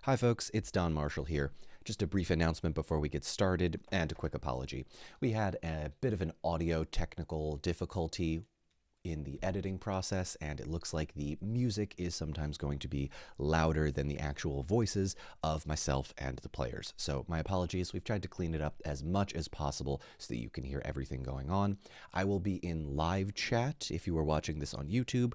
Hi folks, it's Don Marshall here. Just a brief announcement before we get started and a quick apology. We had a bit of an audio technical difficulty in the editing process, and it looks like the music is sometimes going to be louder than the actual voices of myself and the players. So my apologies. We've tried to clean it up as much as possible so that you can hear everything going on. I will be in live chat if you are watching this on YouTube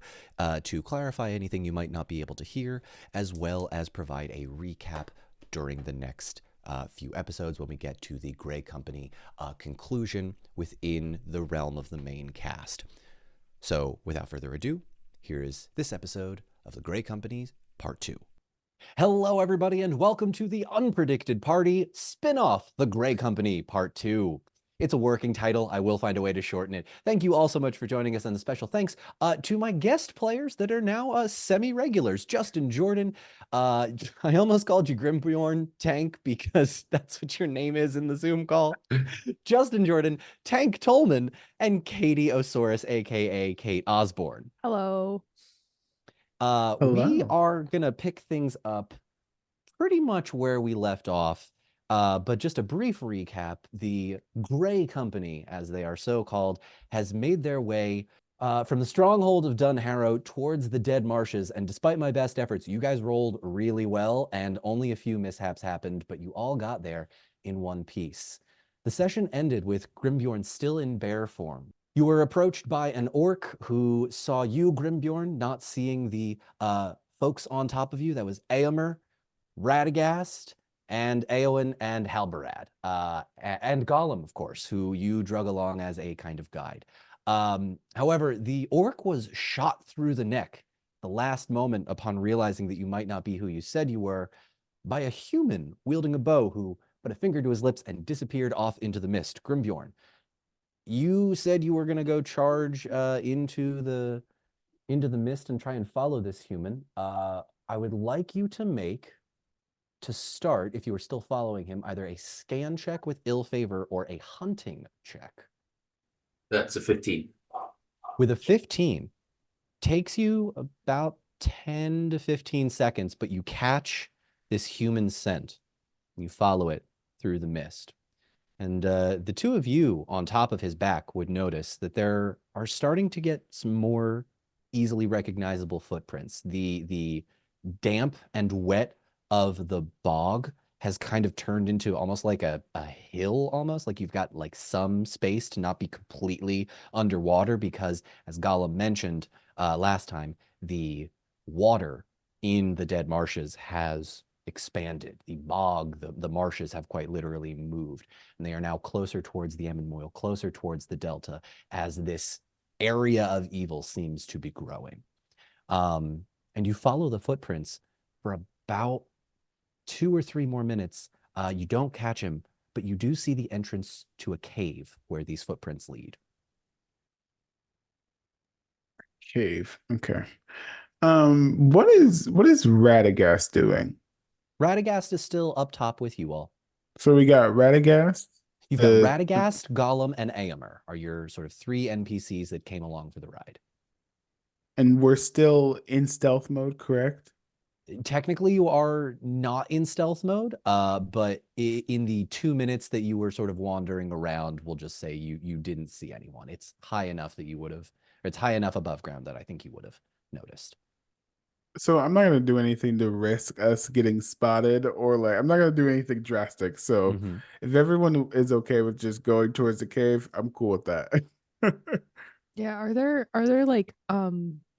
to clarify anything you might not be able to hear, as well as provide a recap during the next few episodes when we get to the Grey Company conclusion within the realm of the main cast. So, without further ado, here is this episode of The Grey Company's Part 2. Hello, everybody, and welcome to the Unpredicted Party spin-off, The Grey Company Part 2. It's a working title. I will find a way to shorten it. Thank you all so much for joining us, and a special thanks to my guest players that are now semi-regulars. Justin Jordan, I almost called you Grimbjorn Tank because that's what your name is in the Zoom call. Justin Jordan, Tank Tolman, and Katie Osaurus, aka Kate Osborne. Hello. We Hello. are gonna pick things up pretty much where we left off. But just a brief recap, the Grey Company, as they are so called, has made their way from the stronghold of Dunharrow towards the Dead Marshes, and despite my best efforts, you guys rolled really well, and only a few mishaps happened, but you all got there in one piece. The session ended with Grimbjorn still in bear form. You were approached by an orc who saw you, Grimbjorn, not seeing the folks on top of you. That was Eomer, Radagast, and Eowyn and Halbarad, and Gollum, of course, who you drug along as a kind of guide. However, the orc was shot through the neck the last moment upon realizing that you might not be who you said you were by a human wielding a bow who put a finger to his lips and disappeared off into the mist. Grimbjorn, you said you were going to go charge into the mist and try and follow this human. I would like you to make, to start, if you were still following him, either a scan check with ill favor or a hunting check. That's a 15. With a 15, takes you about 10 to 15 seconds, but you catch this human scent. You follow it through the mist. And the two of you on top of his back would notice that there are starting to get some more easily recognizable footprints. The damp and wet of the bog has kind of turned into almost like a hill, almost like you've got like some space to not be completely underwater because, as Gollum mentioned last time, the water in the Dead Marshes has expanded. The bog, the marshes have quite literally moved, and they are now closer towards the Emyn closer towards the Delta, as this area of evil seems to be growing. And you follow the footprints for about 2 or 3 more minutes. You don't catch him, but you do see the entrance to a cave where these footprints lead. Cave. Okay. What is Radagast doing? Radagast is still up top with you all. So we got Radagast. You've got Radagast, Gollum, and Eomer are your sort of 3 NPCs that came along for the ride. And we're still in stealth mode, correct? Technically, you are not in stealth mode, but in the 2 minutes that you were sort of wandering around, we'll just say you didn't see anyone. It's high enough that you would have, or it's high enough above ground that I think you would have noticed. So I'm not gonna do anything to risk us getting spotted, or like I'm not gonna do anything drastic. So if everyone is okay with just going towards the cave, I'm cool with that. Yeah, are there like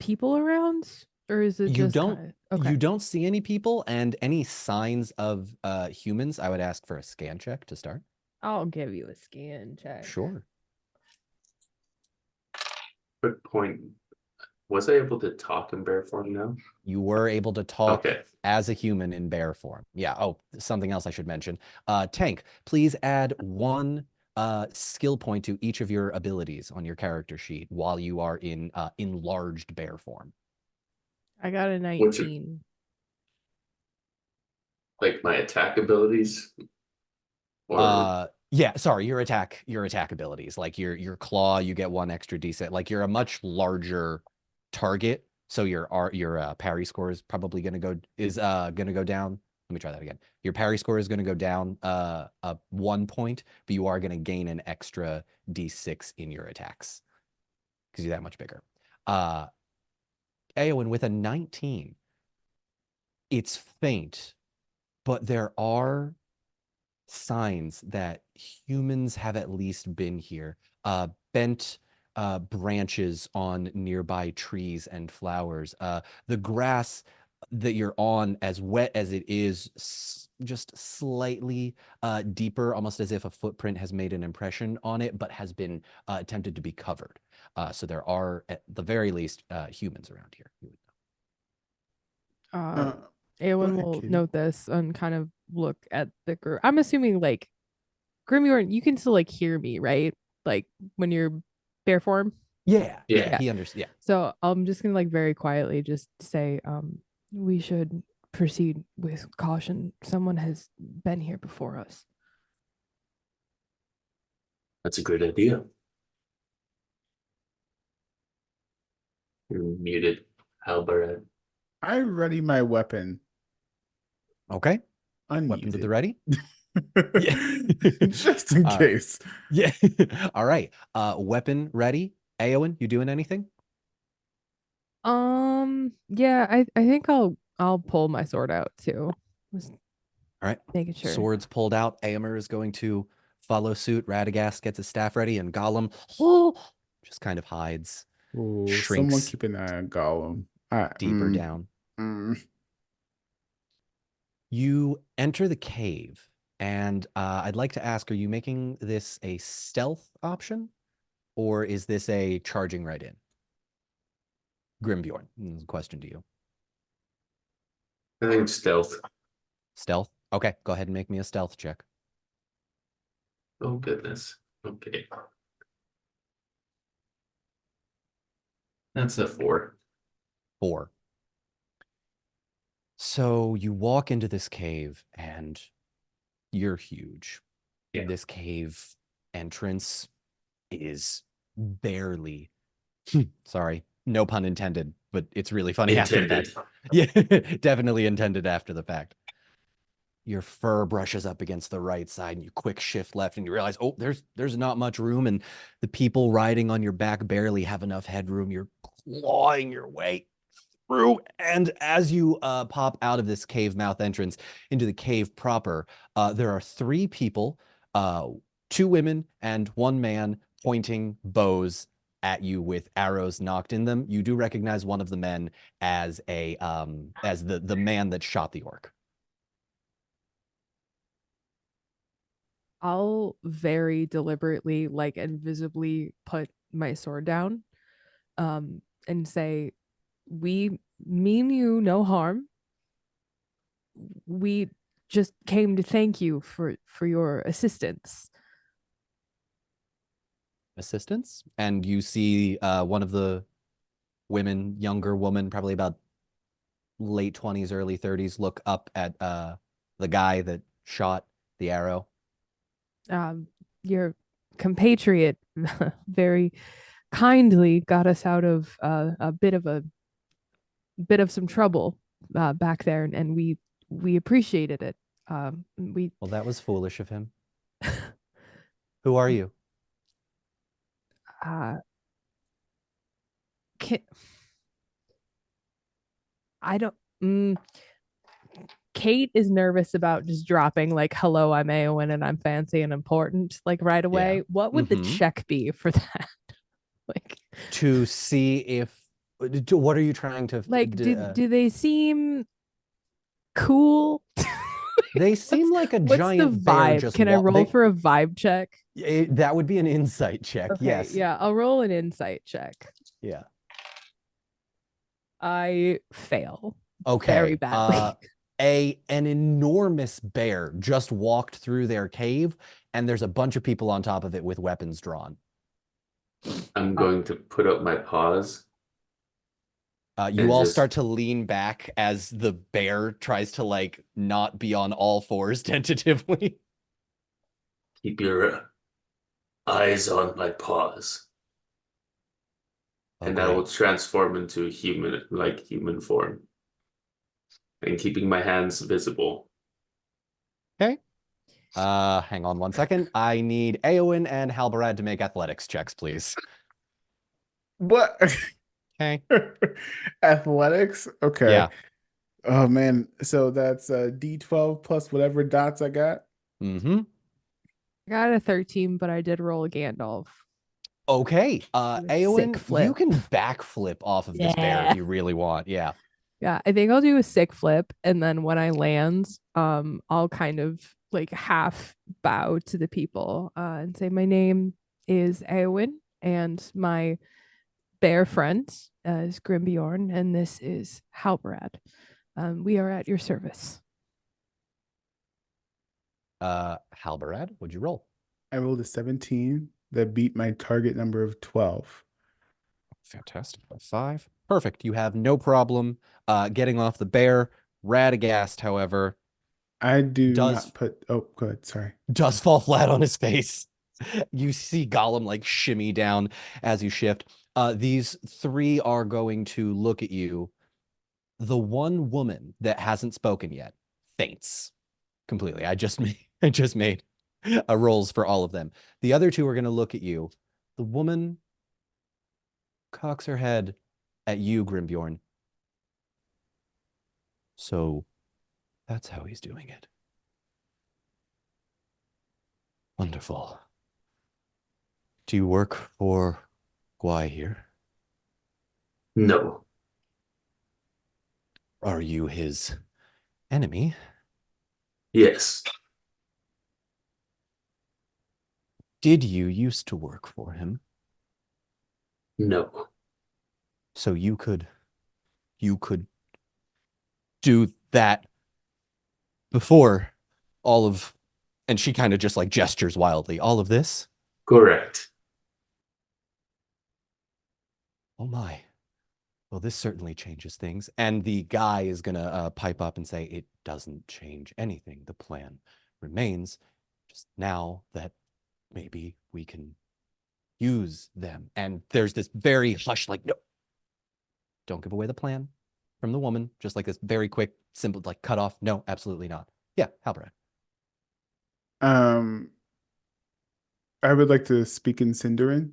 people around, or is it You just don't kinda... Okay. you don't see any people, and any signs of humans, I would ask for a scan check to start. I'll give you a scan check. Sure. Quick point. Was I able to talk in bear form now? You were able to talk Okay. as a human in bear form. Yeah. Oh, something else I should mention. Tank, please add 1 skill point to each of your abilities on your character sheet while you are in enlarged bear form. I got a 19. Like my attack abilities? Or Yeah, sorry, your attack abilities. Like your claw, you get 1 extra D6. Like you're a much larger target, so your parry score is probably gonna go down Let me try that again. Your parry score is going to go down 1 point, but you are going to gain an extra d6 in your attacks because you're that much bigger. Eowyn with a 19. It's faint, but there are signs that humans have at least been here. Bent branches on nearby trees and flowers. The grass that you're on, as wet as it is, just slightly deeper, almost as if a footprint has made an impression on it, but has been attempted to be covered. So there are, at the very least, humans around here. Eowyn ahead, will Katie. note this and kind of look at the group. I'm assuming like Grimyorn, you can still like hear me, right? Like when you're bear form. Yeah, Yeah. he understands. Yeah. So I'm just gonna like very quietly just say, we should proceed with caution. Someone has been here before us. That's a great idea. You're muted, Halberd. I ready my weapon. Okay. Unmuted. Weapon to the ready. Yeah. Just in case. Yeah. All right. Weapon ready. Eowyn, you doing anything? Yeah, I think I'll pull my sword out too. Just All right. making sure. Swords pulled out. Aomer is going to follow suit. Radagast gets his staff ready, and Gollum just kind of hides, Ooh, someone shrinks keep an eye on Gollum. deeper down. You enter the cave, and I'd like to ask, are you making this a stealth option, or is this a charging right in? Grimbjorn, this is a question to you. I think stealth. Stealth? Okay, go ahead and make me a stealth check. Oh, goodness. Okay. That's a 4. 4. So you walk into this cave, and you're huge. Yeah. This cave entrance is barely, sorry, no pun intended, but it's really funny after the Intended. fact. Yeah, definitely intended after the fact. Your fur brushes up against the right side, and you quick shift left, and you realize, oh, there's not much room, and the people riding on your back barely have enough headroom. You're clawing your way through, and as you pop out of this cave mouth entrance into the cave proper, there are 3 people, 2 women and 1 man, pointing bows at you with arrows knocked in them. You do recognize one of the men as a as the man that shot the orc. I'll very deliberately, like, and visibly put my sword down, and say, we mean you no harm. We just came to thank you for your assistance. Assistance, and you see one of the women, younger woman, probably about late 20s, early 30s, look up at the guy that shot the arrow. Your compatriot very kindly got us out of a bit of some trouble back there, and we appreciated it. Well, that was foolish of him. Who are you? I don't. Kate is nervous about just dropping like, hello, I'm Eowyn and I'm fancy and important, like right away. Yeah. What would the check be for that? Like, to see if, what are you trying to like, do they seem cool? They seem like a what's giant the bear. vibe? Just Can I roll for a vibe check? That would be an insight check. Okay, yes. yeah, I'll roll an insight check. Yeah. I fail. Okay. Very badly. An enormous bear just walked through their cave, and there's a bunch of people on top of it with weapons drawn. I'm going to put up my paws. You all start to lean back as the bear tries to like not be on all fours tentatively. Keep your eyes on my paws. And I will transform into human form. And keeping my hands visible. Okay. Hang on 1 second. I need Eowyn and Halbarad to make athletics checks, please. What? Okay. Athletics? Okay. Yeah. Oh man. So that's D12 plus whatever dots I got. Mm-hmm. I got a 13, but I did roll a Gandalf. Okay. Do a sick Eowyn, you flip. can backflip off of this bear if you really want. Yeah. Yeah, I think I'll do a sick flip, and then when I land, I'll kind of like half bow to the people and say, "My name is Eowyn, and my bear friend is Grimbjorn, and this is Halbrad. We are at your service." Halbarad, what'd you roll? I rolled a 17 that beat my target number of 12. Fantastic. By 5. Perfect. You have no problem getting off the bear. Radagast, however, I do does not put. Oh, go ahead. Sorry. does fall flat on his face. You see Gollum like shimmy down as you shift. These 3 are going to look at you. The one woman that hasn't spoken yet faints completely. I just made rolls for all of them. The other 2 are going to look at you. The woman cocks her head at you, Grimbjorn. So that's how he's doing it. Wonderful. Do you work for Guai here? No. Are you his enemy? Yes. Did you used to work for him? No. So you could do that before all of, and she kind of just like gestures wildly, all of this? Correct. Oh my. Well, this certainly changes things. And the guy is going to pipe up and say, it doesn't change anything. The plan remains, just now that maybe we can use them. And there's this very hush, like, no, don't give away the plan from the woman. Just like this very quick, simple, like cut off. No, absolutely not. Yeah, Halbrand. Um, I would like to speak in Sindarin.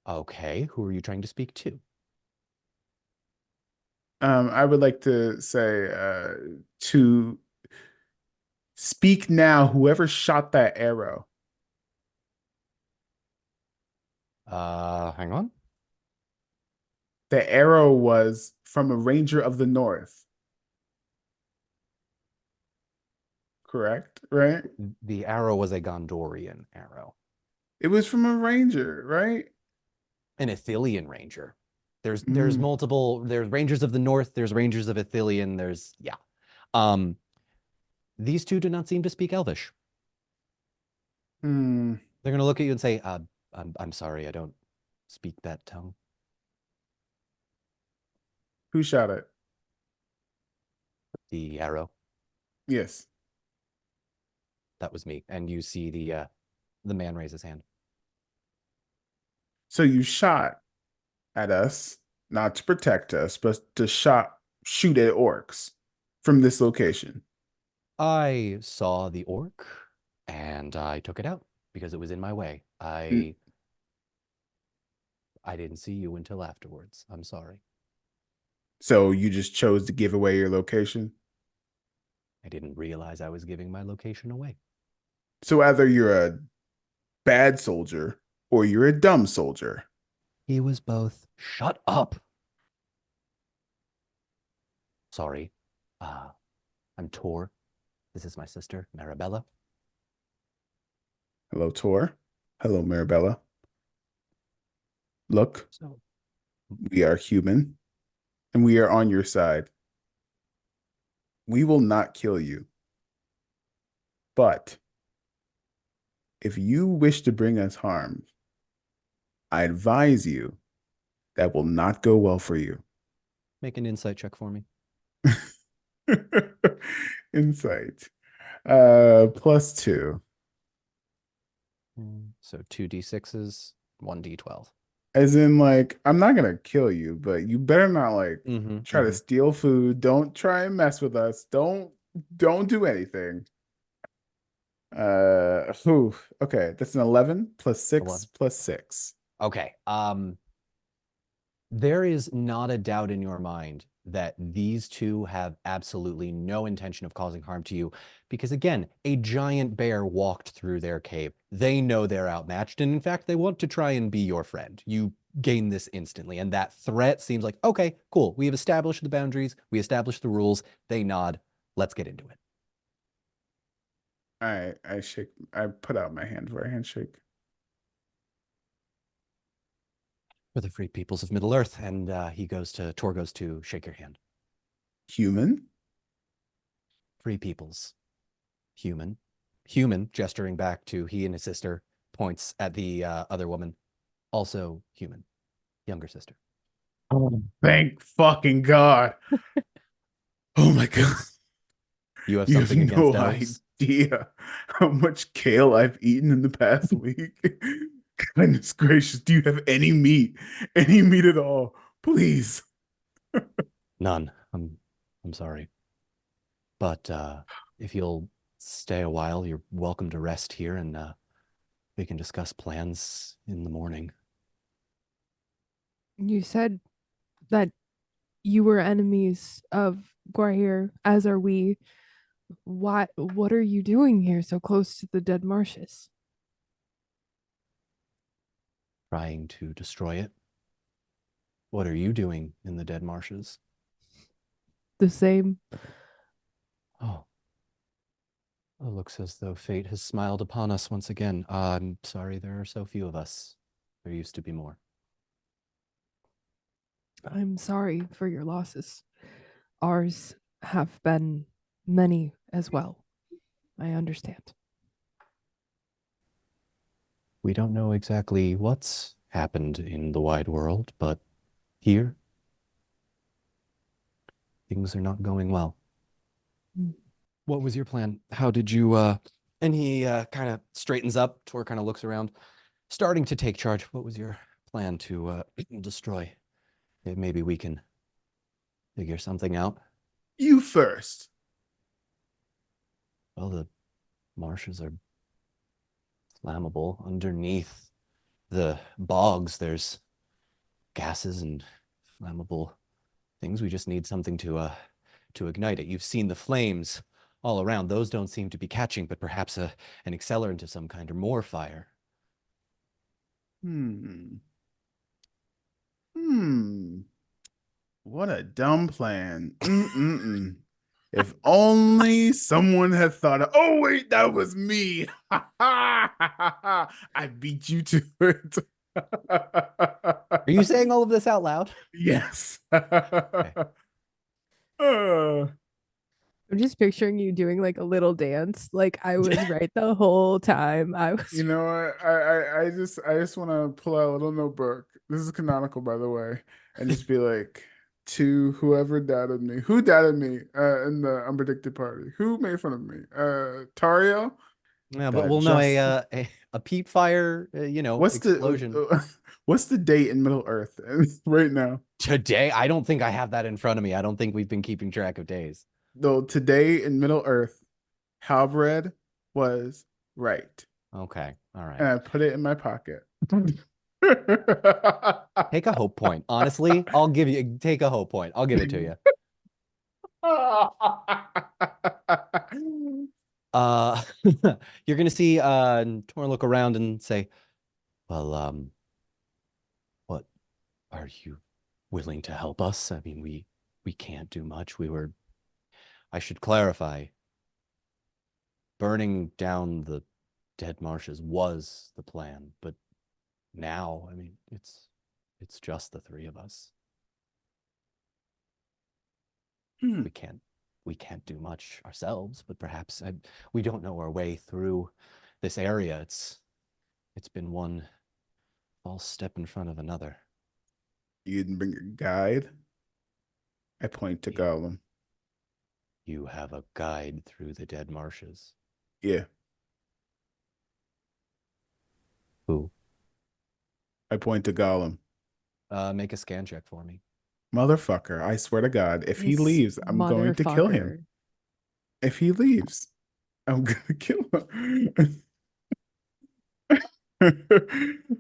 Okay, who are you trying to speak to? I would like to say to speak now, whoever shot that arrow. Hang on. The arrow was from a ranger of the north. Correct, right? The arrow was a Gondorian arrow. It was from a ranger, right? An Ithilien ranger. There's multiple, there's rangers of the north, there's rangers of Ithilien, there's yeah. These 2 do not seem to speak Elvish. Hmm. They're gonna look at you and say, I'm sorry, I don't speak that tongue. Who shot it? The arrow, Yes. that was me. And you see the man raise his hand. So you shot at us, not to protect us, but to shoot at orcs from this location. I saw the orc and I took it out because it was in my way. I didn't see you until afterwards. I'm sorry. So you just chose to give away your location? I didn't realize I was giving my location away. So either you're a bad soldier or you're a dumb soldier. He was both. Shut up. Sorry. I'm Tor. This is my sister, Marabella. Hello, Tor. Hello, Marabella. Look, So, we are human and we are on your side. We will not kill you. But if you wish to bring us harm, I advise you that will not go well for you. make an insight check for me. Insight. +2. So 2d6s, 1d12. As in, like, I'm not gonna kill you, but you better not like Mm-hmm, try to steal food. Don't try and mess with us. Don't do anything. Okay, that's an 11 plus 6 11. plus 6. Okay. There is not a doubt in your mind that these two have absolutely no intention of causing harm to you because, again, a giant bear walked through their cave. They know they're outmatched, and in fact, they want to try and be your friend. You gain this instantly, and that threat seems like, okay, cool. We have established the boundaries. We established the rules. They nod. Let's get into it. I put out my hand for a handshake. For the free peoples of Middle Earth, and Tor goes to shake your hand. Human? Free peoples. Human, gesturing back to he and his sister, points at the other woman, also human, younger sister. Oh, thank fucking God. Oh my God. You have You have something against no elves? idea how much kale I've eaten in the past week. Goodness gracious, do you have any meat? Any meat at all? Please. None. I'm sorry. But if you'll stay a while, you're welcome to rest here, and we can discuss plans in the morning. You said that you were enemies of Guahir, as are we. What are you doing here so close to the dead marshes? Trying to destroy it. What are you doing in the dead marshes? The same. Oh. It looks as though fate has smiled upon us once again. I'm sorry there are so few of us. There used to be more. I'm sorry for your losses. Ours have been many as well. I understand. We don't know exactly what's happened in the wide world, but here, things are not going well. What was your plan? How did you, and he kind of straightens up. Tor kind of looks around, starting to take charge. What was your plan to destroy? Maybe we can figure something out. You first. Well, the marshes are flammable. Underneath the bogs, there's gases and flammable things. We just need something to ignite it. You've seen the flames all around. Those don't seem to be catching, but perhaps an accelerant of some kind or more fire. What a dumb plan. If only someone had thought of, oh wait, that was me. I beat you to it. Are you saying all of this out loud? Yes. Okay. I'm just picturing you doing like a little dance. Like I was right the whole time. I was You know what? I just want to pull out a little notebook. This is canonical, by the way, and just be like, to whoever doubted me, who doubted me in the unpredicted party, who made fun of me, Tario. Yeah, but we'll know a peat fire, What's explosion. what's the date in Middle Earth right now? Today, I don't think I have that in front of me. I don't think we've been keeping track of days. Though today in Middle Earth, Halbred was right. Okay, all And right. I put it in my pocket. Take a hope point. Honestly, take a hope point. I'll give it to you. You're gonna see Tor look around and say, well, what are you willing to help us? I mean, we can't do much. I should clarify, burning down the dead marshes was the plan, but now, I mean, it's just the three of us. We can't do much ourselves, but perhaps we don't know our way through this area. It's been one false step in front of another. You didn't bring a guide? I point to Gollum. You have a guide through the dead marshes. Yeah. Who? I point to Gollum. Make a scan check for me. Motherfucker, I swear to God, if he this leaves, I'm going to kill him. motherfucker. If he leaves. I'm gonna kill him.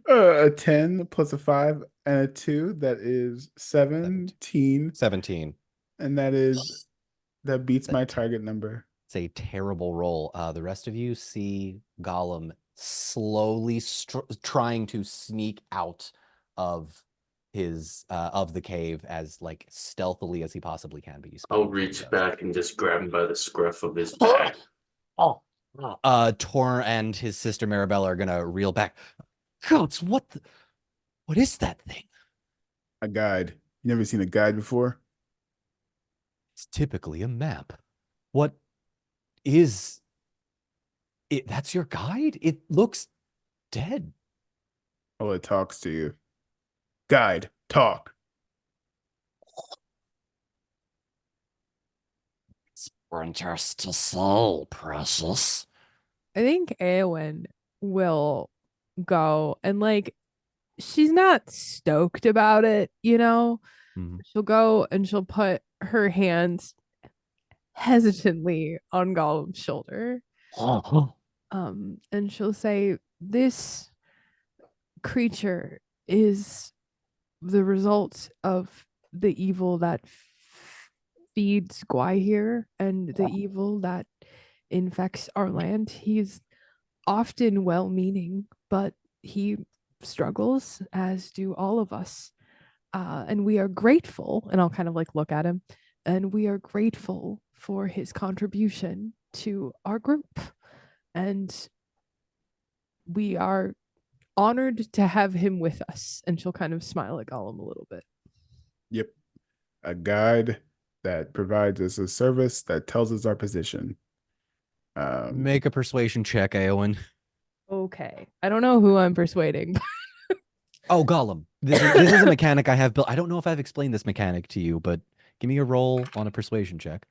A 10 plus a 5 and a 2, that is 17. 17. And that beats my target number. It's a terrible roll. The rest of you see Gollum slowly trying to sneak out of his of the cave as like stealthily as he possibly can. But you spot I'll him before he reach does. back and just grab him by the scruff of his back. Oh. Tor and his sister Maribel are gonna reel back. Gods, what is that thing? A guide. You never seen a guide before? It's typically a map. What is it? That's your guide? It looks dead. Oh, it talks to you. Guide, talk. Sprinters to soul, precious. I think Eowyn will go and like she's not stoked about it, you know. Mhm. She'll go and she'll put her hands hesitantly on Gollum's shoulder. And she'll say, "This creature is the result of the evil that feeds Gwaihir and the evil that infects our land. He's often well-meaning, but he struggles, as do all of us. And we are grateful." And I'll kind of like look at him, and we are grateful for his contribution to our group. And we are honored to have him with us. And she'll kind of smile at Gollum a little bit. Yep. A guide that provides us a service that tells us our position. Make a persuasion check, Eowyn. Okay. I don't know who I'm persuading. Oh, Gollum. This is a mechanic I have built. I don't know if I've explained this mechanic to you, but give me a roll on a persuasion check.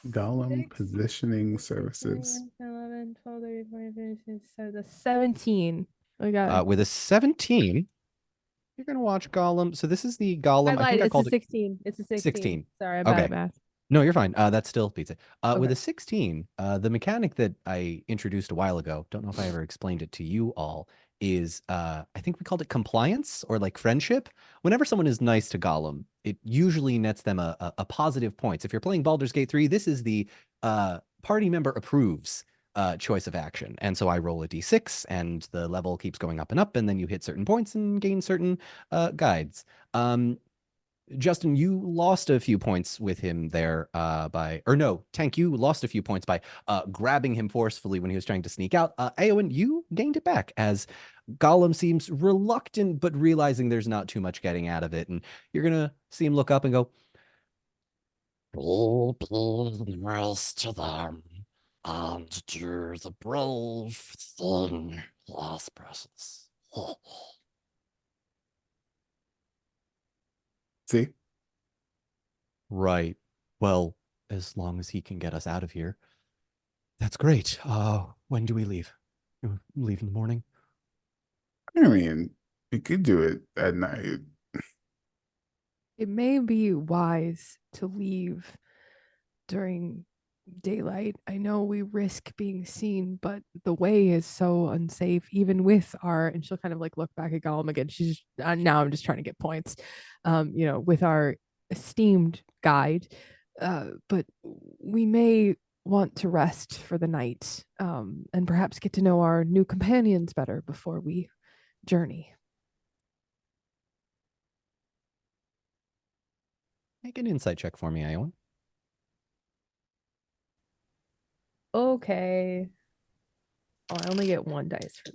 Gollum positioning services. 11, 12, 13, 14, 15, 16, 17. I got it. With a 17, you're gonna watch Gollum. So this is the Gollum. I lied. think I It's a called it 16. It's a 16. 16. Sorry, I'm bad at Okay. math. No, you're fine. That still beats it. With Okay. a 16, the mechanic that I introduced a while ago, don't know if I ever explained it to you all, is I think we called it compliance or like friendship. Whenever someone is nice to Gollum, it usually nets them a positive points. If you're playing Baldur's Gate 3, this is the party member approves choice of action. And so I roll a d6 and the level keeps going up, and then you hit certain points and gain certain guides. Justin, you lost a few points with him there Tank, you lost a few points by grabbing him forcefully when he was trying to sneak out. Eowyn, you gained it back as Gollum seems reluctant, but realizing there's not too much getting out of it. And you're going to see him look up and go, "Be nice to them and do the brave thing, yes, precious." See? Right. Well, as long as he can get us out of here. That's great. When do we leave? You leave in the morning? I mean, we could do it at night. It may be wise to leave during daylight. I know we risk being seen, but the way is so unsafe, even with our, and she'll kind of like look back at Gollum again. She's now I'm just trying to get points, with our esteemed guide. But we may want to rest for the night, and perhaps get to know our new companions better before we journey. Make an insight check for me, Iowan. Okay. Oh, I only get one dice for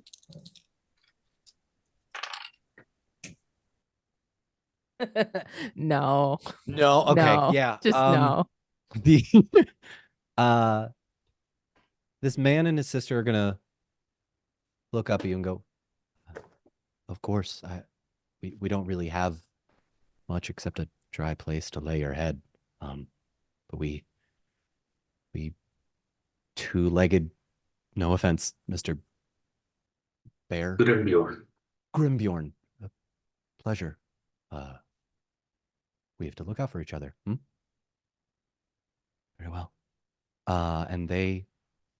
no. No. Okay. No. Yeah. Just no. The this man and his sister are gonna look up at you and go, "Of course, we don't really have much except a dry place to lay your head. But we two-legged, no offense, Mr. Bear Grimbeor. Grimbjorn, a pleasure. We have to look out for each other. Very well. And they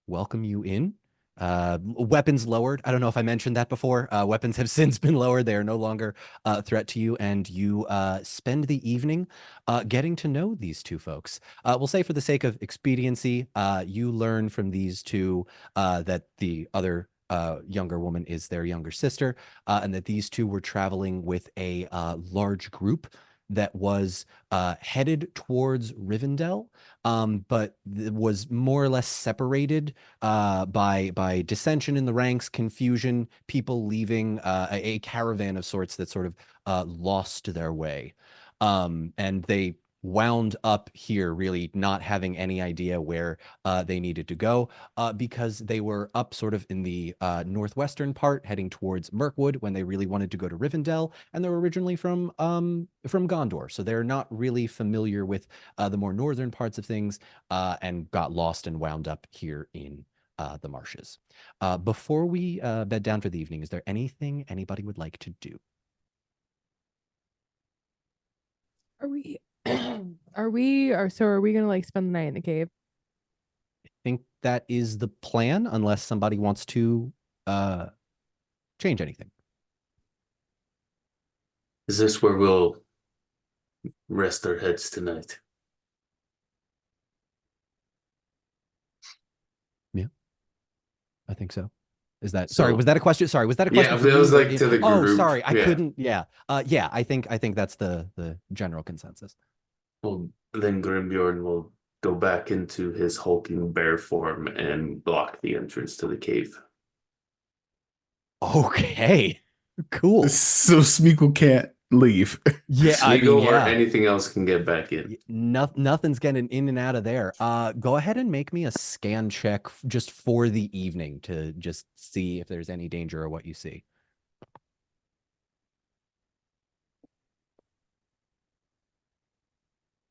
welcome you in. Weapons lowered. I don't know if I mentioned that before. Weapons have since been lowered. They are no longer a threat to you, and you spend the evening getting to know these two folks. We'll say for the sake of expediency, you learn from these two that the other younger woman is their younger sister, and that these two were traveling with a large group that was headed towards Rivendell, but was more or less separated by dissension in the ranks, confusion, people leaving, a caravan of sorts that sort of lost their way. And they wound up here really not having any idea where they needed to go because they were up sort of in the northwestern part heading towards Mirkwood when they really wanted to go to Rivendell, and they're originally from Gondor, so they're not really familiar with the more northern parts of things, and got lost and wound up here in the marshes. Before we bed down for the evening, is there anything anybody would like to do? Are we are we gonna like spend the night in the cave? I think that is the plan, unless somebody wants to change anything. Is this where we'll rest our heads tonight? Yeah, I think so. Is that So- sorry? Was that a question? Sorry, was that a question Yeah, for that me was or like to the Oh, group. sorry, I Yeah. couldn't. Yeah, yeah. I think that's the general consensus. Well, then Grimbjorn will go back into his hulking bear form and block the entrance to the cave. Okay, cool. So Smeagol can't leave. Yeah, I mean, Smeagol or yeah. anything else can get back in. Nothing's getting in and out of there. Go ahead and make me a scan check just for the evening to just see if there's any danger or what you see.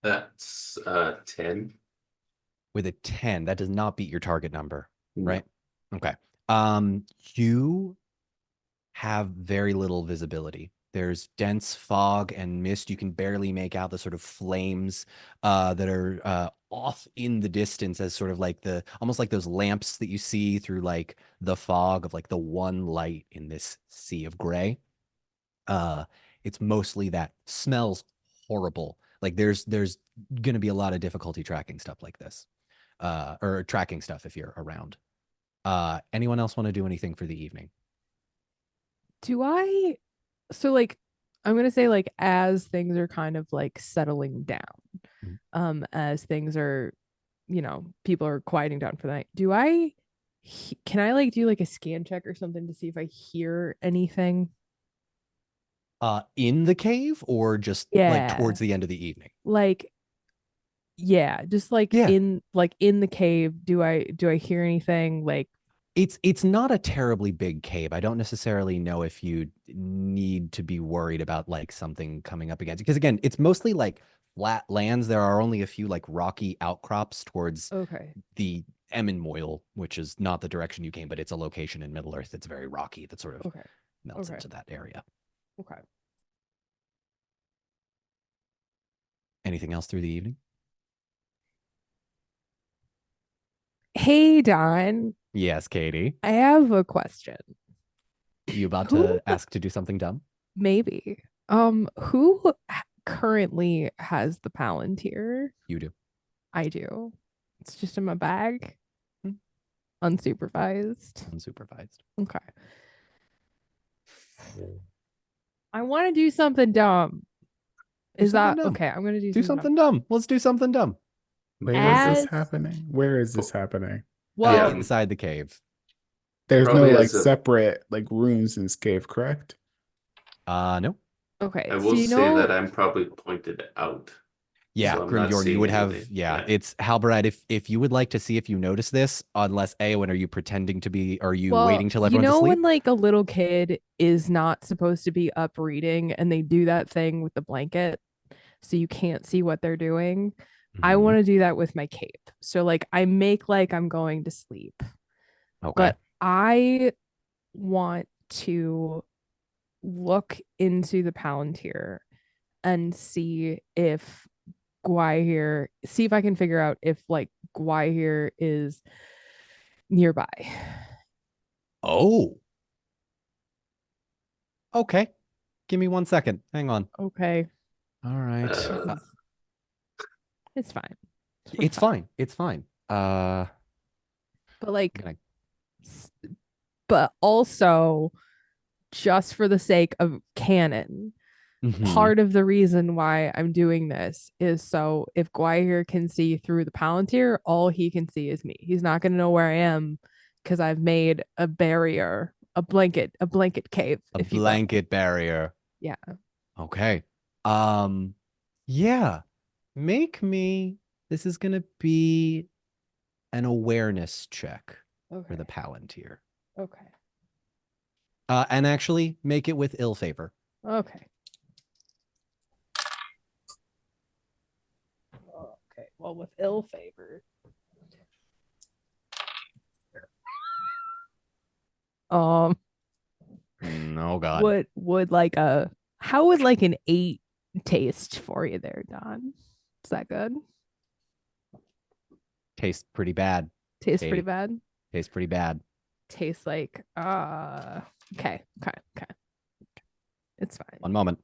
That's 10. With a 10, that does not beat your target number, No. right? Okay. You have very little visibility. There's dense fog and mist. You can barely make out the sort of flames that are off in the distance as sort of like almost like those lamps that you see through like the fog of like the one light in this sea of gray. It's mostly that. Smells horrible. Like there's going to be a lot of difficulty tracking stuff like this, or tracking stuff if you're around. Anyone else want to do anything for the evening? So like I'm gonna say like as things are kind of like settling down, as things are, people are quieting down for the night, can I like do like a scan check or something to see if I hear anything? In the cave or just like Yeah. towards the end of the evening? Like, yeah, just like Yeah. in the cave, do I hear anything? Like, It's not a terribly big cave. I don't necessarily know if you need to be worried about like something coming up against you. Because again, it's mostly like flat lands. There are only a few like rocky outcrops towards okay, the Emmenmoil, which is not the direction you came, but it's a location in Middle Earth that's very rocky that sort of okay, melts okay. into that area. okay. Anything else through the evening? Hey, Don, Yes, Katie. I have a question. You about Who to ask to do something dumb? maybe who currently has the Palantir? You do. I do. It's just in my bag. Hmm. Unsupervised. Unsupervised. Okay. I want to do something dumb. Do Is something that dumb. okay? I'm gonna do Do something dumb. something dumb. Let's do something dumb. Where is this As happening? Where is this happening? well, Yeah. Inside the cave. There's no Probably like as a- separate like rooms in this cave, correct? No. okay. I So will you say know, that I'm probably pointed out. Yeah, So I'm not Grimjorn, you seeing would have, anything. yeah, it's Halbarad. If you would like to see if you notice this, unless when are you pretending to be, are you well, waiting till you everyone's know asleep? when like a little kid is not supposed to be up reading and they do that thing with the blanket so you can't see what they're doing. I Mhm. want to do that with my cape. So like I make like I'm going to sleep, Okay. but I want to look into the Palantir and see if see if I can figure out if like Gwaihir is nearby. Oh. Okay. Give me 1 second. Hang on. Okay. All right. It's fine. It's fine. It's fine. But like, I'm gonna- but also just for the sake of canon, Mhm. part of the reason why I'm doing this is so if Gwaihir can see through the Palantir, all he can see is me. He's not going to know where I am because I've made a barrier, a blanket cave, A if you will. blanket barrier. Yeah. Okay. Yeah. This is gonna be an awareness check for the Palantir. Okay. And actually make it with ill favor. Okay. Okay. Well, with ill favor. Oh God. How would like an 8 taste for you there, Don? Is that good? Tastes pretty bad. Tastes Katie. pretty bad. Tastes pretty bad. Tastes like okay. It's fine. One moment.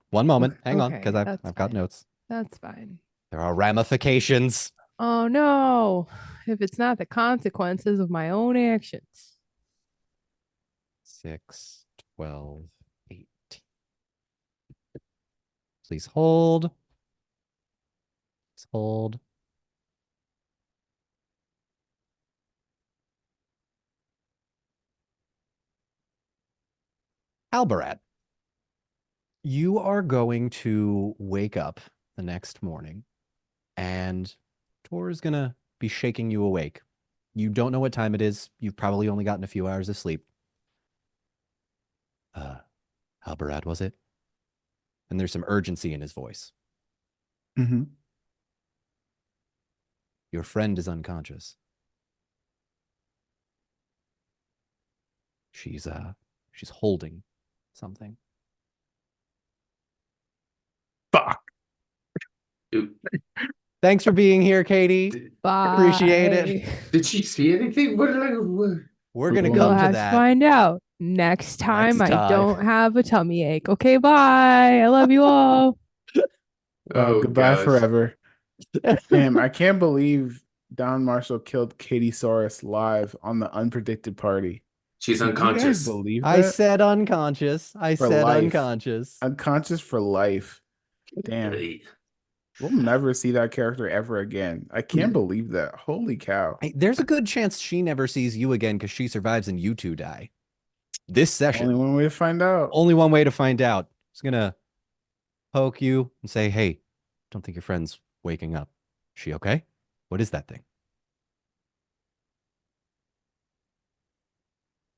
Hang on, Okay, because I've that's got fine. notes. That's fine. There are ramifications. Oh no. If it's not the consequences of my own actions. 6, 12, 18. Please hold. Please hold. Albarat, you are going to wake up the next morning and Tor is going to be shaking you awake. You don't know what time it is. You've probably only gotten a few hours of sleep. Albarat, was it? And there's some urgency in his voice. Mm-hmm. Your friend is unconscious. She's holding something. Fuck. Thanks for being here, Katie. Bye. Appreciate it. Did she see anything? What? We're going to You'll come You'll to have that. to find out next time. Next I time. don't have a tummy ache. Okay, bye. I love you all. Oh, goodbye gosh. forever. Damn, I can't believe Don Marshall killed Katie Saurus live on the Unpredicted party. She's Can you guys unconscious. believe I that? said unconscious. For life. Unconscious. Unconscious for life. Damn. Hey. We'll never see that character ever again. I can't believe that. Holy cow. Hey, there's a good chance she never sees you again because she survives and you two die. This session. Only one way to find out. Only one way to find out. It's gonna poke you and say, hey, don't think your friend's waking up. Is she okay? What is that thing?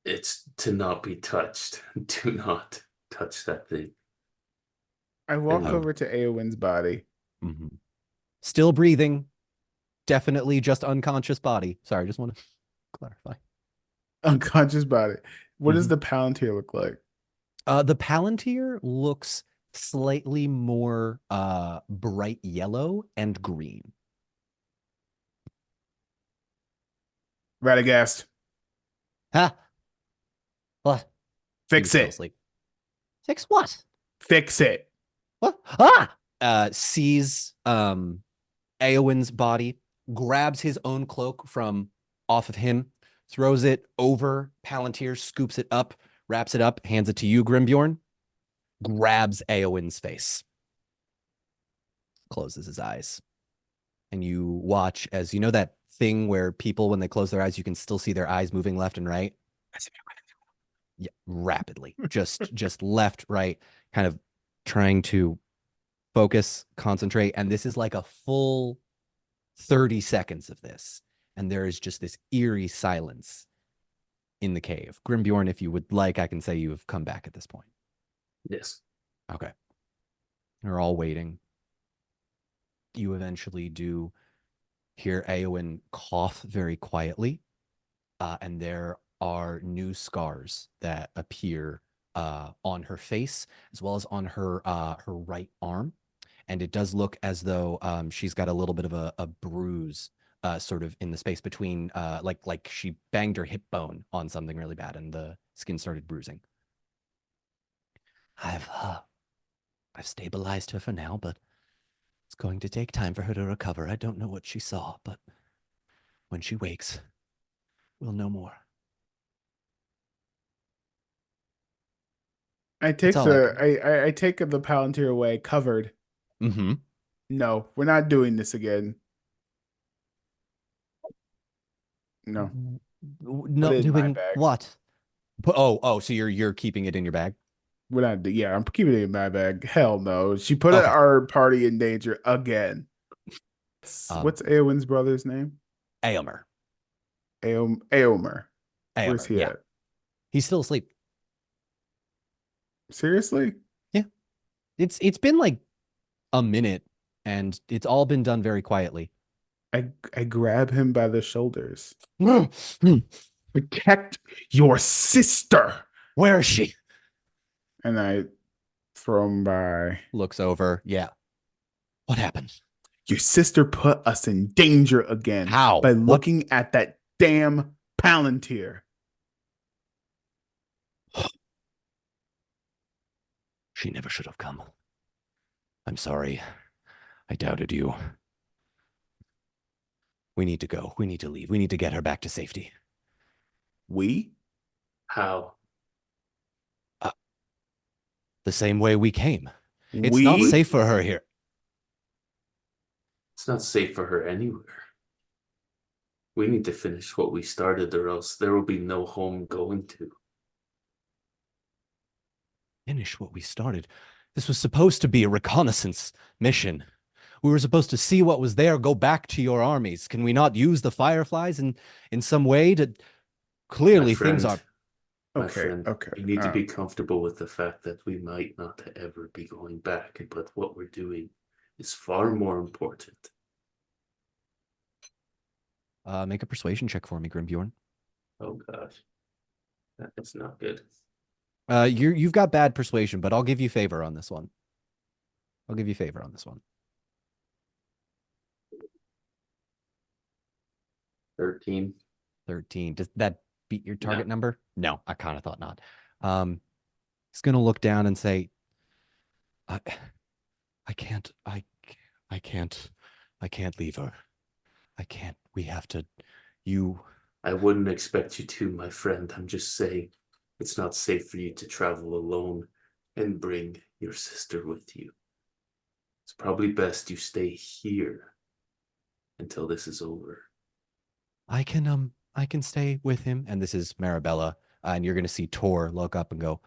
It's to not be touched. Do not touch that thing. I walk Oh. over to Eowyn's body. Mm-hmm. Still breathing. Definitely just unconscious body. Sorry, just want to clarify. Unconscious body. What does Mhm. the Palantir look like? The Palantir looks slightly more bright yellow and green. Radagast. Ha! What? Fix He's still it. asleep. Fix what? Fix it. What? Ah! Sees Eowyn's body, grabs his own cloak from off of him, throws it over Palantir, scoops it up, wraps it up, hands it to you, Grimbjorn, grabs Eowyn's face, closes his eyes. And you watch as, you know that thing where people, when they close their eyes, you can still see their eyes moving left and right? Yeah, rapidly. Just left, right, kind of trying to focus, concentrate. And this is like a full 30 seconds of this. And there is just this eerie silence in the cave. Grimbjorn, if you would like, I can say you have come back at this point. Yes. Okay. They're all waiting. You eventually do hear Eowyn cough very quietly. And there are new scars that appear on her face, as well as on her right arm. And it does look as though she's got a little bit of a bruise sort of in the space between, like she banged her hip bone on something really bad, and the skin started bruising. I've stabilized her for now, but it's going to take time for her to recover. I don't know what she saw, but when she wakes, we'll know more. I take I take the Palantir away covered. Mm-hmm. No, we're not doing this again. No. Put Not it in my doing bag. what? So you're keeping it in your bag? We're not. Yeah, I'm keeping it in my bag. Hell no. She put Okay. our party in danger again. What's Eowyn's brother's name? Aomer. Eomer. Where's Aomer, he yeah. at? He's still asleep. Seriously? Yeah. It's been like a minute, and it's all been done very quietly. I grab him by the shoulders. Protect your sister. Where is she? And I throw him by. Looks over. Yeah. What happened? Your sister put us in danger again. How? By What? looking at that damn Palantir. She never should have come. I'm sorry. I doubted you. We need to go. We need to leave. We need to get her back to safety. We? How? The same way we came. It's We? not safe for her here. It's not safe for her anywhere. We need to finish what we started, or else there will be no home going to. Finish what we started. This was supposed to be a reconnaissance mission. We were supposed to see what was there, go back to your armies. Can we not use the Fireflies in some way to... Clearly, things are... My Okay, friend, okay. you need to be comfortable with the fact that we might not ever be going back, but what we're doing is far more important. Make a persuasion check for me, Grimbjorn. Oh gosh, that's not good. You've got bad persuasion, but I'll give you favor on this one. 13. 13. Does that beat your target number? No, I kind of thought not. He's gonna look down and say, I can't leave her. I can't. We have to. I wouldn't expect you to, my friend. I'm just saying it's not safe for you to travel alone and bring your sister with you. It's probably best you stay here until this is over. I can stay with him. And this is Marabella. And you're gonna see Tor look up and go,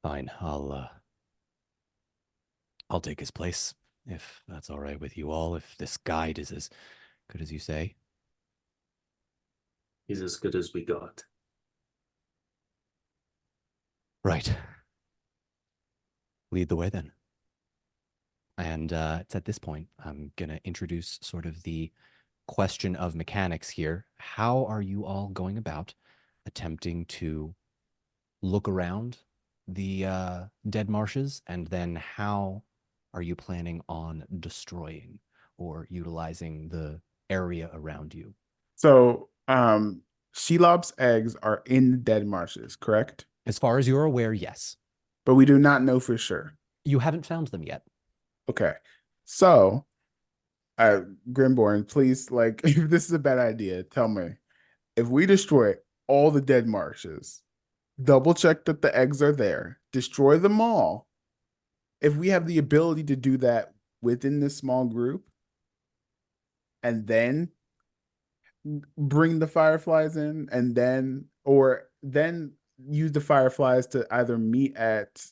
fine, I'll take his place, if that's all right with you all, if this guide is as good as you say. He's as good as we got. Right. Lead the way then. And it's at this point, I'm going to introduce sort of the question of mechanics here. How are you all going about attempting to look around the dead marshes? And then how are you planning on destroying or utilizing the area around you? So, Shelob's eggs are in the dead marshes, correct? As far as you're aware, yes. But we do not know for sure. You haven't found them yet. Okay. So, Grimborn, please, like, if this is a bad idea, tell me. If we destroy all the dead marshes, double check that the eggs are there, destroy them all. If we have the ability to do that within this small group, and then bring the Fireflies in, and then use the Fireflies to either meet at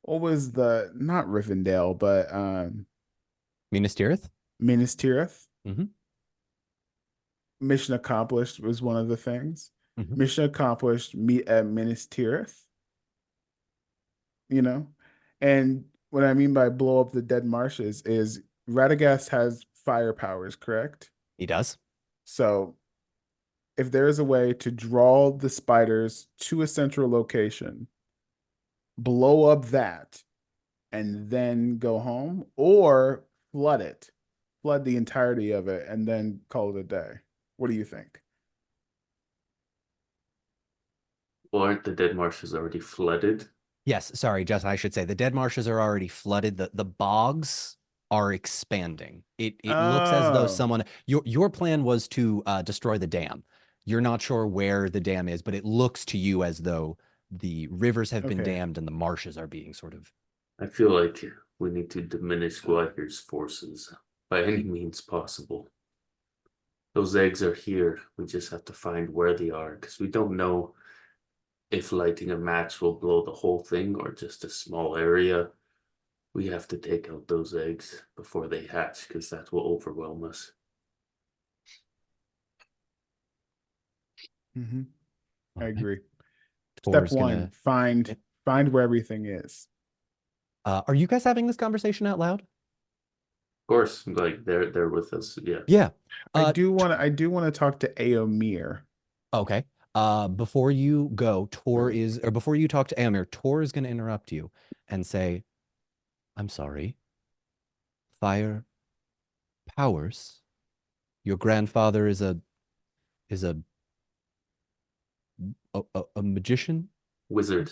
what was not Rivendell, but Minas Tirith? Minas Tirith. Mm-hmm. Mission accomplished was one of the things. Mm-hmm. Mission accomplished, meet at Minas Tirith. You know? And what I mean by blow up the dead marshes is Radagast has fire powers, correct? He does. So if there is a way to draw the spiders to a central location, blow up that, and then go home, or flood it. flood the entirety of it and then call it a day? What do you think? Well, aren't the dead marshes already flooded? Yes, sorry, Justin, I should say the dead marshes are already flooded. The bogs are expanding. It looks as though Oh, someone your plan was to destroy the dam. You're not sure where the dam is, but it looks to you as though the rivers have been okay. dammed and the marshes are being sort of. I feel like we need to diminish Guahir's forces by any means possible. Those eggs are here. We just have to find where they are because we don't know if lighting a match will blow the whole thing or just a small area. We have to take out those eggs before they hatch because that will overwhelm us. Mm-hmm. I Okay. agree. Step Tor's one, gonna. find where everything is. Are you guys having this conversation out loud? Of course, like they're with us. Yeah. Yeah. I do want to talk to Aomir. Okay. Before you go, before you talk to Amir, Tor is going to interrupt you and say, "I'm sorry. Fire powers. Your grandfather is a is a magician of Wizard.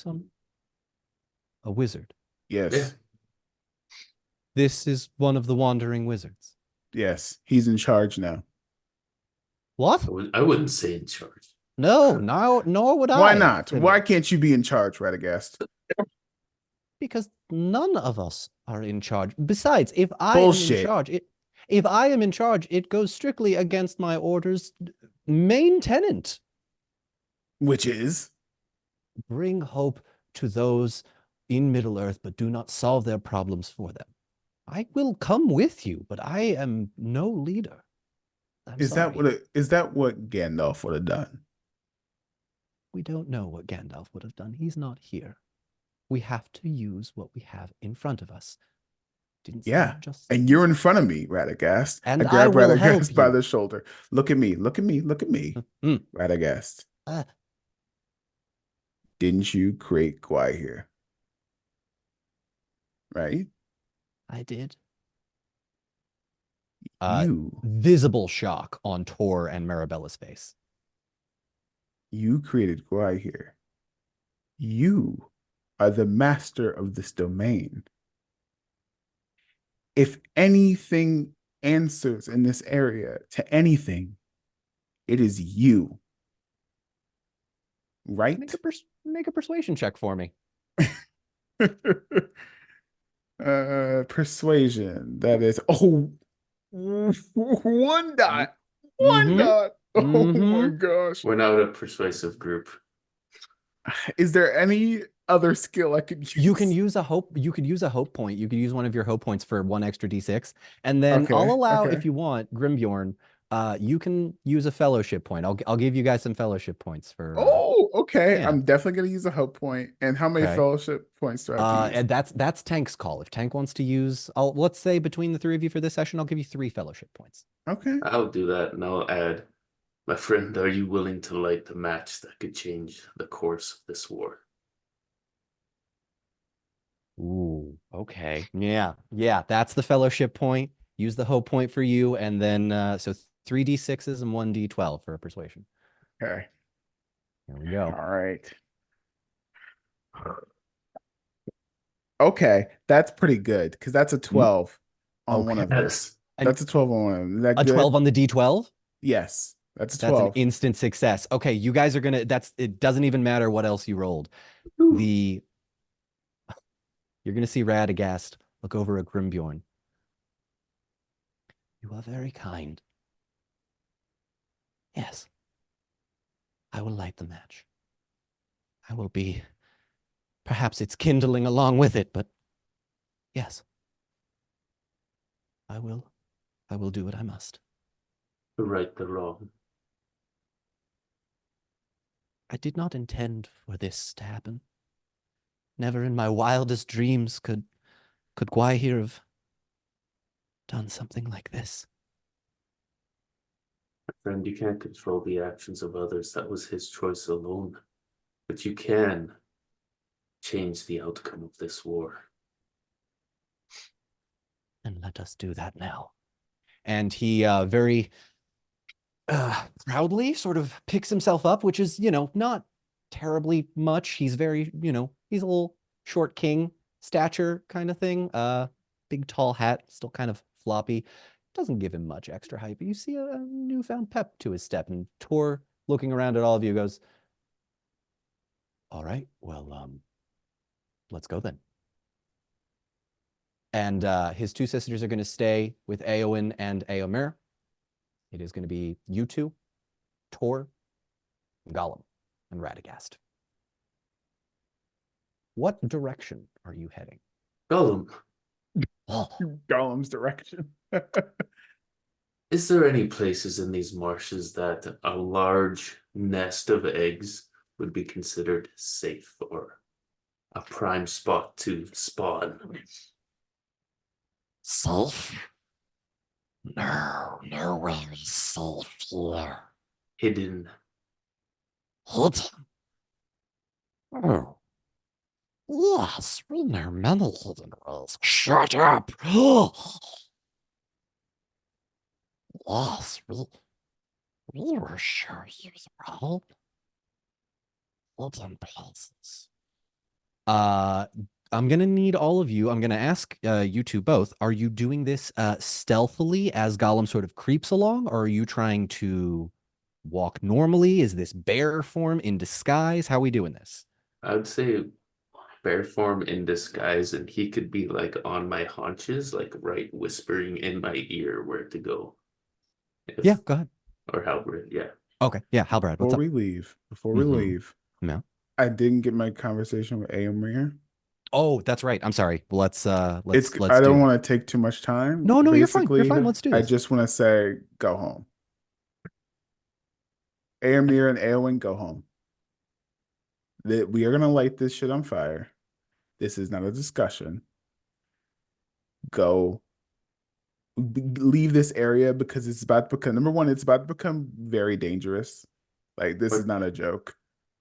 a wizard. Yeah. Yes. This is one of the wandering wizards. Yes. He's in charge now. What? I wouldn't say in charge. No, nor would I. Why not? Why can't you be in charge, Radagast? Because none of us are in charge. Besides, if I Bullshit. am in charge, if I am in charge, it goes strictly against my orders' main tenet. Which is? Bring hope to those in Middle-earth, but do not solve their problems for them. I will come with you, but I am no leader. Is that what Gandalf would have done? We don't know what Gandalf would have done. He's not here. We have to use what we have in front of us. Didn't Yeah. just And you're in front of me, Radagast. And I grab I will help Radagast by you. the shoulder. Look at me. Look at me. Look at me. Mm. Radagast. Uh, Didn't you create Guahir? Right? I did. You Visible shock on Tor and Marabella's face. created Guahir. You are the master of this domain. If anything answers in this area to anything, it is you. Right? Make a persuasion check for me. Persuasion. That is one dot. One Mhm. dot. Oh my Mhm. gosh. We're not a persuasive group. Is there any other skill I could use? You can use a hope. You could use a hope point. You could use one of your hope points for one extra d6, and then Okay, I'll allow, okay. if you want, Grimbjorn. You can use a fellowship point. I'll give you guys some fellowship points for. Oh, okay. yeah. I'm definitely gonna use a hope point. And how many Okay. fellowship points do I have to use? And that's Tank's call. If Tank wants to use, let's say between the three of you for this session, I'll give you 3 fellowship points. Okay. I'll do that and I'll add, my friend, are you willing to light the match that could change the course of this war? Ooh, okay. Yeah, that's the fellowship point. Use the hope point for you, and then so 3 d6s and 1 d12 for a persuasion. Okay. Here we go. All right. Okay, that's pretty good because that's a 12 on one of them. Yes. That's a 12 on one of them. Is that A good? 12 on the d12? Yes, that's a That's an 12. instant success. Okay, you guys are gonna. It doesn't even matter what else you rolled. You're gonna see Radagast look over at Grimbjorn. You are very kind. Yes. I will light the match. I will be. Perhaps it's kindling along with it, but yes. I will do what I must. To right the wrong. I did not intend for this to happen. Never in my wildest dreams could Gwaihir have done something like this. My friend, you can't control the actions of others. That was his choice alone. But you can change the outcome of this war. And let us do that now. and he very proudly sort of picks himself up, which is, not terribly much. He's very, he's a little short king stature kind of thing. Big tall hat, still kind of floppy. Doesn't give him much extra height, but you see a newfound pep to his step. And Tor, looking around at all of you, goes, "All right, well, let's go then." And his two sisters are going to stay with Eowyn and Eomer. It is going to be you two, Tor, Gollum, and Radagast. What direction are you heading? Gollum, Oh, Gollum's direction. is there any places in these marshes that a large nest of eggs would be considered safe or a prime spot to spawn? Safe? No, nowhere is safe here. Hidden? Hidden? Oh. Yes, we know many hidden ways. Shut up! Yes, we will show you the way. Hidden places. I'm gonna need all of you. I'm gonna ask you two both. Are you doing this stealthily as Gollum sort of creeps along, or are you trying to walk normally? Is this bear form in disguise? How are we doing this? I would say bear form in disguise, and he could be like on my haunches, like right whispering in my ear where to go. Yeah, go ahead. Or Halberd, yeah. Okay, yeah, Halbrad, what's Before up? we Mhm. leave, Yeah. I didn't get my conversation with Eomer. Oh, that's right. I'm sorry. Let's I do don't it. want to take too much time. No, you're fine. You're Basically, fine. Let's do I this. just want to say, go home. Eomer and Eowyn, go home. That we are gonna light this shit on fire. This is not a discussion. Go. Leave this area because it's about to become, number one, it's about to become very dangerous. Like, this is not a joke.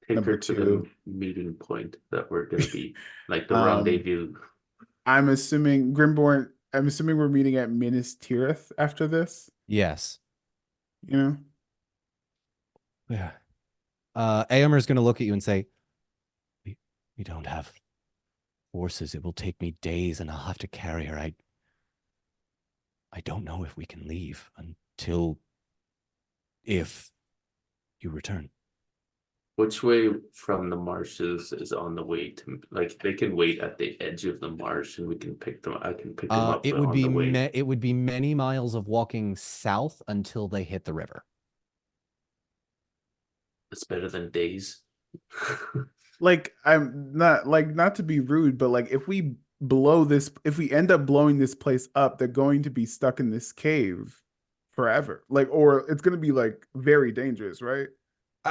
Take Number her to two. the meeting point that we're gonna be, like the Um, rendezvous. I'm assuming we're meeting at Minas Tirith after this, Yes. you know? Yeah. Eomer is going to look at you and say, we don't have horses. It will take me days and I'll have to carry her. I don't know if we can leave if you return. Which way from the marshes is on the way to, like, they can wait at the edge of the marsh and we can pick them. I can pick them up It would on be the way. it would be many miles of walking south until they hit the river. It's better than days. Like, I'm not to be rude, but like, if we end up blowing this place up, they're going to be stuck in this cave forever. Like, or it's going to be like very dangerous, right?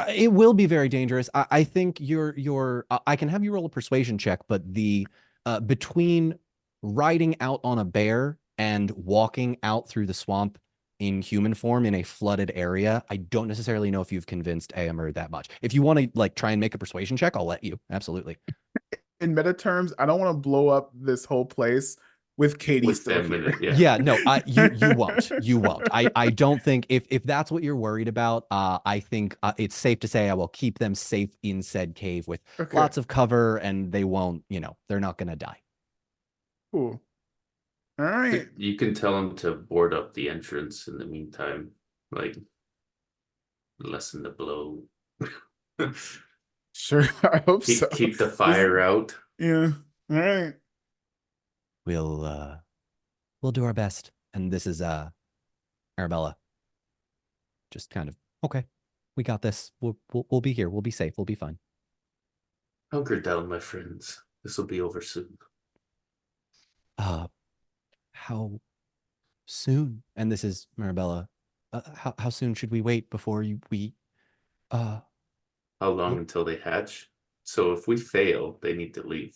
It will be very dangerous. I think I can have you roll a persuasion check, but the between riding out on a bear and walking out through the swamp in human form in a flooded area, I don't necessarily know if you've convinced Eomer that much. If you want to like try and make a persuasion check, I'll let you. Absolutely. In meta terms, I don't want to blow up this whole place with Katie With still them in here. it, yeah. Yeah, no, you won't. You won't. I don't think if that's what you're worried about, I think it's safe to say I will keep them safe in said cave with Okay. lots of cover, and they won't, they're not gonna die. Cool. All right. You can tell them to board up the entrance in the meantime, like lessen the blow. Sure. I hope so. Keep the fire out. Yeah. All right. We'll do our best. And this is Arabella. Just kind of okay. We got this. We'll be here. We'll be safe. We'll be fine. Hunker down, my friends. This will be over soon. How soon? And this is Marabella. How soon should we wait before How long until they hatch? So if we fail, they need to leave.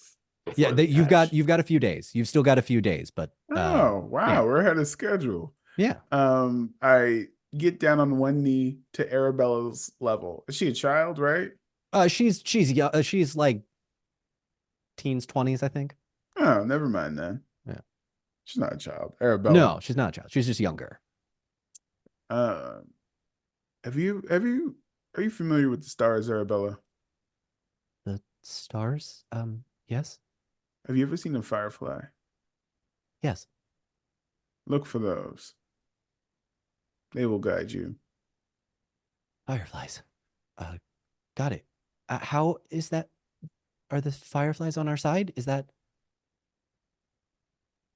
Yeah, before they you've hatch. got a few days. You've still got a few days, but Oh, wow. yeah. We're ahead of schedule. Yeah. I get down on one knee to Arabella's level. Is she a child, right? She's young. She's like teens, 20s, I think. Oh, never mind then. Yeah. She's not a child. Arabella. No, she's not a child. She's just younger. Uh, are you familiar with the stars, Arabella? The stars? Yes? Have you ever seen a firefly? Yes. Look for those. They will guide you. Fireflies. Got it. How is that? Are the fireflies on our side? Is that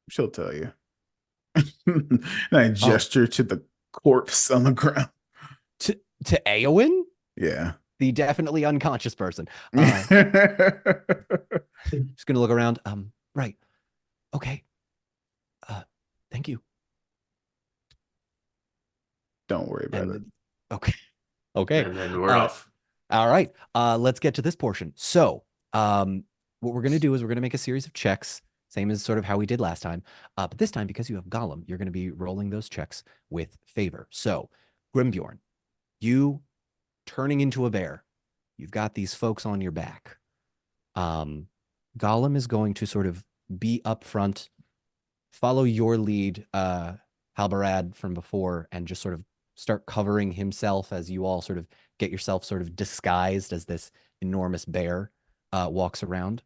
She'll tell you. And I oh gesture to the corpse on the ground. to Eowyn? Yeah. The definitely unconscious person. Don't Just gonna look around. Right. Okay. Thank you. worry about it. And okay. Okay. And then we're off. All right. Let's get to this portion. So, what we're gonna do is we're gonna make a series of checks, same as sort of how we did last time. But this time, because you have Gollum, you're gonna be rolling those checks with favor. So, Grimbjorn, you turning into a bear. You've got these folks on your back. Gollum is going to sort of be up front, follow your lead, Halbarad from before, and just sort of start covering himself as you all sort of get yourself sort of disguised as this enormous bear walks around.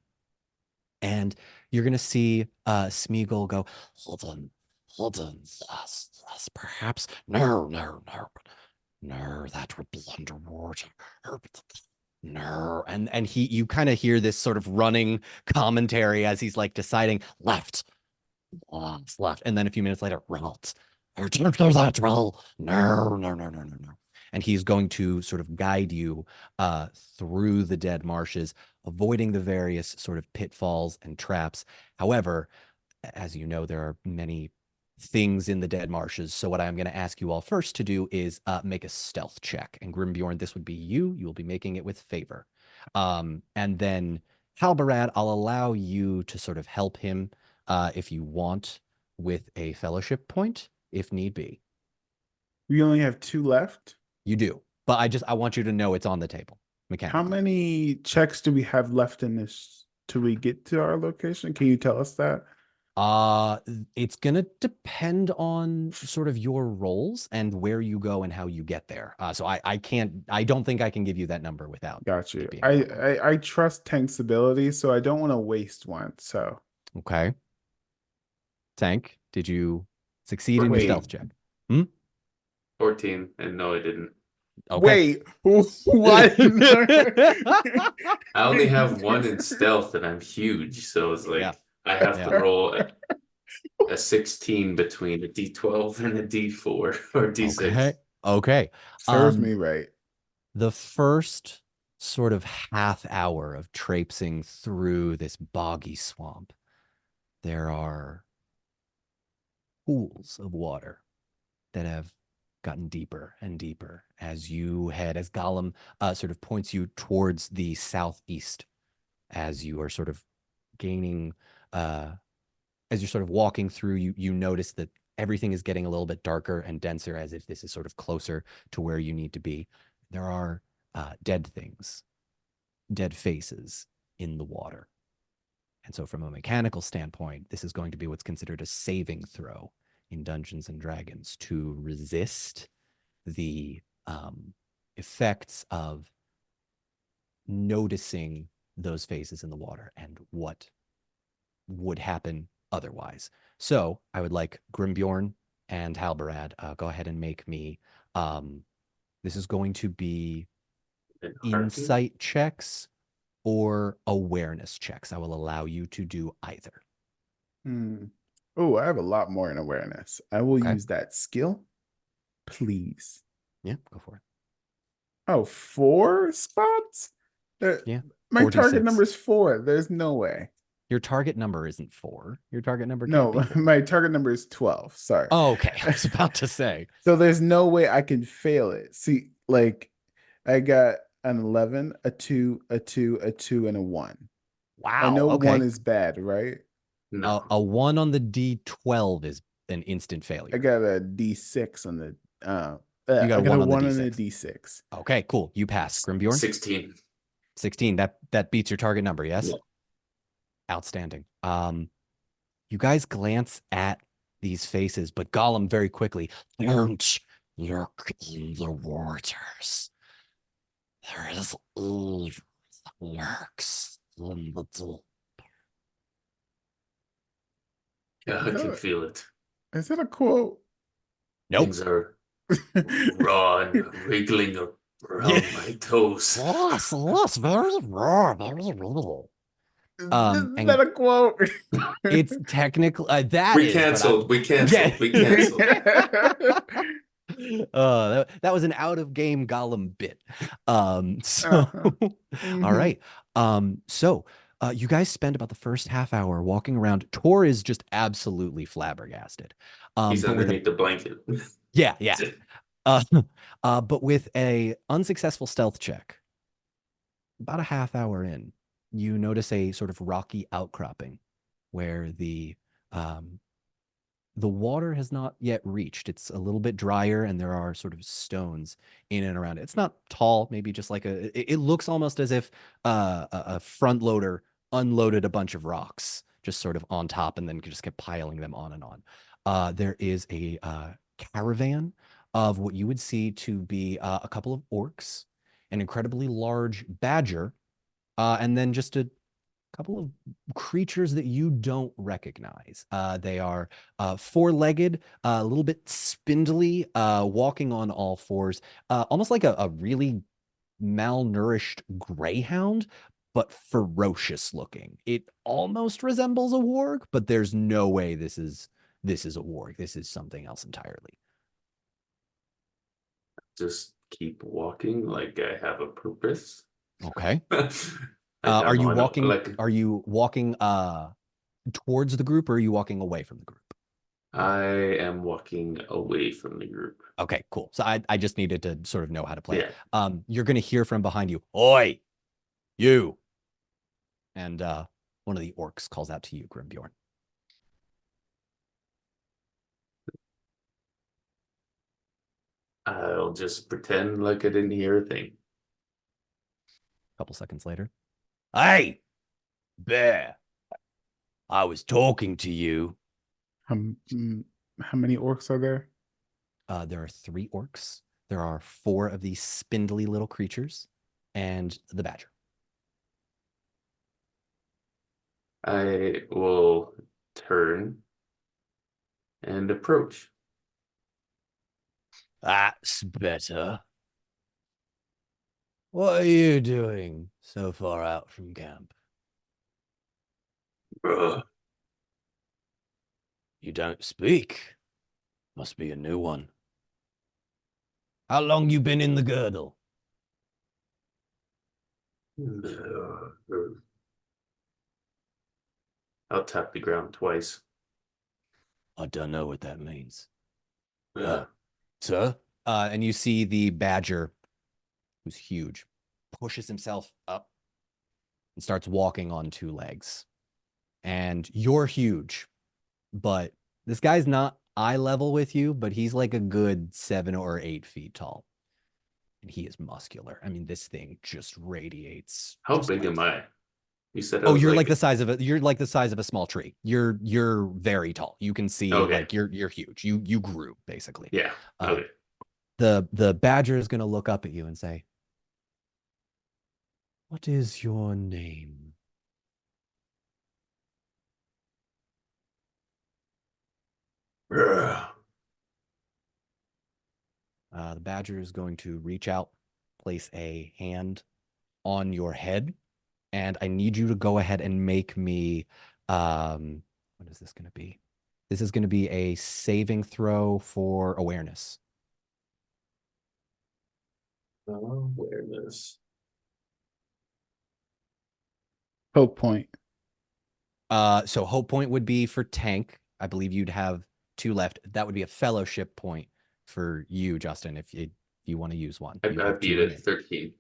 And you're going to see Smeagol go, Hold on, yes, perhaps. No, that would be underwater. No, and you kind of hear this sort of running commentary as he's like deciding left, left, and then a few minutes later, right. I don't know that well. No. And he's going to sort of guide you through the dead marshes, avoiding the various sort of pitfalls and traps. However, as you know, there are many things in the dead marshes. So what I'm going to ask you all first to do is make a stealth check. And Grimbjorn, this would be you. You will be making it with favor. And then Halbarad, I'll allow you to sort of help him if you want with a fellowship point, if need be. We only have 2 left. You do. But I want you to know it's on the table. Mechanically. How many checks do we have left in this till we get to our location? Can you tell us that? It's gonna depend on sort of your roles and where you go and how you get there. So I don't think I can give you that number without. Got you. it being available. I trust Tank's ability, so I don't want to waste one. So Okay. Tank, did you succeed in your Wait. stealth check? 14, and no, I didn't. Okay. wait, what? I only have 1 in stealth, and I'm huge, so it's like Yeah. I have Yeah. to roll a 16 between a D12 and a D4 or D6. Okay. Serves me right. The first sort of half hour of traipsing through this boggy swamp, there are pools of water that have gotten deeper and deeper as you head, as Gollum sort of points you towards the southeast, as you are sort of gaining, as you're sort of walking through, you notice that everything is getting a little bit darker and denser, as if this is sort of closer to where you need to be. There are dead things, dead faces in the water. And so from a mechanical standpoint, this is going to be what's considered a saving throw in Dungeons and Dragons to resist the effects of noticing those faces in the water and what would happen otherwise. So I would like Grimbjorn and Halbarad, go ahead and make me, this is going to be And heartbeat? insight checks or awareness checks. I will allow you to do either. Oh, I have a lot more in awareness. I will Okay. use that skill, please. Yeah, go for it. Oh, 4 spots? Yeah, My 46. target number is 4. There's no way. Your target number isn't 4. Your target number can't No, be 4. my target number is 12. Sorry. Oh, okay. I was about to say. So there's no way I can fail it. See, like I got an 11, a 2, a 2, a 2, and a 1. Wow. I know okay. 1 is bad, right? No. A 1 on the D12 is an instant failure. I got a D6 on the You got I a got 1 a on the 1 on the D6. D6. Okay, cool. You pass. Grimbjorn? 16. 16. That beats your target number, yes? Yeah. Outstanding. You guys glance at these faces, but Gollum very quickly, Don't Look in the waters. There is evil that lurks in the deep. Yeah, I Is can that, feel it. is that a quote? Nope. Things are raw and wriggling around my toes. Yes, very raw, very real. Is And that a quote? it's technically that We is, but canceled. We canceled. We yeah. canceled. That was an out of game Gollum bit. So Uh-huh. all Mhm. right. So you guys spend about the first half hour walking around. Tor is just absolutely flabbergasted. He's But with a underneath the blanket. yeah. That's it. Uh, but with a unsuccessful stealth check, about a half hour in, you notice a sort of rocky outcropping where the water has not yet reached. It's a little bit drier, and there are sort of stones in and around it. It's not tall, maybe just like it looks almost as if a front loader unloaded a bunch of rocks just sort of on top and then just kept piling them on and on. There is a caravan of what you would see to be a couple of orcs, an incredibly large badger, and then just a couple of creatures that you don't recognize. They are four-legged, a little bit spindly, walking on all fours, almost like a really malnourished greyhound, but ferocious looking. It almost resembles a warg, but there's no way this is a warg. This is something else entirely. Just keep walking like I have a purpose. Okay. Like Are I'm you on a, walking? like Are you walking towards the group, or are you walking away from the group? I am walking away from the group. Okay, cool. So I just needed to sort of know how to play it. Yeah. You're gonna hear from behind you, "Oi, you!" And one of the orcs calls out to you, Grimbjorn. I'll just pretend like I didn't hear a thing. A couple seconds later, "Hey, bear! I was talking to you." How many orcs are there? There are 3 orcs. There are 4 of these spindly little creatures, and the badger. I will turn and approach. That's better. What are you doing so far out from camp? Ugh. You don't speak. Must be a new one. How long you been in the girdle? I'll tap the ground twice. I don't know what that means. Ugh. Sir? And you see the badger, who's huge, pushes himself up and starts walking on 2 legs. And you're huge, but this guy's not eye level with you, but he's like a good 7 or 8 feet tall. And he is muscular. I mean, this thing just radiates. How just big like, am I? You said I oh, was you're like the size of a small tree. You're very tall. You can see Okay. like you're huge. You grew basically. Yeah. Uh, Okay. the badger is going to look up at you and say, "What is your name?" Ugh. The badger is going to reach out, place a hand on your head, and I need you to go ahead and make me. What is this going to be? This is going to be a saving throw for awareness. Awareness. Hope point. So hope point would be for tank. I believe you'd have 2 left. That would be a fellowship point for you, Justin, if you want to use one. You'd I have 2 beat it. remaining. 13.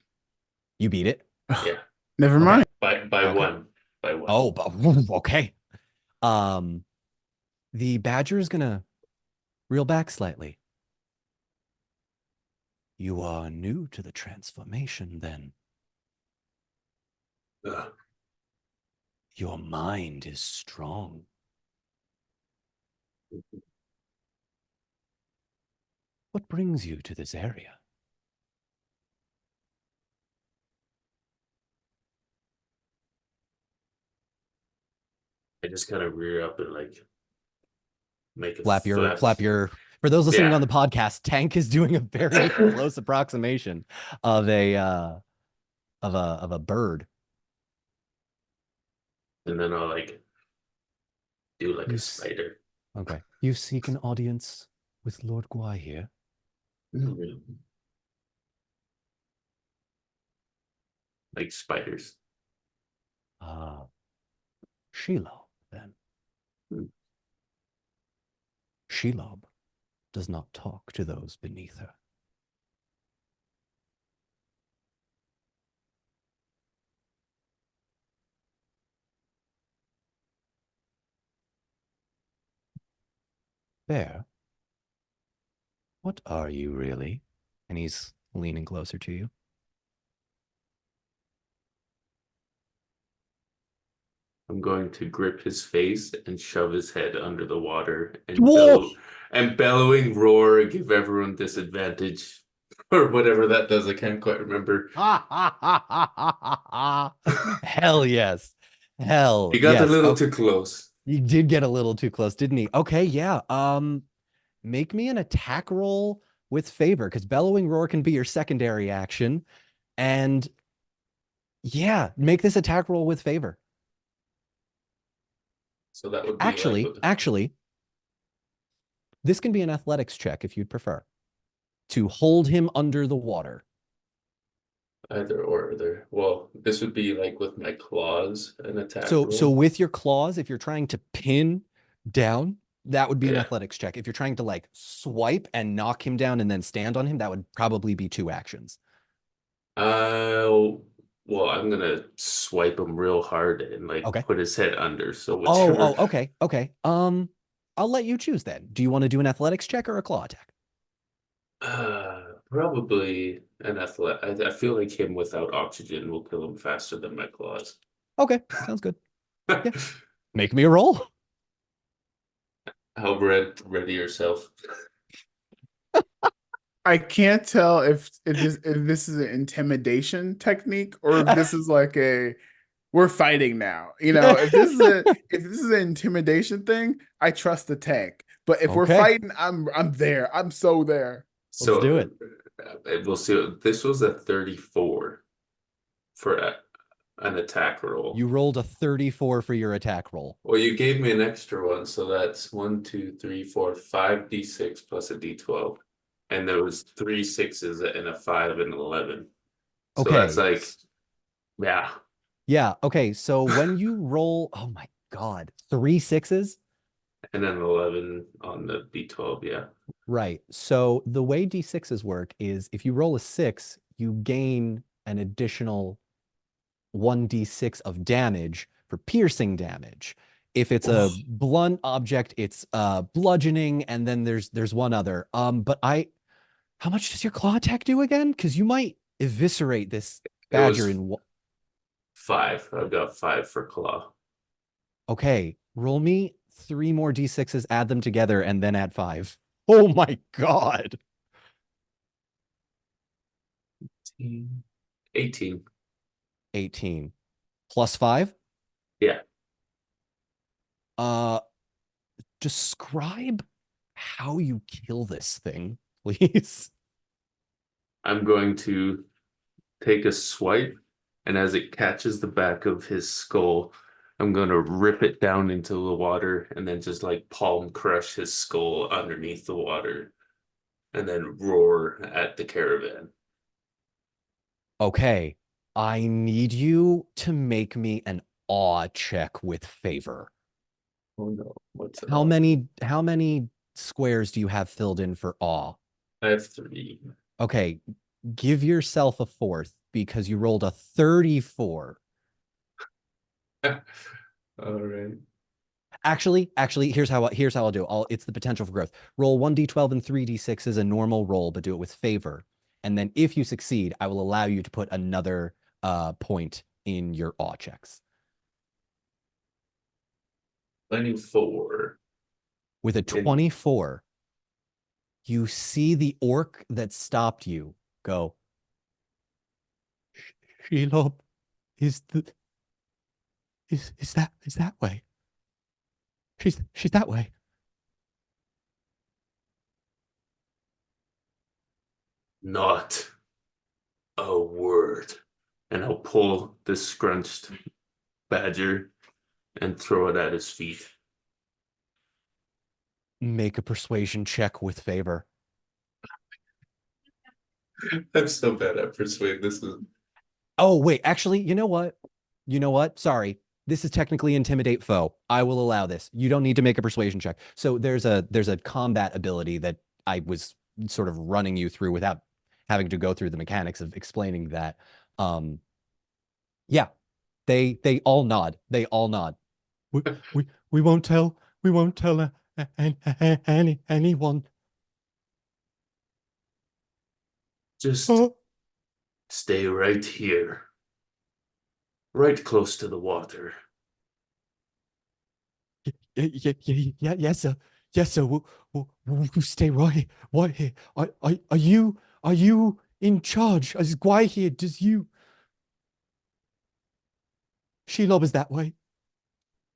You beat it? Yeah. Never Okay. mind. By Okay. one. By one. Oh, but okay. The badger is gonna reel back slightly. You are new to the transformation, then. Ugh. Your mind is strong. What brings you to this area? I just kind of rear up and like make a Flap your flap. for those listening Yeah. on the podcast, Tank is doing a very close approximation of a bird. And then I'll like do like You a spider. Okay. You seek an audience with Lord Guai here. Like spiders. Ah, Shelob, then. Hmm. Shelob does not talk to those beneath her. Bear, what are you really? And he's leaning closer to you. I'm going to grip his face and shove his head under the water and Whoa! bellowing roar, give everyone disadvantage. Or whatever that does, I can't quite remember. Hell yes. Hell He got yes. a little too close. You did get a little too close, didn't he? Okay, yeah. Make me an attack roll with favor, because bellowing roar can be your secondary action. And yeah, make this attack roll with favor. So that would be Actually, this can be an athletics check if you'd prefer. To hold him under the water. either or there. Well, this would be like with my claws an attack So roll. with your claws, if you're trying to pin down, that would be an Yeah. athletics check. If you're trying to like swipe and knock him down and then stand on him, that would probably be 2 actions. Well, I'm gonna swipe him real hard and like Okay. put his head under. So whichever. Okay. I'll let you choose then. Do you want to do an athletics check or a claw attack? Probably an athletic. I feel like him without oxygen will kill him faster than my claws. Okay, sounds good. Yeah. Make me a roll. How ready yourself. I can't tell if this is an intimidation technique or if this is like we're fighting now. You know, if this is an intimidation thing, I trust the tank. But if we're Okay. fighting, I'm there. I'm so there. Let's do it. We'll see. This was a 34 for an attack roll. You rolled a 34 for your attack roll. Well, you gave me an extra one, so that's 1, 2, 3, 4, 5d6 plus a d12. And there was 3 6s and a 5 and an 11. So Okay. that's like, yeah. Yeah. Okay. So when you roll, oh my God, 3 6s. And then 11 on the d12, yeah. Right. So the way d6s work is if you roll a 6, you gain an additional 1d6 of damage for piercing damage. If it's a blunt object, it's bludgeoning, and then there's one other. But how much does your claw attack do again? Because you might eviscerate this badger in one. 5. I've got 5 for claw. Okay, roll me 3 more d6s, add them together, and then add 5. Oh my God. 18. 18 plus 5. Yeah. Describe how you kill this thing, please. I'm going to take a swipe, and as it catches the back of his skull, I'm going to rip it down into the water and then just like palm crush his skull underneath the water and then roar at the caravan. Okay, I need you to make me an awe check with favor. Oh no, what's it? How many squares do you have filled in for awe? I have 3. Okay, give yourself a 4th because you rolled a 34. All right. Actually, here's how I'll do. It's the potential for growth. Roll 1d12 and 3d6 as a normal roll, but do it with favor. And then if you succeed, I will allow you to put another point in your awe checks. 24. With a 24, you see the orc that stopped you go, Shelob is that way. She's that way. Not a word. And I'll pull the scrunched badger and throw it at his feet. Make a persuasion check with favor. I'm so bad at persuade. This is Oh, wait, actually, you know what? Sorry. This is technically intimidate foe. I will allow this. You don't need to make a persuasion check. So there's a combat ability that I was sort of running you through without having to go through the mechanics of explaining that. Yeah, they all nod. They all nod. We won't tell. We won't tell anyone. just stay right here. Right close to the water. Yeah, yes, sir. Yes, sir. We'll stay right here. Are you in charge? Is Guy here? Does you? Shelob is that way.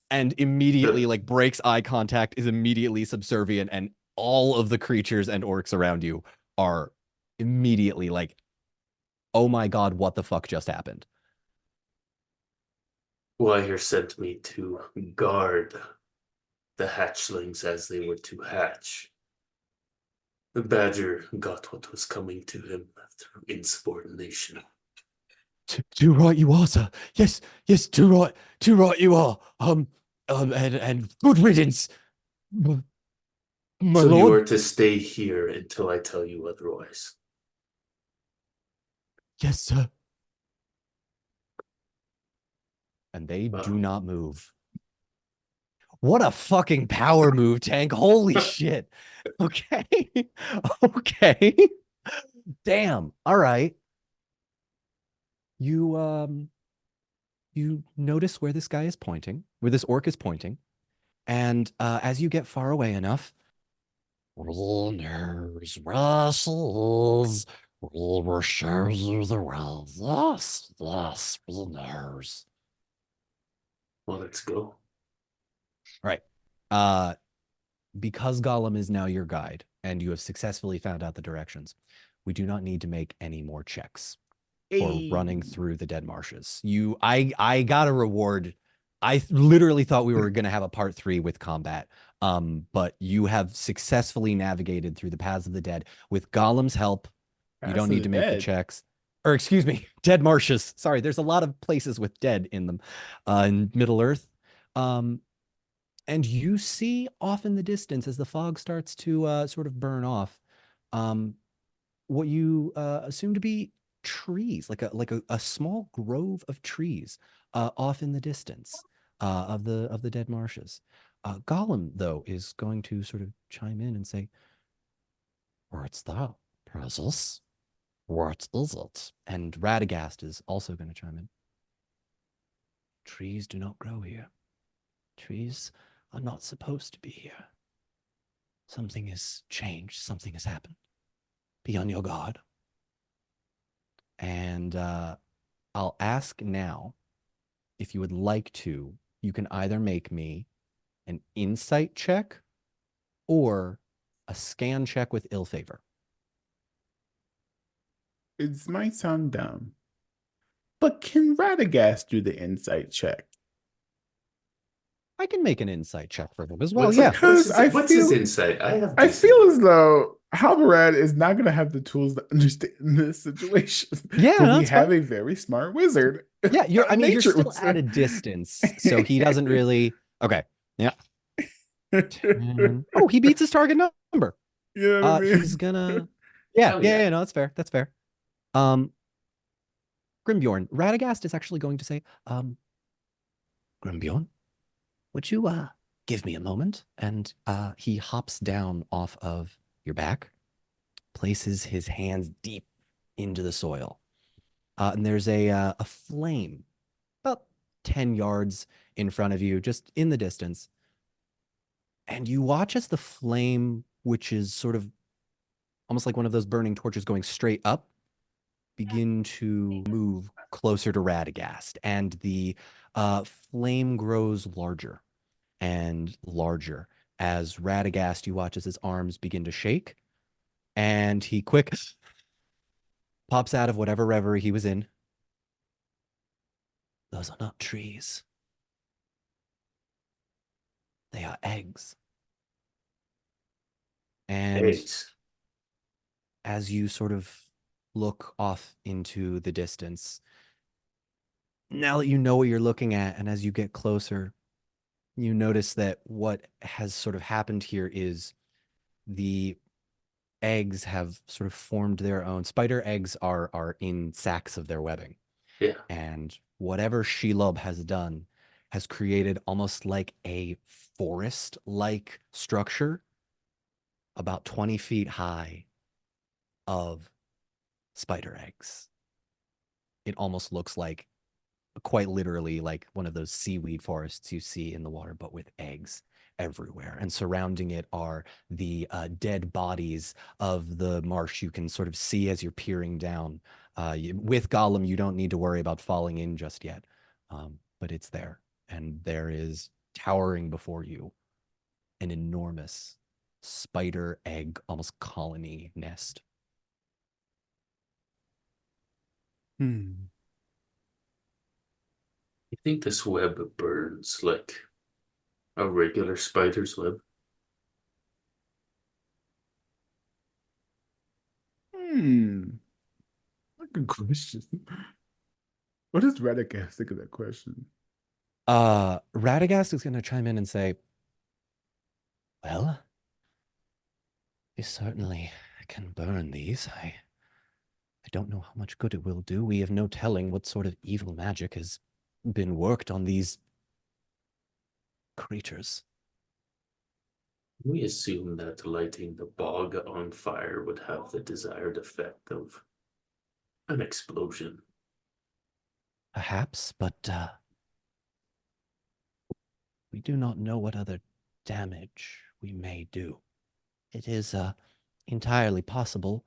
And immediately, like, breaks eye contact, is immediately subservient, and all of the creatures and orcs around you are immediately like, oh my god, what the fuck just happened? Wire sent me to guard the hatchlings as they were to hatch. The badger got what was coming to him through insubordination. Too right you are, sir. Yes, too right you are. And good riddance, my So you lord. are to stay here until I tell you otherwise. Yes, sir. And they Wow. do not move. What a fucking power move, Tank. Holy shit. Okay. Okay. Damn. All right. You notice where this guy is pointing, where this orc is pointing, and as you get far away enough, Runners, Russells, we will show you the way. Yes, runners. Well, let's go. All right. Because Gollum is now your guide and you have successfully found out the directions, we do not need to make any more checks for running through the dead marshes. I got a reward. I literally thought we were going to have a part 3 with combat. But you have successfully navigated through the paths of the dead with Gollum's help. You don't need to make the checks. Or excuse me, dead marshes. Sorry, there's a lot of places with dead in them in Middle Earth. And you see off in the distance as the fog starts to sort of burn off, what you assume to be trees, like a small grove of trees off in the distance of the dead marshes. Gollum, though, is going to sort of chime in and say, What's that, Princess? What is it? and Radagast is also going to chime in. Trees do not grow here. Trees are not supposed to be here. Something has changed. Something has happened. Be on your guard. And I'll ask now if you would like to. You can either make me an insight check or a scan check with ill favor. It might sound dumb, but can Radagast do the insight check? I can make an insight check for them as well. What's Yeah. what's his insight? I feel as though Halbarad is not going to have the tools to understand this situation. Yeah, but we that's have fine. a very smart wizard. Yeah, you're Nature still wizard. at a distance, so he doesn't really. Okay. Yeah. 10. Oh, he beats his target number. You know what I mean? He's gonna. Yeah, Hell yeah. no, that's fair. That's fair. Grimbjorn, Radagast is actually going to say, Grimbjorn, would you give me a moment? And he hops down off of your back, places his hands deep into the soil. And there's a flame about 10 yards in front of you, just in the distance. And you watch as the flame, which is sort of almost like one of those burning torches going straight up, begin to move closer to Radagast, and the flame grows larger and larger as Radagast, you watch as his arms begin to shake, and he quick pops out of whatever reverie he was in. Those are not trees. They are eggs. And Eggs. as you sort of look off into the distance, now that you know what you're looking at, and as you get closer, you notice that what has sort of happened here is the eggs have sort of formed their own. Spider eggs are in sacs of their webbing. Yeah. And whatever Shelob has done has created almost like a forest-like structure about 20 feet high of spider eggs. It almost looks like, quite literally, like one of those seaweed forests you see in the water, but with eggs everywhere. And surrounding it are the dead bodies of the marsh you can sort of see as you're peering down. With Gollum, you don't need to worry about falling in just yet, but it's there. And there is, towering before you, an enormous spider egg, almost colony nest. Hmm. You think this web burns like a regular spider's web? Good question. What does Radagast think of that question? Radagast is going to chime in and say, Well, we certainly can burn these. I don't know how much good it will do. We have no telling what sort of evil magic has been worked on these creatures. We assume that lighting the bog on fire would have the desired effect of an explosion. Perhaps, but we do not know what other damage we may do. It is entirely possible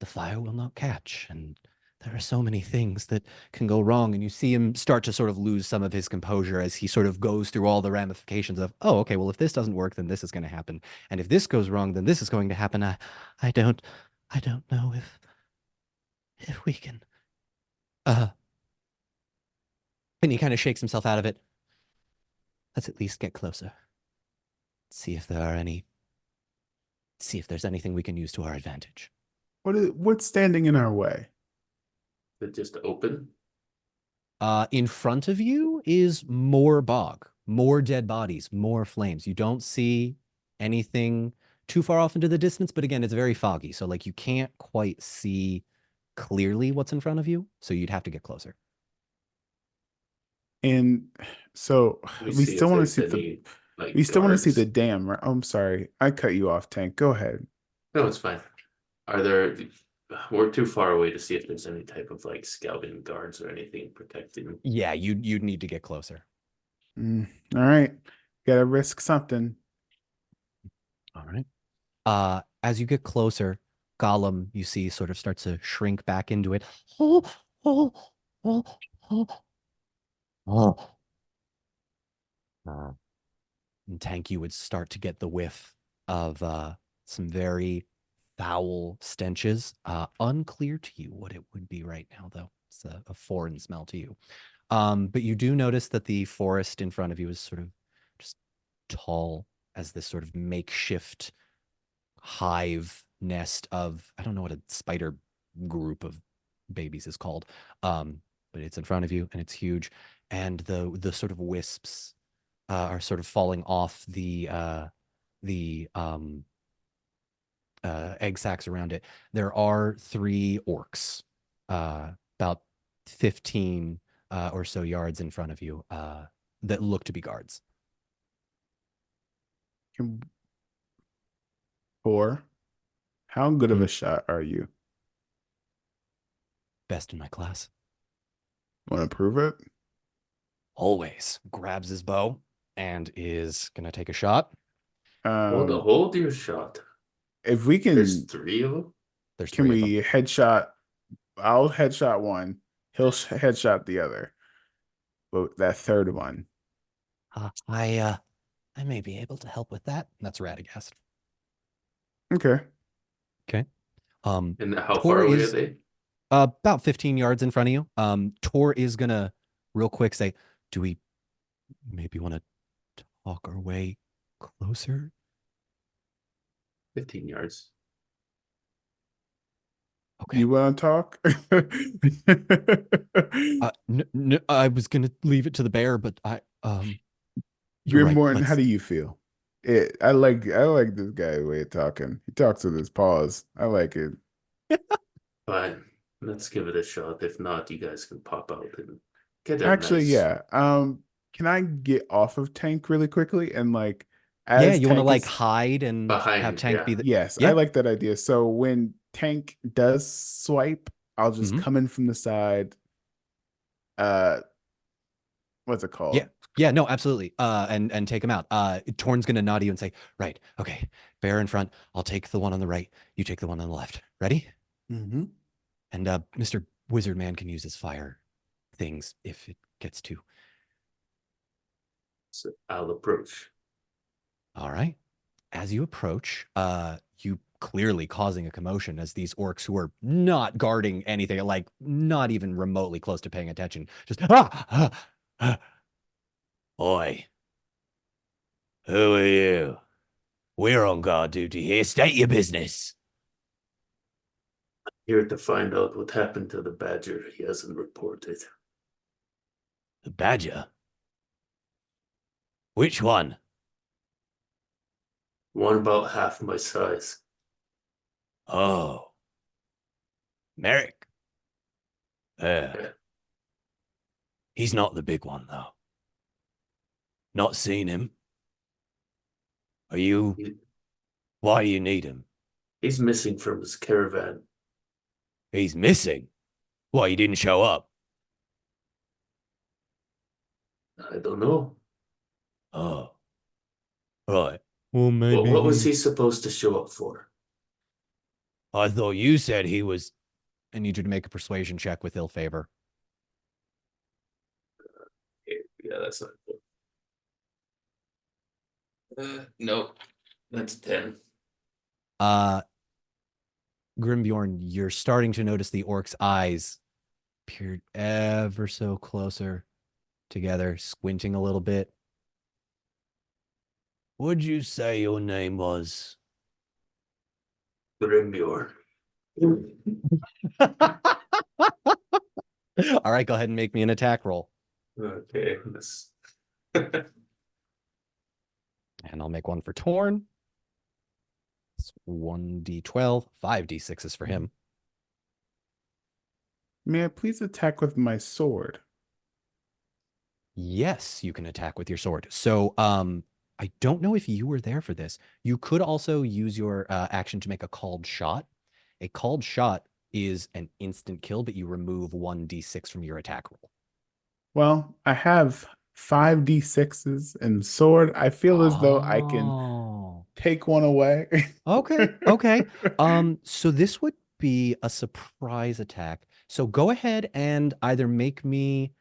the fire will not catch, and there are so many things that can go wrong. And you see him start to sort of lose some of his composure as he sort of goes through all the ramifications of, oh, okay, well, if this doesn't work, then this is going to happen. And if this goes wrong, then this is going to happen. I don't know if we can. And he kind of shakes himself out of it. Let's at least get closer. See if there's anything we can use to our advantage. What's standing in our way? It just open? In front of you is more bog, more dead bodies, more flames. You don't see anything too far off into the distance, but again, it's very foggy. So like you can't quite see clearly what's in front of you. So you'd have to get closer. And so we still want to see we still want to see the dam, right? Oh, I'm sorry. I cut you off, Tank. Go ahead. No, it's fine. We're too far away to see if there's any type of like scouting guards or anything protecting. Yeah, you'd need to get closer. All right. Gotta risk something. All right. As you get closer, Gollum, you see, sort of starts to shrink back into it. And Tank, you would start to get the whiff of some very foul stenches. Unclear to you what it would be right now, though. It's a foreign smell to you. But you do notice that the forest in front of you is sort of just tall as this sort of makeshift hive nest of, I don't know what a spider group of babies is called. But it's in front of you and it's huge. And the sort of wisps are sort of falling off the egg sacs around it. There are 3 orcs, about 15 or so yards in front of you, that look to be guards. 4. How good of a shot are you? Best in my class. Want to prove it? Always grabs his bow and is gonna take a shot. Hold your shot. if we There's can, 3 of them. There's can 3 of them. we headshot? I'll headshot one. He'll headshot the other. But that third one. I may be able to help with that. That's Radagast. Okay. Okay. And how Tor far away is are they? about 15 yards in front of you. Tor is gonna real quick say, "Do we maybe want to talk our way closer?" 15 yards. Okay. You want to talk? I was gonna leave it to the bear, but you're Grim right. Morton, how do you feel? I like this guy way of talking. He talks with his paws. I like it. Fine. Let's give it a shot. If not, you guys can pop out and get a Actually, nice. yeah. Can I get off of Tank really quickly and like Yeah, as you want to Tank like is hide and Behind, have Tank yeah. be the yes, I yeah. like that idea. So when Tank does swipe, I'll just Mhm. come in from the side. Uh, what's it called? Yeah. Yeah, no, absolutely. And take him out. Torn's gonna nod to you and say, "Right, okay, bear in front. I'll take the one on the right. You take the one on the left. Ready?" Mm-hmm. And Mr. Wizard Man can use his fire things if it gets too. So I'll approach. All right. As you approach, you clearly causing a commotion as these orcs who are not guarding anything, like not even remotely close to paying attention, just Oi, who are you? We're on guard duty here. State your business. Here to find out what happened to the badger he hasn't reported. The badger? Which one? One about half my size. Oh, Merrick. Yeah. He's not the big one, though. Not seen him. Are you? He- Why do you need him? He's missing from his caravan. He's missing. Why, he didn't show up? I don't know. Oh, right. Well, maybe What was he supposed to show up for? I thought you said he was. I need you to make a persuasion check with ill favor. Yeah, that's not good. No, that's 10. Grimbjorn, you're starting to notice the orc's eyes peered ever so closer together, squinting a little bit. What'd you say your name was? Grimbior. All right, go ahead and make me an attack roll. Okay. And I'll make one for Torn. It's 1d12, 5d6s for him. May I please attack with my sword? Yes, you can attack with your sword. So, I don't know if you were there for this. You could also use your action to make a called shot. A called shot is an instant kill, but you remove 1d6 from your attack roll. Well, I have 5d6s and sword. I feel as though I can Oh. take one away. Okay, okay. So this would be a surprise attack. So go ahead and either make me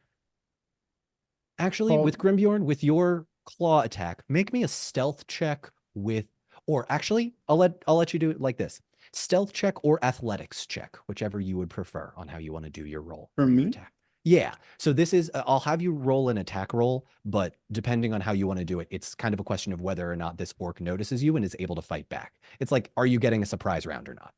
actually with Grimbjorn, with your claw attack, make me a stealth check with, or actually, I'll let you do it like this. Stealth check or athletics check, whichever you would prefer on how you want to do your roll For your me? attack. Yeah. So this is, I'll have you roll an attack roll, but depending on how you want to do it, it's kind of a question of whether or not this orc notices you and is able to fight back. It's like, are you getting a surprise round or not?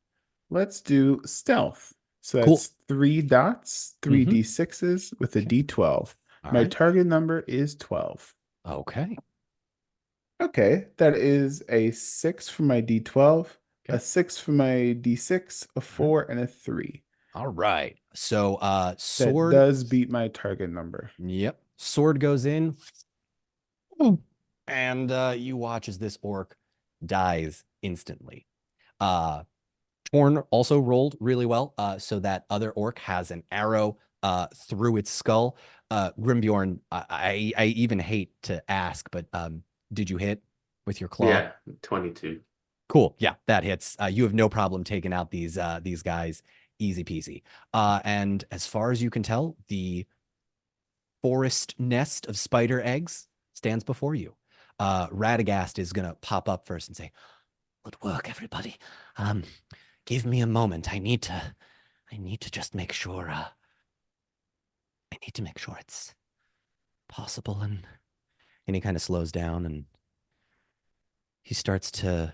Let's do stealth. So Cool. that's 3 dots, 3d6s with a Okay. d12. All My right. target number is 12. Okay. Okay, that is a 6 for my d12, a Okay. 6 for my d6, a 4, and a 3. All right. So That sword does beat my target number. Yep. Sword goes in. And you watch as this orc dies instantly. Torn also rolled really well. So that other orc has an arrow through its skull. Grimbjorn, I even hate to ask, but did you hit with your claw? Yeah, 22. Cool. Yeah, that hits. You have no problem taking out these guys, easy peasy. And as far as you can tell, the forest nest of spider eggs stands before you. Radagast is gonna pop up first and say, Good work, everybody. Give me a moment. I need to just make sure, I need to make sure it's possible. and he kind of slows down and he starts to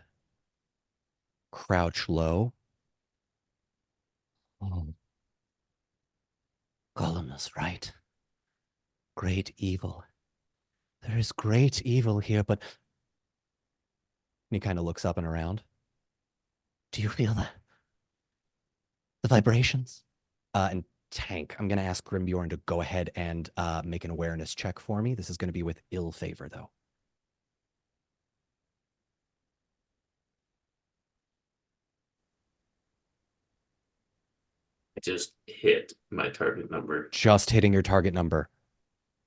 crouch low. Oh, Cullen is right. Great evil. There is great evil here, but And he kind of looks up and around. do you feel the vibrations? And Tank, I'm going to ask Grimbjorn to go ahead and make an awareness check for me. This is going to be with ill favor, though. I just hit my target number. Just hitting your target number.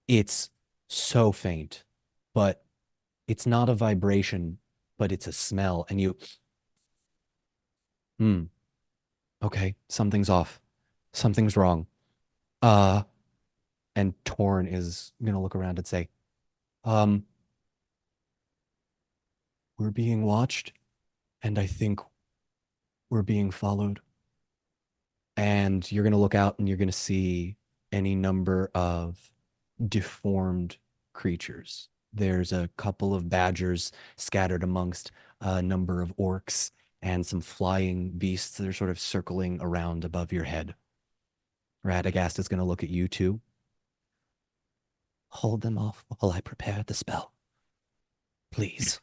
It's so faint, but it's not a vibration, but it's a smell. And you, okay, something's off. Something's wrong. And Torn is gonna look around and say, we're being watched, and I think we're being followed. And you're gonna look out and you're gonna see any number of deformed creatures. There's a couple of badgers scattered amongst a number of orcs and some flying beasts that are sort of circling around above your head. Radagast is going to look at you too. Hold them off while I prepare the spell. Please.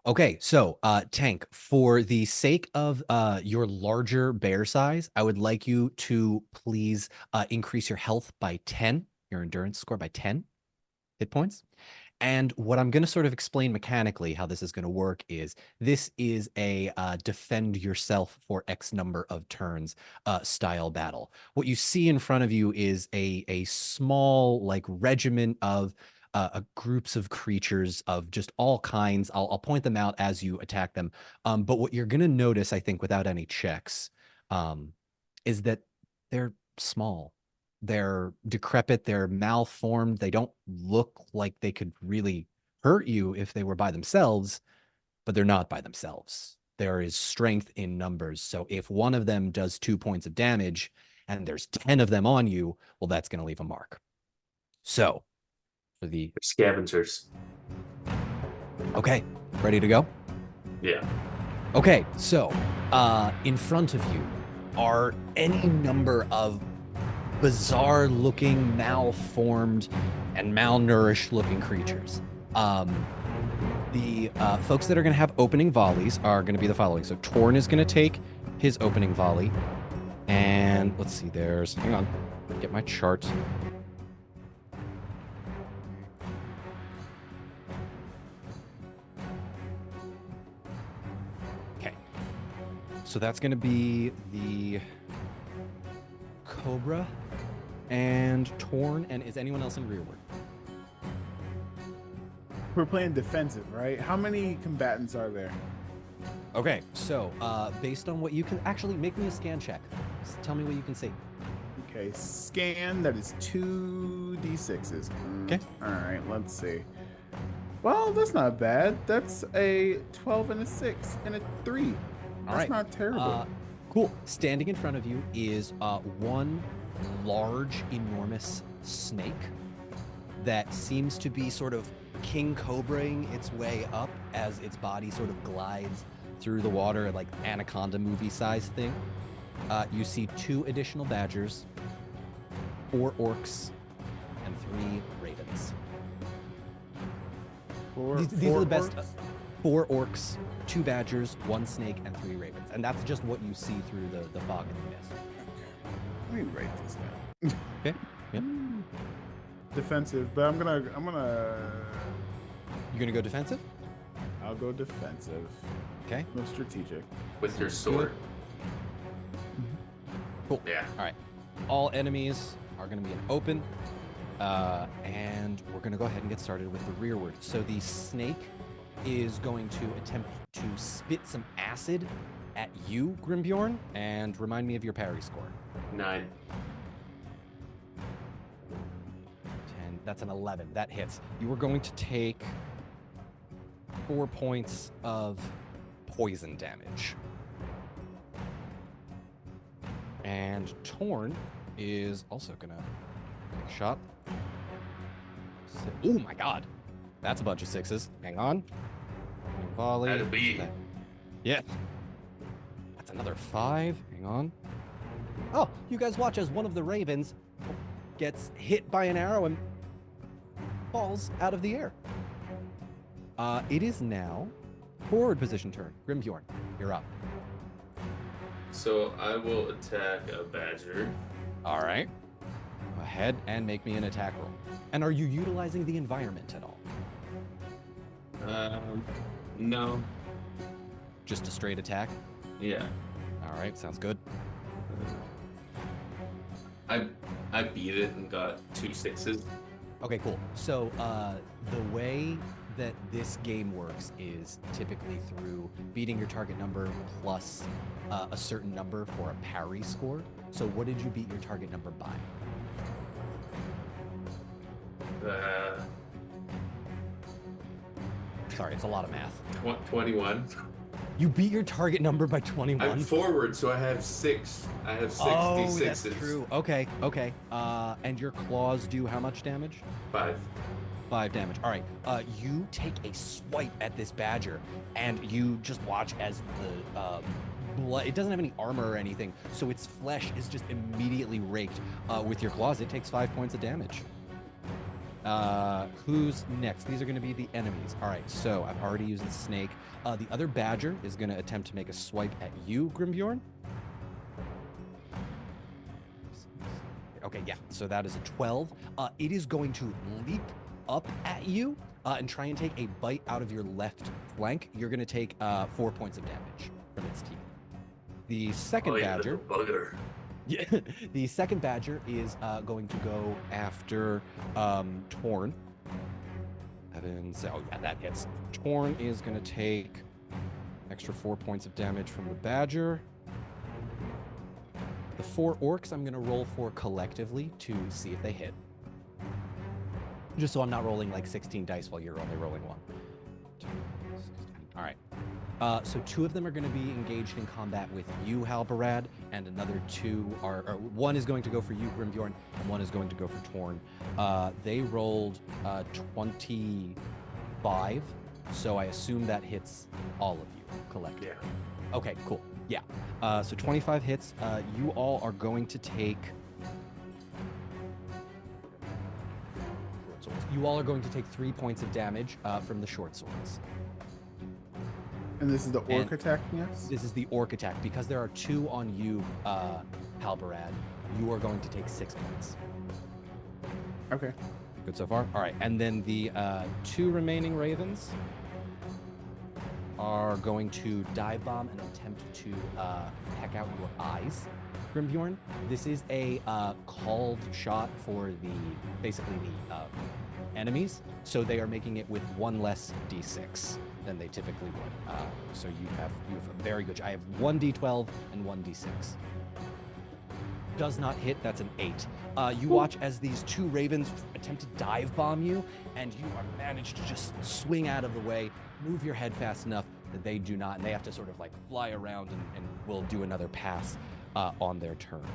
Okay, so Tank, for the sake of your larger bear size, I would like you to please increase your health by 10, your endurance score by 10 hit points. And what I'm going to sort of explain mechanically how this is going to work is this is a defend yourself for X number of turns style battle. What you see in front of you is a small like regiment of groups of creatures of just all kinds. I'll point them out as you attack them. But what you're going to notice, I think, without any checks, is that they're small. They're decrepit, they're malformed, they don't look like they could really hurt you if they were by themselves, but they're not by themselves. There is strength in numbers. So if one of them does 2 points of damage and there's 10 of them on you, well, that's going to leave a mark. So for the They're scavengers. okay, ready to go? Yeah. Okay, so in front of you are any number of bizarre looking, malformed, and malnourished looking creatures. The folks that are going to have opening volleys are going to be the following. So Torn is going to take his opening volley. And let's see, hang on, get my chart. Okay. So that's going to be the Cobra and Torn, and is anyone else in rearward? We're playing defensive, right? How many combatants are there? Okay, so based on what you can actually make me a scan check. Just tell me what you can see. Okay, scan, that is 2d6s. Okay. All right, let's see. Well, that's not bad. That's a 12 and a 6 and a 3. That's right. not terrible. Cool. Standing in front of you is one large, enormous snake that seems to be sort of king cobraing its way up as its body sort of glides through the water, like Anaconda movie size thing. You see 2 additional badgers, 4 orcs, and 3 ravens. These are the best. Orcs? 4 orcs, 2 badgers, 1 snake, and 3 ravens. And that's just what you see through the fog and the mist. Let me write this down. Okay. Yep. Defensive, but I'm gonna. You're gonna go defensive? I'll go defensive. Okay. No strategic. With your sword. Cool. Yeah. All right. All enemies are gonna be in open. And we're gonna go ahead and get started with the rearward. So the snake is going to attempt to spit some acid at you, Grimbjorn, and remind me of your parry score. 9. 10, that's an 11. That hits. You are going to take 4 points of poison damage. And Torn is also gonna take a shot. Oh my god. That's a bunch of 6s. Hang on. Volley. That'd be. Yeah. That's another 5. Hang on. Oh, you guys watch as one of the ravens gets hit by an arrow and falls out of the air. It is now forward position turn. Grimbjorn, you're up. So I will attack a badger. All right. Go ahead and make me an attack roll. And are you utilizing the environment at all? No. Just a straight attack? Yeah. All right, sounds good. I beat it and got 2 6s. Okay, cool. So the way that this game works is typically through beating your target number plus a certain number for a parry score. So what did you beat your target number by? Sorry, it's a lot of math. 21. You beat your target number by 21? I'm forward, so I have 6. I have 6 D6s. That's true. Okay. And your claws do how much damage? 5. 5 damage. All right. You take a swipe at this badger, and you just watch as the blood. It doesn't have any armor or anything, so its flesh is just immediately raked with your claws. It takes 5 points of damage. Who's next? These are going to be the enemies. All right, so I've already used the snake. The other badger is going to attempt to make a swipe at you, Grimbjorn. Okay, yeah, so that is a 12. It is going to leap up at you and try and take a bite out of your left flank. You're going to take 4 points of damage from its teeth. The second badger... Bugger. Yeah, the second badger is going to go after Torn. Evans, oh yeah, that hits. Torn is going to take extra 4 points of damage from the badger. The 4 orcs I'm going to roll for collectively to see if they hit. Just so I'm not rolling like 16 dice while you're only rolling 1. 2, 16. All right. So 2 of them are going to be engaged in combat with you, Halbarad, and another 2 are, or 1 is going to go for you, Grimbjorn, and 1 is going to go for Torn. They rolled 25, so I assume that hits all of you collectively. Yeah. Okay, cool. Yeah. So 25 hits. You all are going to take... You all are going to take 3 points of damage from the short swords. And this is the orc attacking us? This is the orc attack. Because there are 2 on you, Halbarad, you are going to take 6 points. Okay. Good so far? All right. And then the 2 remaining ravens are going to dive bomb and attempt to peck out your eyes, Grimbjorn. This is a called shot for basically the enemies, so they are making it with 1 less d6 than they typically would. So you have a very good. I have 1 d12 and 1 d6. Does not hit. That's an 8. You watch as these 2 ravens attempt to dive bomb you, and you are managed to just swing out of the way, move your head fast enough that they do not, and they have to sort of like fly around and will do another pass on their turn.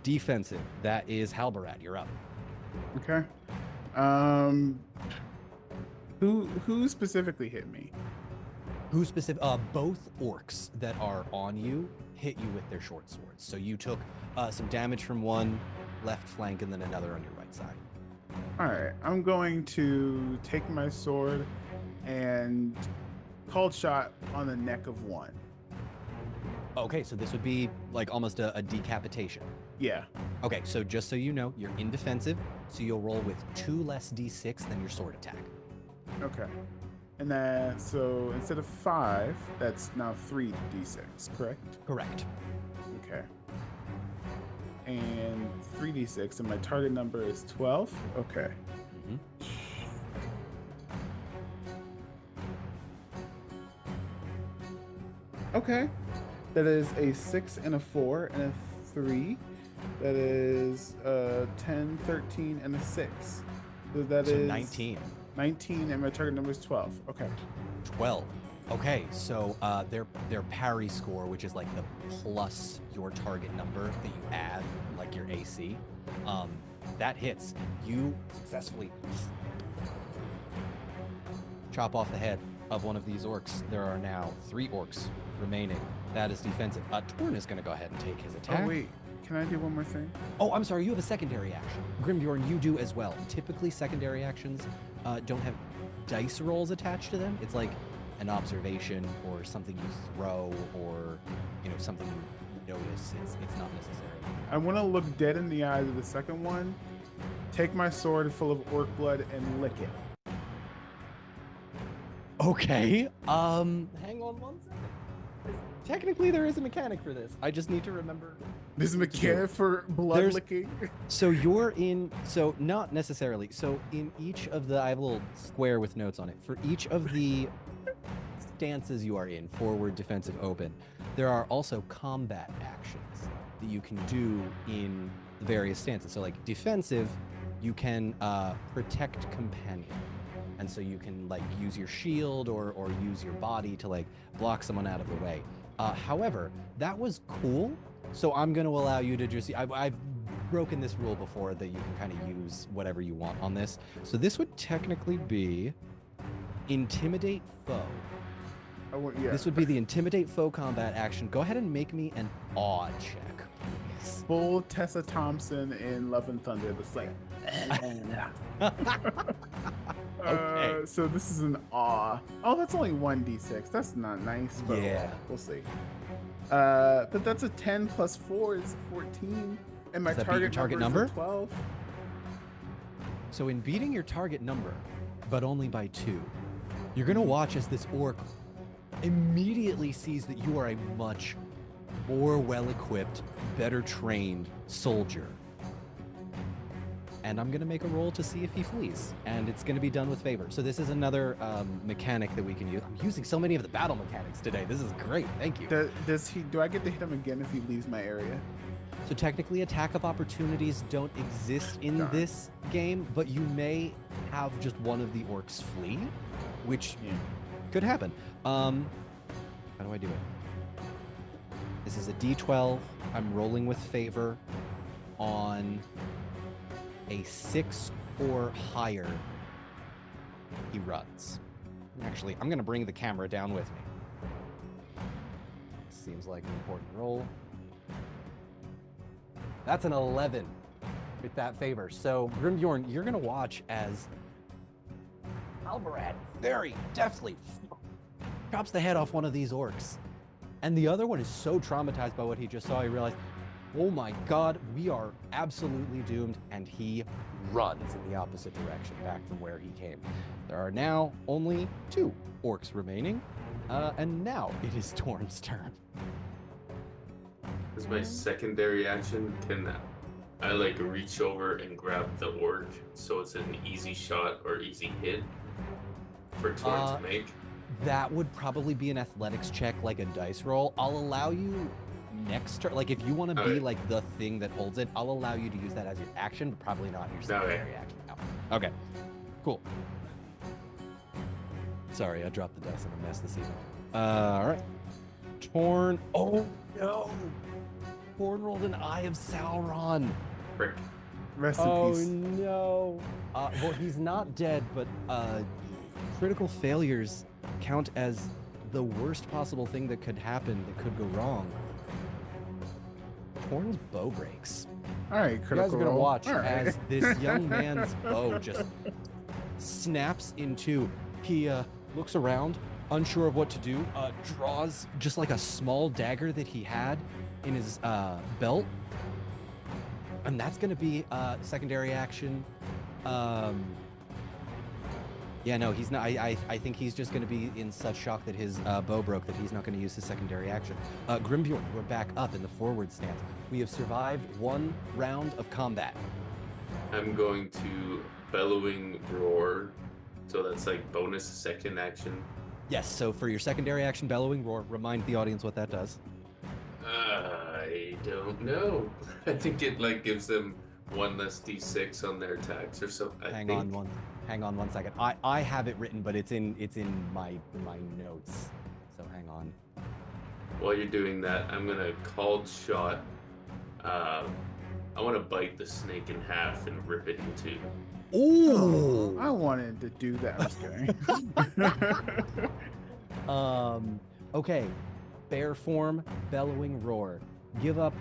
Defensive. That is Halbarad. You're up. Okay. Who specifically hit me? Who specific? Both orcs that are on you hit you with their short swords. So you took some damage from one left flank and then another on your right side. All right, I'm going to take my sword and called shot on the neck of one. Okay, so this would be like almost a decapitation. Yeah. Okay, so just so you know, you're in defensive, so you'll roll with 2 less d6 than your sword attack. Okay. And then, so instead of 5, that's now 3 d6, correct? Correct. Okay. And 3 d6, and my target number is 12? Okay. Mm-hmm. Okay. That is a 6 and a 4 and a 3. That is 10, 13, and a 6. So that is 19. 19, and my target number is 12. Okay. 12. Okay, so their parry score, which is like the plus your target number that you add, like your AC, that hits. You successfully chop off the head of one of these orcs. There are now 3 orcs remaining. That is defensive. Torn is going to go ahead and take his attack. Oh, wait. Can I do one more thing? Oh, I'm sorry. You have a secondary action. Grimbjorn, you do as well. Typically, secondary actions don't have dice rolls attached to them. It's like an observation or something you throw or, something you notice. It's not necessary. I want to look dead in the eyes of the second one, take my sword full of orc blood, and lick it. Okay. Hang on 1 second. Technically, there is a mechanic for this. I just need to remember. There's a mechanic for blood licking. So not necessarily. So in each of I have a little square with notes on it. For each of the stances you are in, forward, defensive, open, there are also combat actions that you can do in the various stances. So like defensive, you can protect companion. And so you can like use your shield or use your body to like block someone out of the way. However, that was cool. So I'm going to allow you to just... I've broken this rule before that you can kind of use whatever you want on this. So this would technically be Intimidate Foe. Yeah. This would be the Intimidate Foe combat action. Go ahead and make me an awe check, please. Full Tessa Thompson in Love and Thunder, the Slayer. Okay. So this is an awe. Oh, that's only 1d6. That's not nice, but Yeah. we'll see. But that's a 10 plus 4 is 14. And my Does that beat your target target number number? is a 12. So in beating your target number, but only by 2, you're gonna watch as this orc immediately sees that you are a much more well-equipped, better trained soldier. And I'm gonna make a roll to see if he flees, and it's gonna be done with favor. So this is another mechanic that we can use. I'm using so many of the battle mechanics today. This is great. Thank you. Do I get to hit him again if he leaves my area? So technically, attack of opportunities don't exist in Darn. this game, but you may have just one of the orcs flee, which could happen. How do I do it? This is a D12. I'm rolling with favor on a 6 or higher. He runs. Actually, I'm going to bring the camera down with me. Seems like an important roll. That's an 11 with that favor. So, Grimbjorn, you're going to watch as Alvarad very deftly chops the head off one of these orcs. And the other one is so traumatized by what he just saw, he realized, oh my God, we are absolutely doomed. And he runs in the opposite direction, back from where he came. There are now only 2 orcs remaining. And now it is Torn's turn. As my secondary action, can I like reach over and grab the orc so it's an easy shot or easy hit for Torn to make? That would probably be an athletics check, like a dice roll. I'll allow you next turn. Like if you want to be like the thing that holds it, I'll allow you to use that as your action, but probably not your secondary action. No. Okay, cool. Sorry, I dropped the dice and I messed this evening. All right. Torn. Oh no. Torn rolled an Eye of Sauron. Frick. Rest in Oh peace. no. Well, he's not dead, but critical failures count as the worst possible thing that could happen, that could go wrong. Torn's bow breaks. All right, You guys critical are gonna roll. watch All right. as this young man's bow just snaps in two. He looks around, unsure of what to do, draws just like a small dagger that he had in his belt. And that's gonna be secondary action. Yeah, no, he's not. I think he's just gonna be in such shock that his bow broke that he's not gonna use his secondary action. Grimbjorn, we're back up in the forward stance. We have survived 1 round of combat. I'm going to Bellowing Roar, so that's like bonus second action. Yes, so for your secondary action, Bellowing Roar, remind the audience what that does. I don't know. I think it like gives them 1 less d6 on their attacks or something. Hang on one second. I have it written, but it's in my notes. So hang on. While you're doing that, I'm gonna called shot. I want to bite the snake in half and rip it in 2. Ooh. I wanted to do that. I'm just kidding. Okay. Bear form, Bellowing Roar. Give up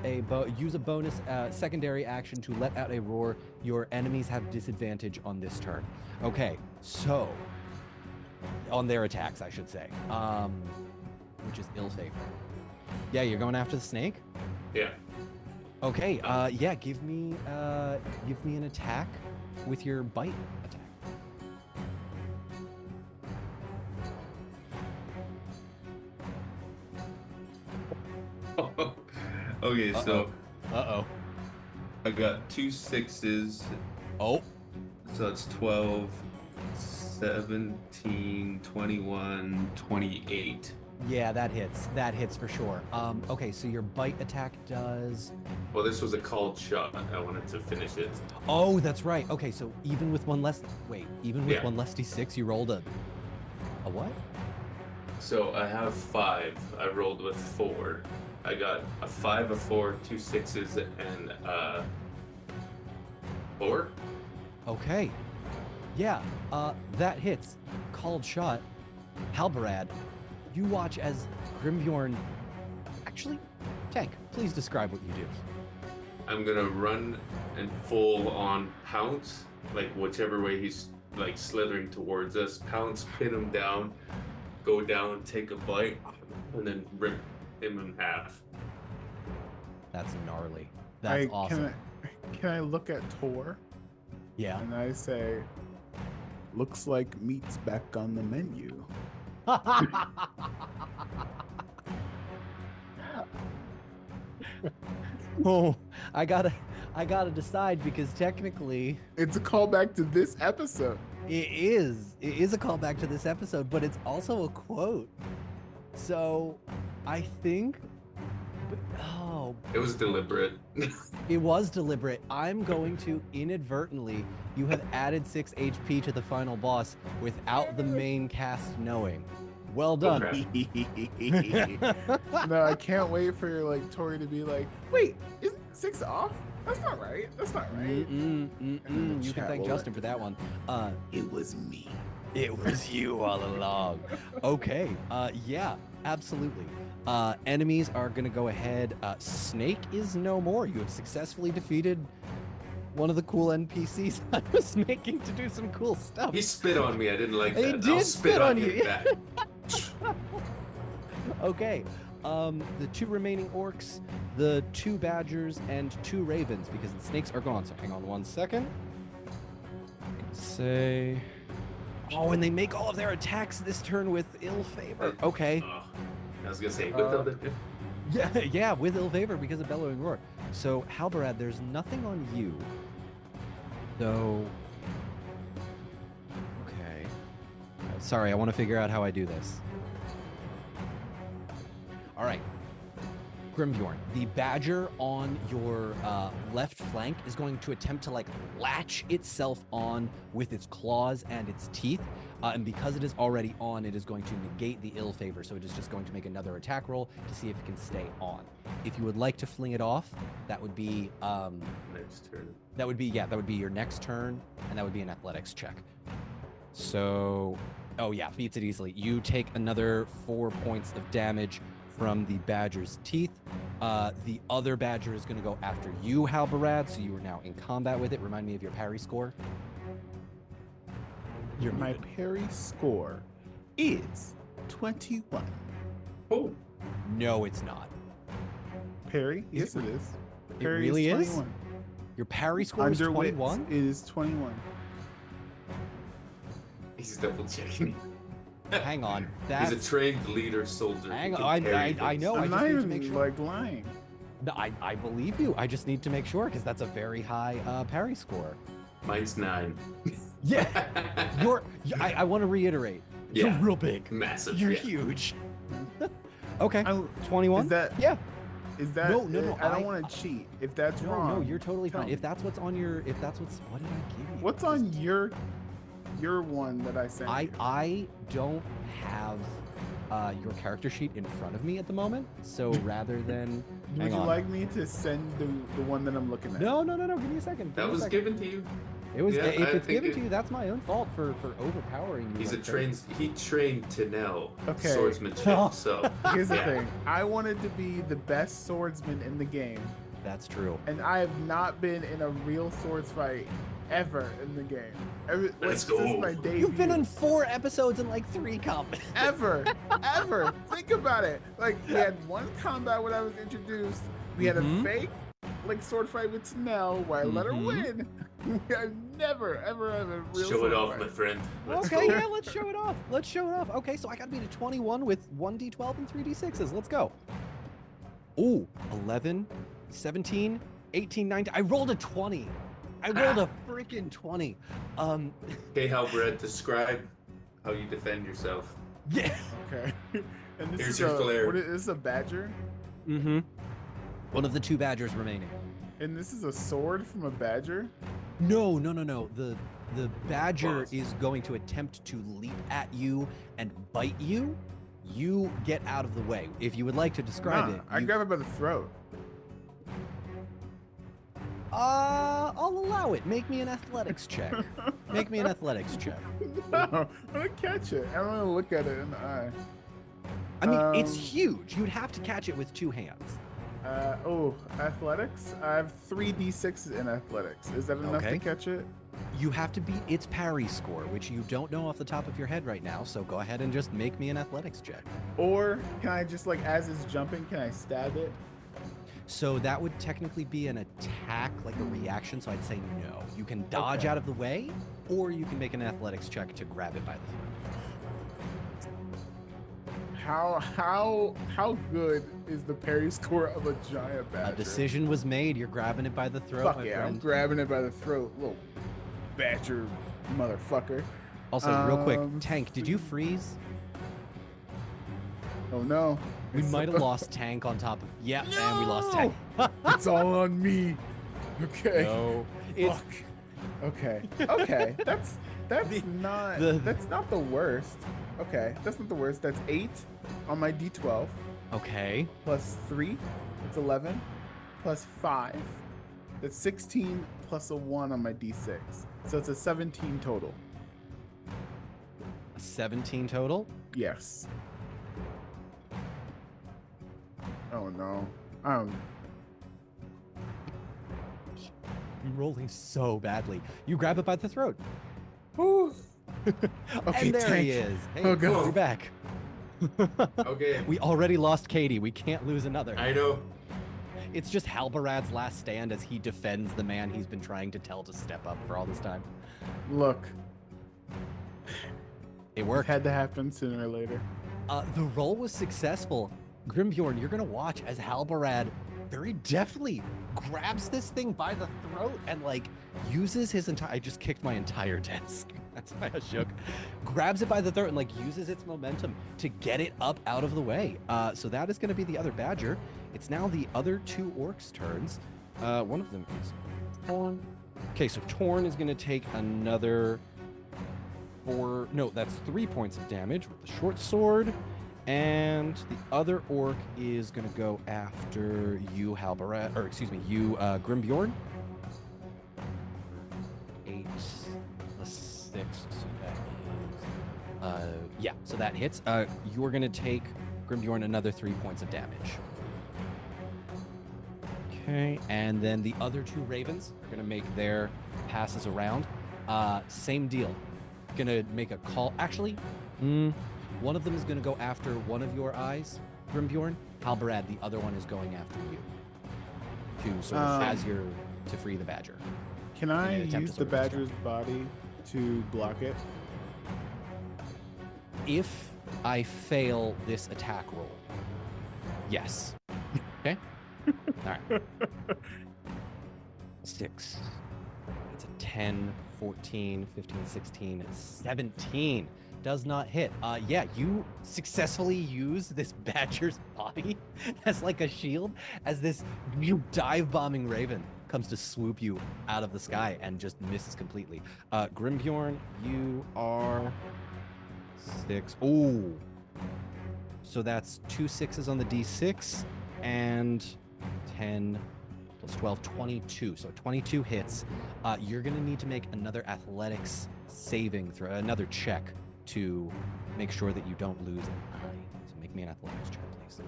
use a bonus secondary action to let out a roar. Your enemies have disadvantage on this turn. Okay, so on their attacks, I should say, which is ill favor. Yeah, you're going after the snake. Yeah. Okay. Yeah. Give me an attack with your bite attack. Okay, so Uh-oh. I got 2 6s, Oh. so it's 12, 17, 21, 28. Yeah, that hits. That hits for sure. Okay, so your bite attack does... Well, this was a called shot. I wanted to finish it. Oh, that's right. Okay, so even with one less... Wait, even with Yeah. one less d6, you rolled a what? So I have 5. I rolled with 4. I got a 5, a 4, 2 6s, and 4. Okay. Yeah, that hits. Called shot. Halbarad, you watch as Grimbjorn... Actually, Tank, please describe what you do. I'm gonna run and full on pounce, like whichever way he's like slithering towards us. Pounce, pin him down, go down, take a bite, and then rip him in half. That's gnarly. That's awesome. Can I look at Tor? Yeah. And I say, looks like meat's back on the menu. Oh, I gotta decide, because technically It's a callback to this episode. it is a callback to this episode, but it's also a quote. So I think, It was deliberate. it was deliberate. I'm going to inadvertently, you have added 6 HP to the final boss without the main cast knowing. Well done. Okay. No, I can't wait for like Tori to be like, wait, isn't 6 off? That's not right. That's not right. And then the You can chat thank will Justin let for that one. It was me. It was you all along. Okay. Yeah, absolutely. Enemies are gonna go ahead. Snake is no more. You have successfully defeated one of the cool NPCs I was making to do some cool stuff. He spit on me. I didn't like that. He I'll did spit on him you. back. Okay. The 2 remaining orcs, the 2 badgers, and 2 ravens, because the snakes are gone. So hang on one second. I'm gonna say. Oh, and they make all of their attacks this turn with ill favor. Okay. Oh, I was gonna say, with the Yeah, with ill favor because of bellowing roar. So Halbarad, there's nothing on you. So. Okay. Sorry, I want to figure out how I do this. All right. Grimbjorn, the badger on your left flank is going to attempt to like latch itself on with its claws and its teeth. And because it is already on, it is going to negate the ill favor. So it is just going to make another attack roll to see if it can stay on. If you would like to fling it off, that would be next turn. that would be your next turn, and that would be an athletics check. So, oh yeah, beats it easily. You take another 4 points of damage from the badger's teeth. The other badger is going to go after you, Halbarad, so you are now in combat with it. Remind me of your parry score. My parry score is 21. Oh, No, it's not. Parry? Is Yes, it- it is. It Parry really is? 21. Your parry score is Under 21? wits is 21. he's double checking. Hang on. He's That's... a trained leader soldier. Hang He on, can carry I things. know. I I'm just not need to even make sure. like lying. No, I believe you. I just need to make sure, because that's a very high parry score. Mine's 9. Yeah. I want to reiterate. Yeah. You're real big. Massive. You're yeah. huge. Okay. I- 21? Is that? Yeah. Is that? No, I don't want to cheat. If that's wrong. No, you're totally tell fine. me. If that's what's on your, what did I give you? What's on your one that I sent? you? I don't have your character sheet in front of me at the moment, so rather than Would hang you on. like me to send the one that I'm looking at? No, give me a second. That was given to you. It was. Yeah, If I it's think given to you, that's my own fault for overpowering you. He's a like trained. He trained to know Okay. swordsmanship. So Here's the yeah. thing. I wanted to be the best swordsman in the game, That's true. and I have not been in a real swords fight ever in the game. Let's Since go. my debut. You've been on 4 episodes and like 3 combats. ever. Think about it. Like we had one combat when I was introduced. We had a Mhm. fake like sword fight with Snell where I let her Mhm. win. I've never ever had a real Show sword it off, fight. my friend. Let's Okay, go. yeah, let's show it off. Let's show it off. Okay, so I got to beat a 21 with 1d12 and 3d6s. Let's go. Ooh, 11, 17, 18, 19. I rolled a 20. I rolled a freaking 20. Okay, Halbred, describe how you defend yourself. Yeah. Okay. And this Here's is your a flare. this is a badger, Mm-hmm. One of the 2 badgers remaining. and this is a sword from a badger. No. The badger Boss. is going to attempt to leap at you and bite you. You get out of the way. If you would like to describe Nah, it. I you- grab it by the throat. I'll allow it. Make me an athletics check. Make me an athletics check. No, I'm gonna catch it. I'm gonna look at it in the eye. I mean, it's Um, huge. You'd have to catch it with 2 hands. Athletics. I have 3d6s in athletics. Is that enough Okay. to catch it? You have to beat its parry score, which you don't know off the top of your head right now, so go ahead and just make me an athletics check. Or can I just like as it's jumping, can I stab it? So that would technically be an attack, like a reaction, so I'd say no. You can dodge Okay. out of the way, or you can make an athletics check to grab it by the throat. How good is the parry score of a giant badger? A decision was made. You're grabbing it by the throat, Fuck my yeah, I'm friend. grabbing it by the throat, little badger motherfucker. Also, real quick, Um, Tank, did you freeze? Oh no. We It's- might have lost Tank on top of... Yeah, and we lost No! Tank. It's all on me. Okay. No. It's... Fuck. Okay. Okay. That's not that's not the worst. Okay. That's not the worst. That's 8 on my D12 Okay. plus 3. That's 11 plus 5. That's 16 plus a 1 on my D6. So it's a 17 total. 17 total? Yes. Oh no. You're rolling so badly. You grab it by the throat. Whew. Okay, And there Tank. he is. Hey, Oh, God. you're back. Okay. We already lost Katie. We can't lose another. I know. It's just Halbarad's last stand as he defends the man he's been trying to tell to step up for all this time. Look, It it worked. had to happen sooner or later. The roll was successful. Grimbjorn, you're gonna watch as Halbarad very deftly grabs this thing by the throat and like uses his entire. I just kicked my entire desk. That's why I shook. Grabs it by the throat and like uses its momentum to get it up out of the way. So that is gonna be the other badger. It's now the other two orcs' turns. One of them is Torn. Okay, so Torn is gonna take another 4. No, that's 3 points of damage with the short sword. And the other orc is going to go after you, Halbarad, or excuse me, you, Grimbjorn. 8 plus 6, so that is, yeah, so that hits. You're going to take, Grimbjorn, another 3 points of damage. Okay, and then the other two ravens are going to make their passes around. Same deal. Going to make a call. Actually, one of them is going to go after one of your eyes, Grimbjorn. Halbarad, the other one is going after you. To sort of as your to free the badger. Can I an attempt to use the sort of distract badger's body to block it? If I fail this attack roll, yes. Okay. All right. 6. That's a 10, 14, 15, 16, 17. Does not hit. Yeah, you successfully use this badger's body as like a shield as this dive bombing raven comes to swoop you out of the sky and just misses completely. Grimbjorn, you are 6. Oh, so that's 2 6s on the d6 and 10 plus 12, 22. So 22 hits. You're gonna need to make another athletics saving throw, another check to make sure that you don't lose an eye. So make me an athletics check, please.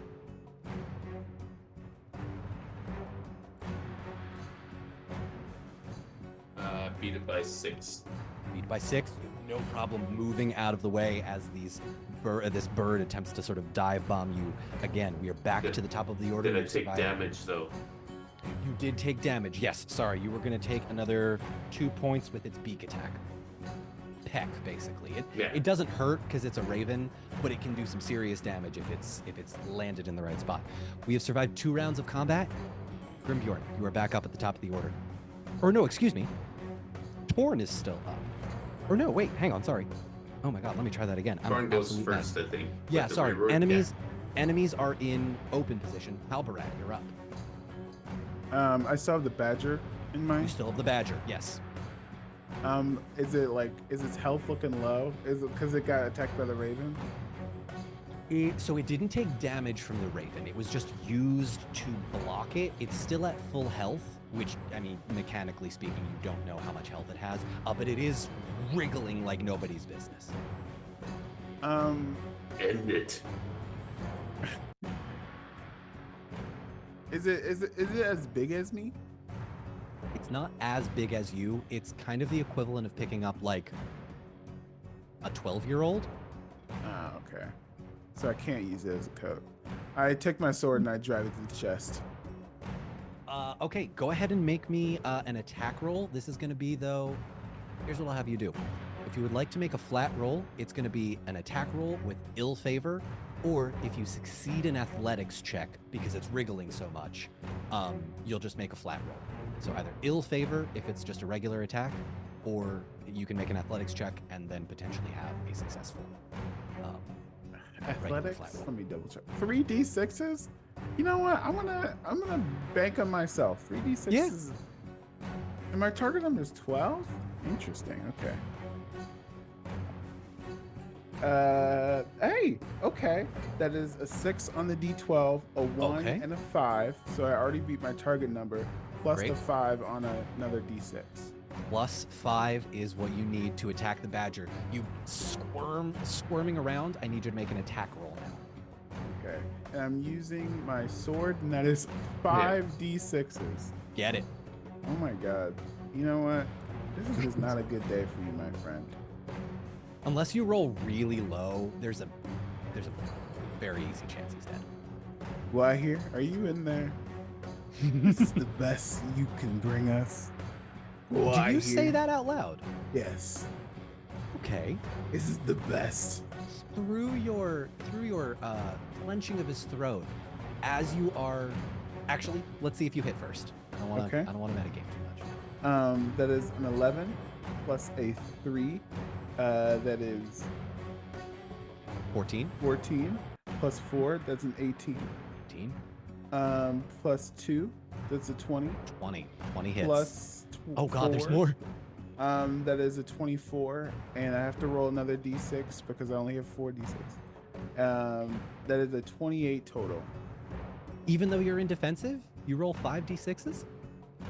Beat it by 6. Beat by 6. No problem moving out of the way as this bird attempts to sort of dive bomb you again. We are back to the top of the order. Did I You take survived. damage though? You did take damage. Yes, sorry. You were going to take another 2 points with its beak attack. Peck, basically. It doesn't hurt because it's a raven, but it can do some serious damage if it's landed in the right spot. We have survived 2 rounds of combat. Grimbjorn, you are back up at the top of the order. Or no, excuse me. Torn is still up. Or no, wait, hang on, sorry. Oh my god, let me try that again. I'm Torn an goes absolute first, mess. I think. Yeah, with the sorry. reroll. Enemies are in open position. Halbarad, you're up. I still have the badger in You mind. still have the badger, yes. Is its health looking low? Is it because it got attacked by the raven? So it didn't take damage from the raven. It was just used to block it. It's still at full health, which, I mean, mechanically speaking, you don't know how much health it has, but it is wriggling like nobody's business. End it. Is it as big as me? It's not as big as you. It's kind of the equivalent of picking up like a 12-year-old. Ah, okay. So I can't use it as a coat. I take my sword and I drive it to the chest. Okay, go ahead and make me an attack roll. This is going to be, though, here's what I'll have you do. If you would like to make a flat roll, it's going to be an attack roll with ill favor, or if you succeed an athletics check, because it's wriggling so much, you'll just make a flat roll. So either ill favor if it's just a regular attack, or you can make an athletics check and then potentially have a successful Athletics? flat roll. Let me double check. 3d6s? You know what? I'm gonna bank on myself. 3d6s. Yeah. And my target number is 12? Interesting. Okay. Hey, okay. That is a 6 on the d12, a 1 Okay. and a 5. So I already beat my target number, plus Great. the 5 on another d6. Plus 5 is what you need to attack the badger. You squirming around. I need you to make an attack roll now. Okay. And I'm using my sword, and that is 5d6s. Get it. Oh my god. You know what? This is just not a good day for you, my friend. Unless you roll really low, there's a very easy chance he's dead. Why here? Are you in there? This is the best you can bring us. Did you say that out loud? Yes. Okay. This is the best. Through your clenching of his throat, as you are, actually, let's see if you hit first. I don't want to metagame too much. That is an 11 plus a 3. That is 14. 14 plus 4. That's an 18. 18. Plus 2. That's a 20. 20 hits. Plus oh god, there's 4. more. That is a 24, and I have to roll another d6 because I only have 4 d6. That is a 28 total. Even though you're in defensive, you roll 5d6s?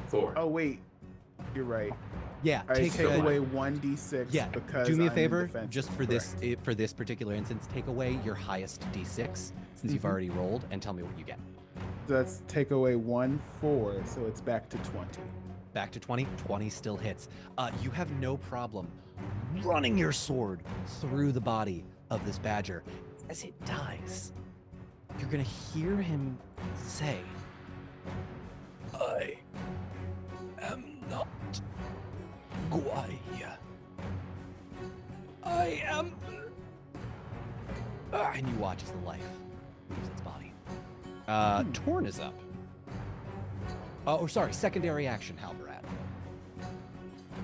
4. Oh wait, you're right. Yeah, I take a- away 1 d6. Yeah, because do me a I'm in favor, defensive. just for Correct. this particular instance, take away your highest d6 since you've Mhm. already rolled, and tell me what you get. Let's take away 1 4, so it's back to 20. Back to 20. 20 still hits. You have no problem running your sword through the body of this badger. As it dies, you're gonna hear him say, "I am not Guai. I am." And you watch as the life leaves its body. Torn is up. Oh, sorry. Secondary action, Halberad.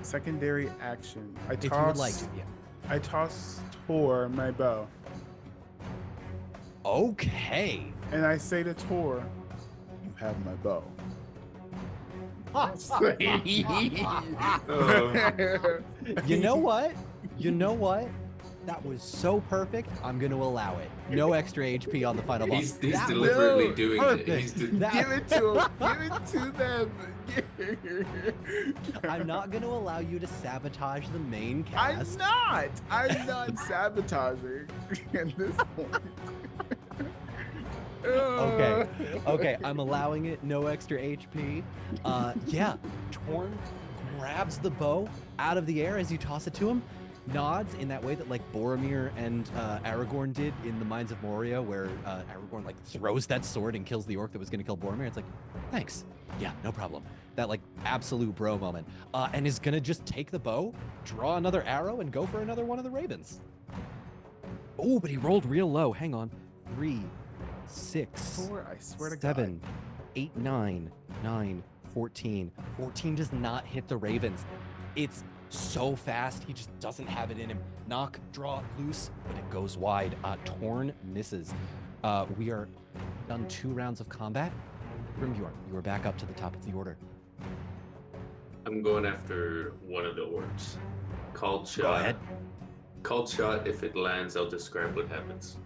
Secondary action. If you would like to, yeah. I toss Tor my bow, Okay. and I say to Tor, "You have my bow." You know what? You know what? That was so perfect. I'm going to allow it. No extra HP on the final boss. He's That was deliberately No, doing it. perfect. He's That- Give it to him. Give it to them. I'm not going to allow you to sabotage the main I'm cast. not sabotaging at this point. Okay, I'm allowing it. No extra HP. Yeah, Torn grabs the bow out of the air as you toss it to him, nods in that way that like Boromir and Aragorn did in the Mines of Moria, where Aragorn like throws that sword and kills the orc that was going to kill Boromir. It's like, thanks. Yeah, no problem. That like absolute bro moment. And is going to just take the bow, draw another arrow, and go for another one of the ravens. Oh, but he rolled real low. Hang on. 3, 6, I swear to 7, 8, 9, 14. 14 does not hit the ravens. It's so fast, he just doesn't have it in him. Knock, draw, loose, but it goes wide. Torn misses. We are done 2 rounds of combat. Grimgor, you are back up to the top of the order. I'm going after one of the orcs. Called shot. Go ahead. Called shot. If it lands, I'll describe what happens.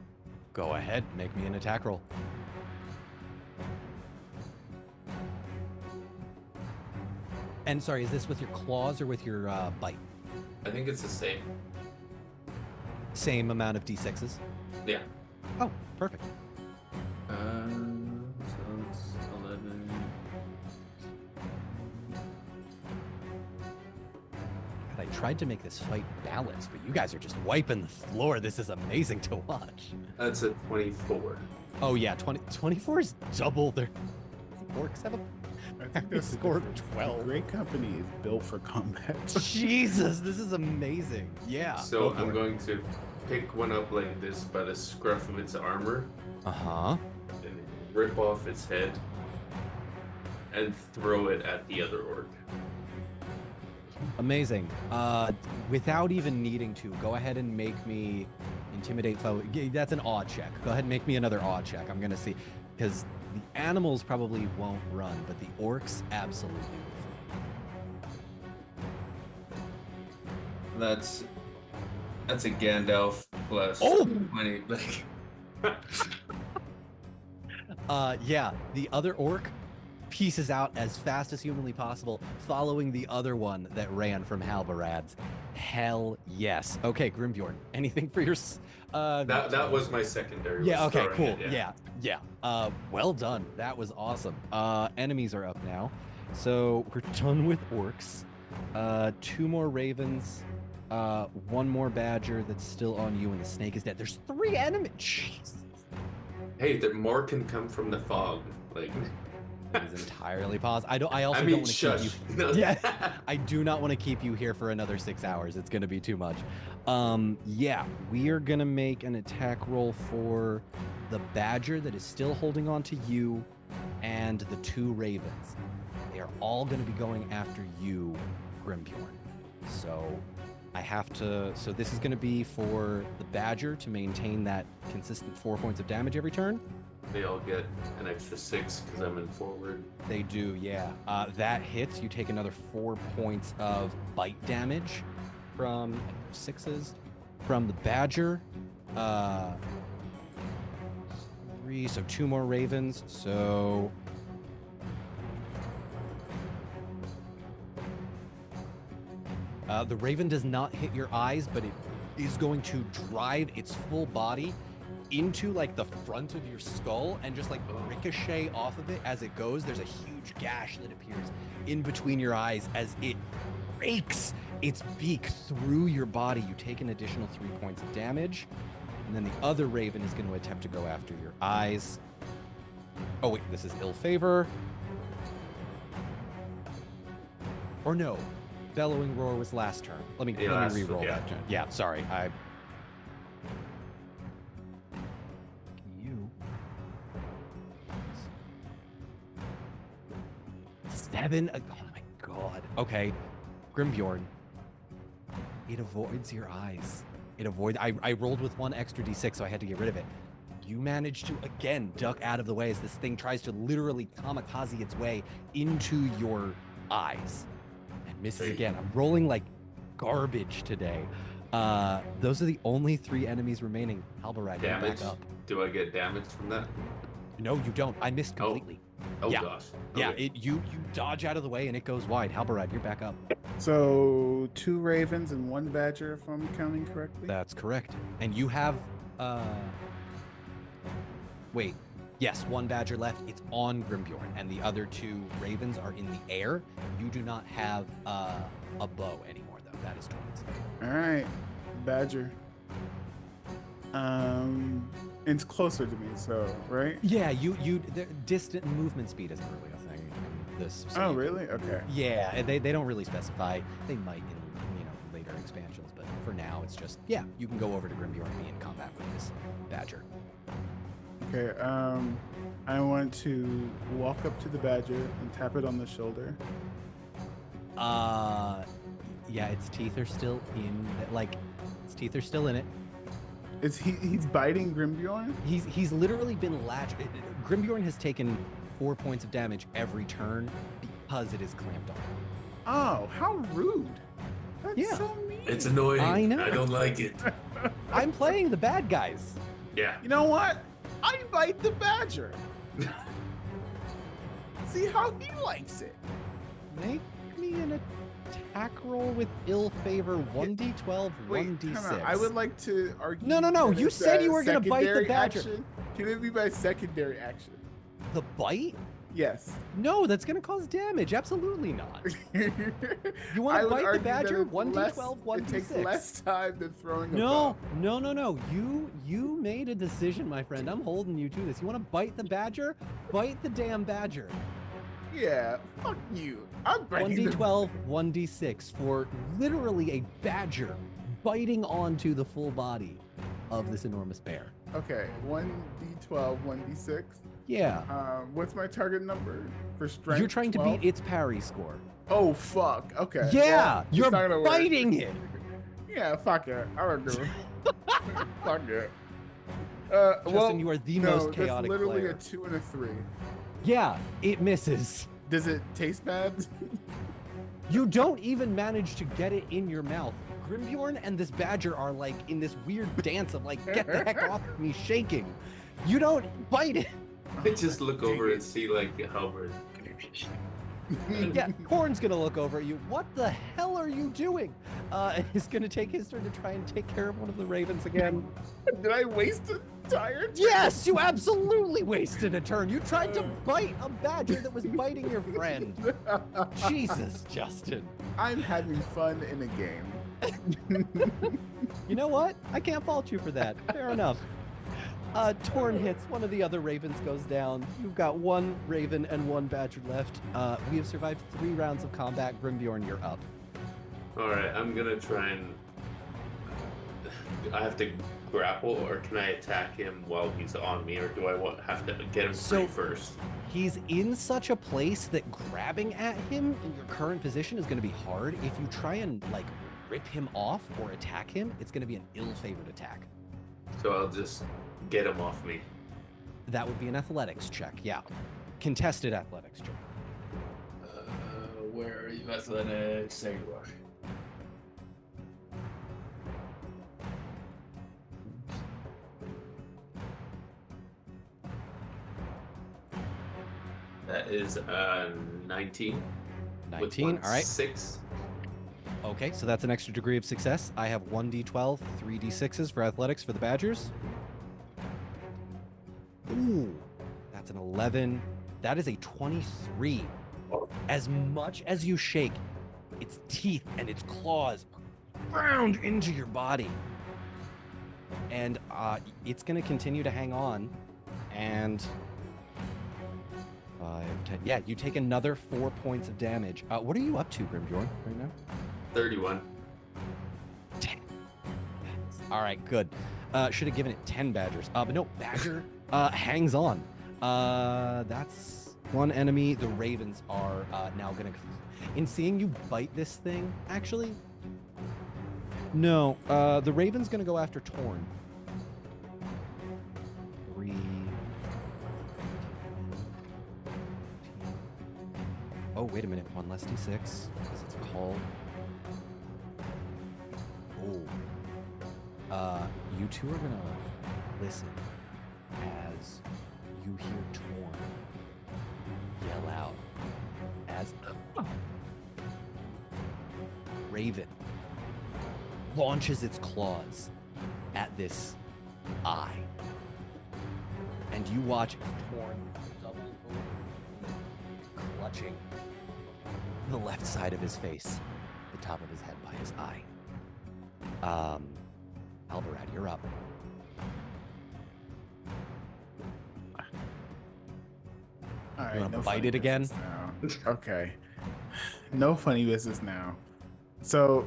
Go ahead, make me an attack roll. And sorry, is this with your claws or with your bite? I think it's the same. Same amount of d6s? Yeah. Oh, perfect. So it's 11, tried to make this fight balanced, but you guys are just wiping the floor. This is amazing to watch. That's a 24. Oh yeah, 24 is double their orcs have a I think that's the scored difference. 12. Great company is built for combat. Jesus, this is amazing. Yeah. So go for I'm it. going to pick one up like this by the scruff of its armor Uh-huh. and rip off its head and throw it at the other orc. Amazing. Without even needing to, go ahead and make me intimidate foe. That's an awe check. Go ahead and make me another awe check. I'm gonna see, because the animals probably won't run, but the orcs absolutely will. That's a Gandalf plus Oh! 20. Like, Yeah, the other orc pieces out as fast as humanly possible, following the other one that ran from Halbarad's. Hell yes. Okay, Grimbjorn, anything for your That was my secondary. Yeah, was okay, throwing cool. it, Yeah. Well done. That was awesome. Enemies are up now. So we're done with orcs. 2 more ravens. 1 more badger that's still on you, and the snake is dead. There's 3 enemies. Jeez. Hey, that more can come from the fog. Like, That is entirely possible. I also I don't mean, want to shush. keep you. Yeah, I do not want to keep you here for another 6 hours. It's going to be too much. Yeah, we are going to make an attack roll for the badger that is still holding on to you and the 2 ravens. They are all going to be going after you, Grimbjorn. So I have to. So this is going to be for the badger to maintain that consistent 4 points of damage every turn. they all get an extra 6 because I'm in forward. They do, yeah. That hits. You take another 4 points of bite damage from 6s from the badger. 3, so 2 more ravens. So the raven does not hit your eyes, but it is going to drive its full body into like the front of your skull and just like ricochet off of it as it goes. There's a huge gash that appears in between your eyes as it rakes its beak through your body. You take an additional 3 points of damage, and then the other raven is going to attempt to go after your eyes. Oh wait, this is ill favor. Or no, bellowing roar was last turn. Let me re-roll that turn. Yeah, sorry. You 7. Oh my god. Okay, Grimbjorn. It avoids your eyes. I rolled with 1 extra d6, so I had to get rid of it. You manage to again duck out of the way as this thing tries to literally kamikaze its way into your eyes and misses again. I'm rolling like garbage today. Those are the only 3 enemies remaining. Halbarad, you're Damage? back up. Do I get damage from that? No, you don't. I missed completely. Oh Yeah. gosh. Yeah, Okay. you dodge out of the way and it goes wide. Halbarad, you're back up. So 2 ravens and 1 badger, if I'm counting correctly. That's correct. And you have wait. Yes, 1 badger left. It's on Grimbjorn, and the other 2 ravens are in the air. You do not have a bow anymore, though. That is twins. All right, badger. It's closer to me, so right. Yeah, the distant movement speed isn't really a thing in this. so Oh, you- really? Okay. Yeah, they don't really specify. They might in later expansions, but for now it's just you can go over to Grimbjorn and be in combat with this badger. Okay. I want to walk up to the badger and tap it on the shoulder. Yeah, its teeth are still in it. He's biting Grimbjorn? He's literally been latched. Grimbjorn has taken 4 points of damage every turn because it is clamped on. Oh, how rude. That's Yeah. so mean. It's annoying. I know. I don't like it. I'm playing the bad guys. Yeah. You know what? I bite the badger. See how he likes it. Make me an attack roll with ill favor. 1d12, Wait, 1d6. time out. I would like to argue. No. that You it's said a you were gonna bite the secondary badger. action. Can it be my secondary action? The bite? Yes. No, that's going to cause damage. Absolutely not. You want I to would bite the argue that badger? it's 1d12, 1d6. It takes less time than throwing a No, bow. no. You made a decision, my friend. I'm holding you to this. You want to bite the badger? Bite the damn badger. Yeah, fuck you. I'm biting the- 1d12, 1d6 for literally a badger biting onto the full body of this enormous bear. Okay, 1d12, 1d6. Yeah. What's my target number for strength? You're trying 12? to beat its parry score. Oh fuck. Okay. Yeah, well, it's you're not gonna work. biting it. Yeah, fuck it. I don't do it. Fuck it. Justin, you are the most chaotic that's literally player. a 2 and a 3. Yeah, it misses. Does it taste bad? You don't even manage to get it in your mouth. Grimbjorn and this badger are like in this weird dance of like, get the heck off of me, shaking. You don't bite it. I just look over and see like Halberd. Yeah, Corn's gonna look over at you. What the hell are you doing? And he's gonna take his turn to try and take care of one of the ravens again. Did I waste an entire turn? Yes, you absolutely wasted a turn. You tried to bite a badger that was biting your friend. Jesus, Justin. I'm having fun in a game. You know what? I can't fault you for that. Fair enough. Torn hits. One of the other ravens goes down. You've got one raven and one badger left. We have survived 3 rounds of combat. Grimbjorn, you're up. All right, I'm gonna try and. I have to grapple, or can I attack him while he's on me, or do I have to get him free first? He's in such a place that grabbing at him in your current position is going to be hard. If you try and like rip him off or attack him, it's going to be an ill-favored attack. So I'll just get him off me. That would be an athletics check, yeah. Contested athletics check. Where are you? Athletics. There you are. That is 19. 19, all right. 6. Okay, so that's an extra degree of success. I have 1d12, 3d6s for athletics for the Badgers. Ooh, that's an 11. That is a 23. As much as you shake, its teeth and its claws ground into your body. And it's going to continue to hang on. And 5, 10. Yeah, you take another 4 points of damage. What are you up to, Grimbjorn, right now? 31. 10. All right, good. Should have given it 10 badgers. But no, badger hangs on. That's one enemy. The ravens are now gonna. In seeing you bite this thing, actually, no. The raven's gonna go after Torn. 3. Oh, wait a minute. 1 less d6 because it's called. Oh. You two are gonna listen as you hear Torn yell out as Raven launches its claws at this eye. And you watch as Torn doubles over, clutching the left side of his face, the top of his head by his eye. Alvarad, you're up. All right, You wanna no bite funny it again? business now. Okay. No funny business now. So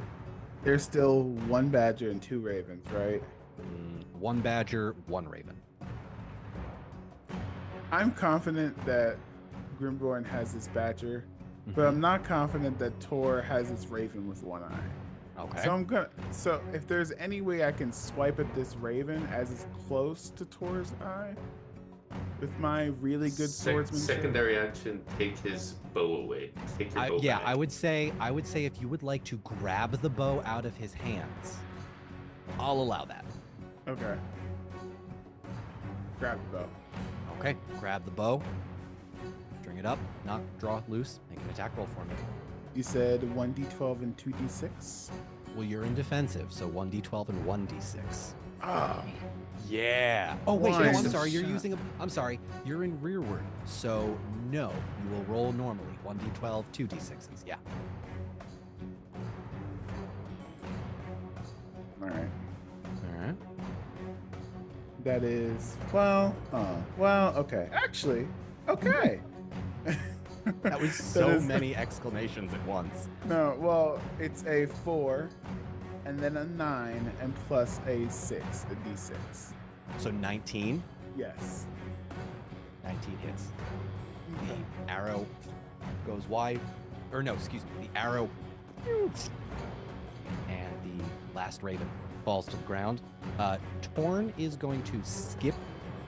there's still 1 badger and 2 ravens, right? 1 badger, 1 raven. I'm confident that Grimborn has this badger, but I'm not confident that Tor has this raven with 1 eye. Okay. So if there's any way I can swipe at this raven as it's close to Tor's eye with my really good swordsmanship. Secondary action, take his bow away. Take your bow back. I would say if you would like to grab the bow out of his hands, I'll allow that. Okay. Grab the bow. Okay, grab the bow. String it up, knock, draw, loose, make an attack roll for me. You said 1d12 and 2d6? Well, you're in defensive, so 1d12 and 1d6. Oh, Yeah. Oh, wait, no, One I'm sorry. You're shot. using a... I'm sorry. You're in rearward, so no. You will roll normally. 1d12, 2d6s. Yeah. all right. All right. That is okay. Actually, okay. That was That so is- many exclamations at once. No, well, it's a 4, and then a 9, and plus a 6, a d6. So 19. Yes. 19 hits. The arrow goes wide. Or no, excuse me. The arrow... And the last raven falls to the ground. Torn is going to skip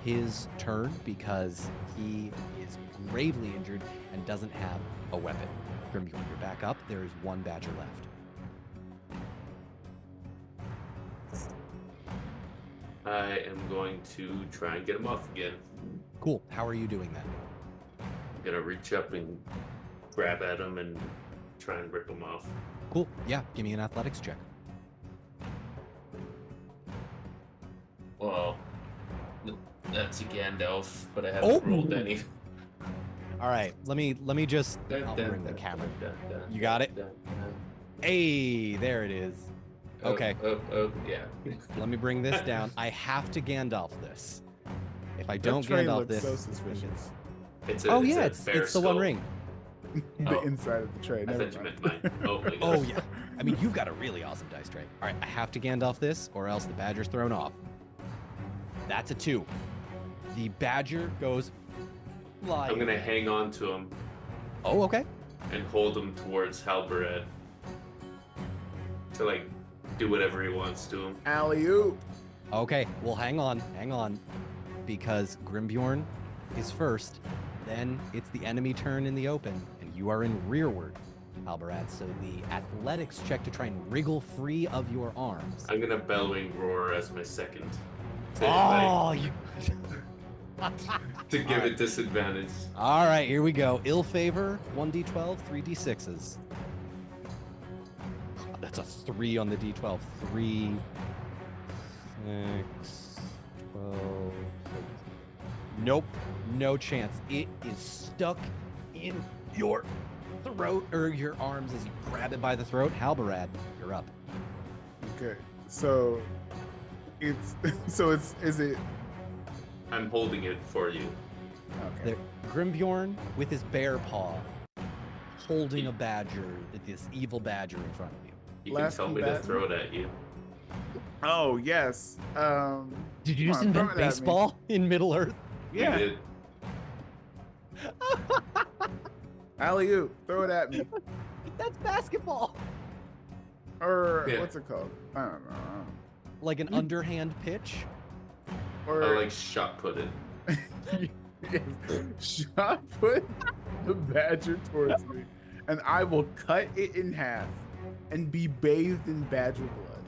his turn because he is gravely injured and doesn't have a weapon. Grimgor, you're back up. There is one badger left. I am going to try and get him off again. Cool. How are you doing that? I'm gonna reach up and grab at him and try and rip him off. Cool. Yeah, give me an athletics check. Well, that's a Gandalf, but I haven't rolled any. All right, let me just... I'll bring the camera. You got it? Hey, there it is. Okay. Oh, yeah. Let me bring this down. I have to Gandalf this. If I That don't train Gandalf looks this... so suspicious. It's Oh a yeah, fair it's the One skull. Ring. The Oh. inside of the tray. I Never thought you mind. meant mine. Oh my gosh. Oh yeah. I mean, you've got a really awesome dice tray. All right, I have to Gandalf this, or else the badger's thrown off. That's a 2. The badger goes flying. I'm gonna hang on to him Oh, okay. and hold him towards Halberad to like do whatever he wants to him. Alley-oop. Okay, well, hang on, because Grimbjorn is first. Then it's the enemy turn in the open, and you are in rearward, Halberad. So the athletics check to try and wriggle free of your arms. I'm gonna bellowing roar as my second. To, Oh, you. to give it disadvantage. All right, here we go. Ill favor, 1d12, 3d6s. That's a 3 on the d12. 3, 6, 12. Nope, no chance. It is stuck in your throat or your arms as you grab it by the throat. Halberad, you're up. Okay, so is it I'm holding it for you. okay? There, Grimbjorn with his bear paw holding a badger, this evil badger in front of you. You Last can tell me to combatant? throw it at you. Oh yes. Did you Come just on, invent throw it at me. baseball in Middle Earth? You Yeah. did. Alley-oop. Throw it at me. That's basketball. Or Yeah. what's it called? I don't know. Like an underhand pitch. Or I like shot put it. shot put the badger towards me, and I will cut it in half and be bathed in badger blood.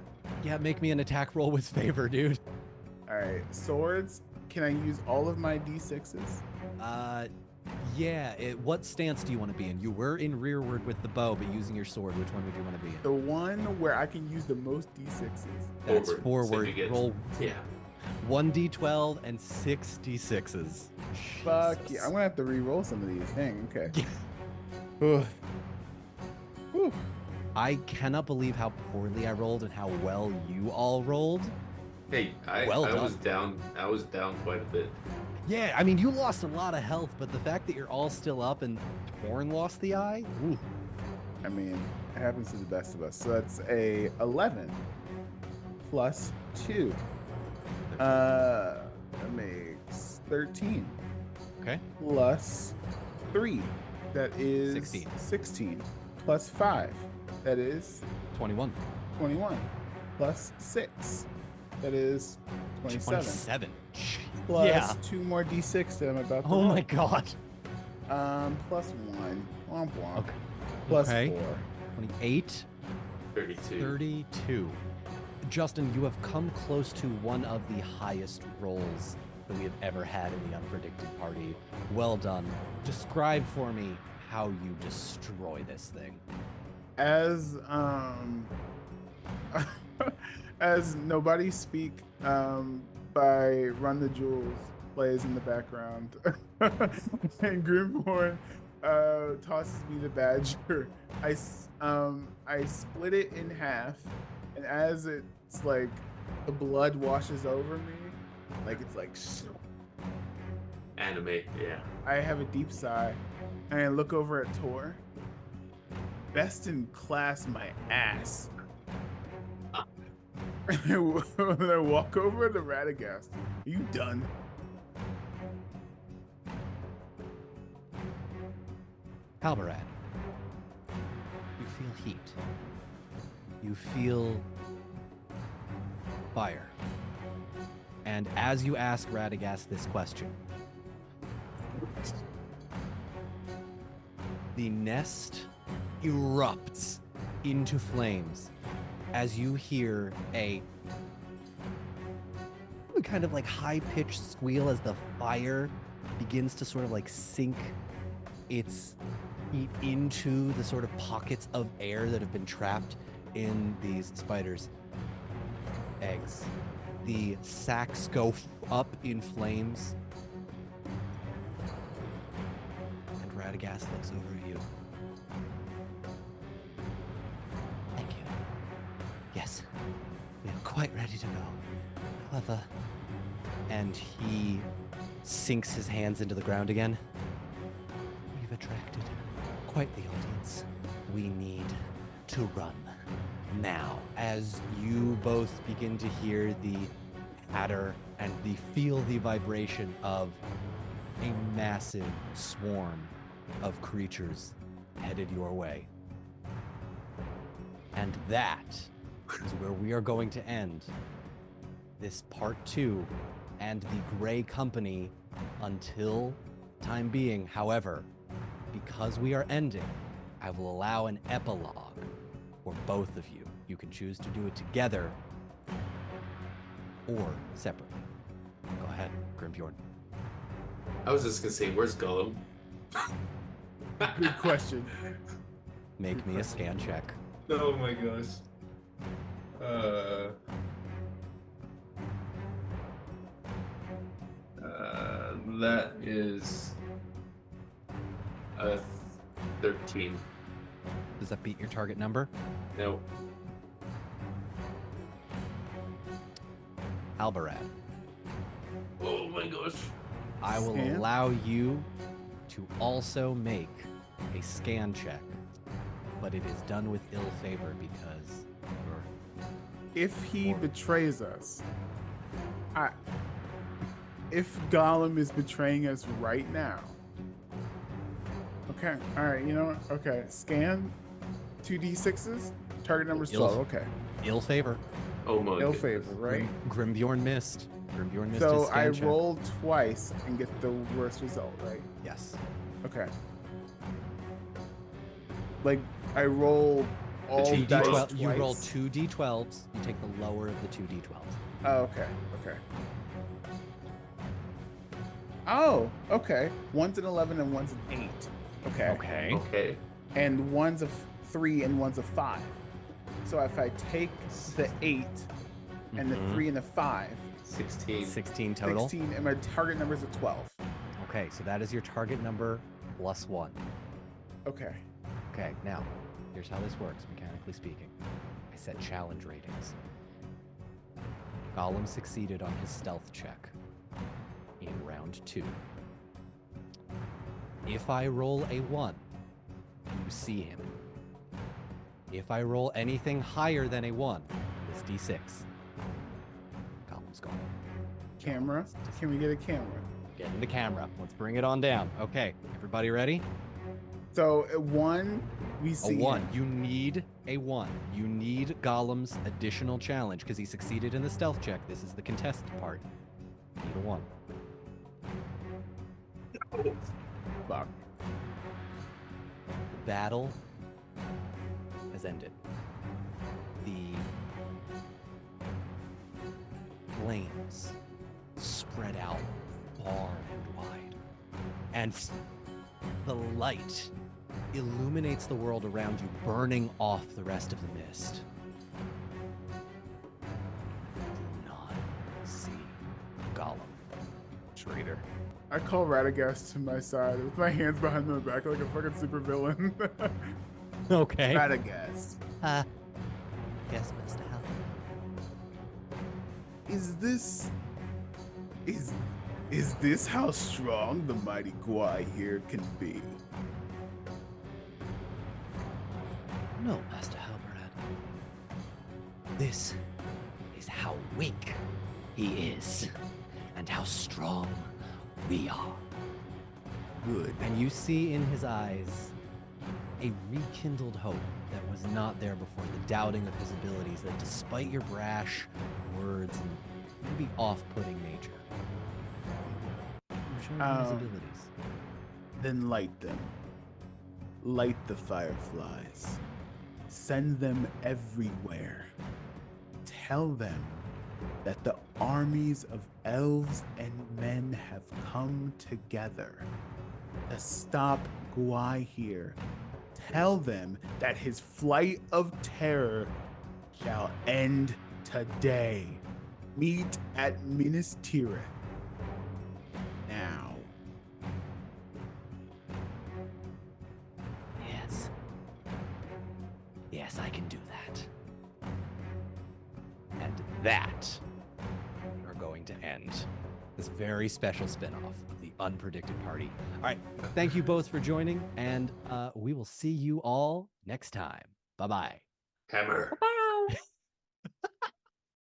Yeah, make me an attack roll with favor, dude. All right, swords. Can I use all of my d6s? Yeah. What stance do you want to be in? You were in rearward with the bow, but using your sword. Which one would you want to be in? The one where I can use the most d6s. That's Forward. forward. So you get- Roll Yeah. 1d12 and 6 d6s. Fuck Jesus. yeah! I'm gonna have to re-roll some of these. Dang. Okay. Yeah. Ugh. Whew. I cannot believe how poorly I rolled and how well you all rolled. Hey, I Well was down. I was down quite a bit. Yeah, I mean, you lost a lot of health, but the fact that you're all still up and Torn lost the eye, ooh. I mean, it happens to the best of us. So that's a 11 plus 2. That makes 13. Okay. Plus 3. That is 16. 16. Plus 5. That is 21. 21. Plus 6. That is 27. 27. Plus Yeah. 2 more d6 that I'm about to Oh roll. my god. Plus 1. Womp womp. Okay. Plus Okay. 4. 28. 32. 32. Justin, you have come close to one of the highest rolls that we have ever had in the Unpredicted party. Well done. Describe for me how you destroy this thing. As as Nobody Speak by Run the Jewels plays in the background, and Grimhorn tosses me the badger. I split it in half, and as it's like the blood washes over me, like it's like Anime, yeah. I have a deep sigh, and I look over at Tor. Best in class, my ass. And I walk over to Radagast. Are you done? Halbarad, you feel heat. You feel fire. And as you ask Radagast this question, the nest erupts into flames as you hear a kind of like high-pitched squeal as the fire begins to sort of like sink its heat into the sort of pockets of air that have been trapped in these spiders' eggs. The sacks go up in flames, and Radagast looks over at you. Thank you. Yes, we are quite ready to go. However, and he sinks his hands into the ground again. We've attracted quite the audience. We need to run now. As you both begin to hear the patter and feel the vibration of a massive swarm of creatures headed your way. And that is where we are going to end this part 2 and the Gray Company until time being. However, because we are ending, I will allow an epilogue for both of you. You can choose to do it together or separately. Go ahead, Grimbjorn. I was just gonna say, where's Gollum? Good question. Make me a scan check. Oh my gosh. That is 13. Does that beat your target number? No. Albarad, Oh my gosh. I will Scan? allow you to also make a scan check, but it is done with ill favor because you're... If he betrays us, if Gollum is betraying us right now. Okay, all right, you know what? Okay, scan 2d6s. Target number's 12. Okay, Ill favor. Oh my ill goodness. favor, right? Grimbjorn missed. Grimbjorn missed So his scan I check. roll twice and get the worst result, right? Yes. Okay. Like I roll all Two dice D12. twice. You roll 2 d12s. You take the lower of the 2 d12s. Oh, okay. Okay. Oh, okay. One's an 11 and one's an 8. Okay. Okay. Okay. And one's a 3 and one's a 5. So if I take the 8 and the Mhm. 3 and the 5, 16. 16 total. 16, and my target number is a 12. Okay, so that is your target number plus 1. Okay. Okay, now, here's how this works, mechanically speaking. I set challenge ratings. Gollum succeeded on his stealth check in round 2. If I roll a 1, you see him. If I roll anything higher than a 1, this d6, Gollum's gone. Camera. Can we get a camera? Get in the camera. Let's bring it on down. Okay, everybody ready? So at 1, we see A 1. him. You need a 1. You need Gollum's additional challenge because he succeeded in the stealth check. This is the contested part. You need a 1. Fuck. The battle has ended. The flames spread out far and wide. And the light illuminates the world around you, burning off the rest of the mist. solemn. Traitor. I call Radagast to my side with my hands behind my back like a fucking supervillain. Okay. Radagast. Yes, Mr. Hal. Is this how strong the mighty Gwai here can be? No, Master Halberad. This is how weak he is, and how strong we are. Good. And you see in his eyes a rekindled hope that was not there before, the doubting of his abilities, that despite your brash words and maybe off-putting nature, you're showing him his abilities. Then light them. Light the fireflies. Send them everywhere. Tell them that the armies of elves and men have come together to stop Gwai here. Tell them that his flight of terror shall end today. Meet at Minas Tirith. Now. Yes. Yes, I can do that. And that are going to end this very special spinoff of the Unpredicted Party. All right, thank you both for joining, and we will see you all next time. Bye-bye. Hammer. Bye.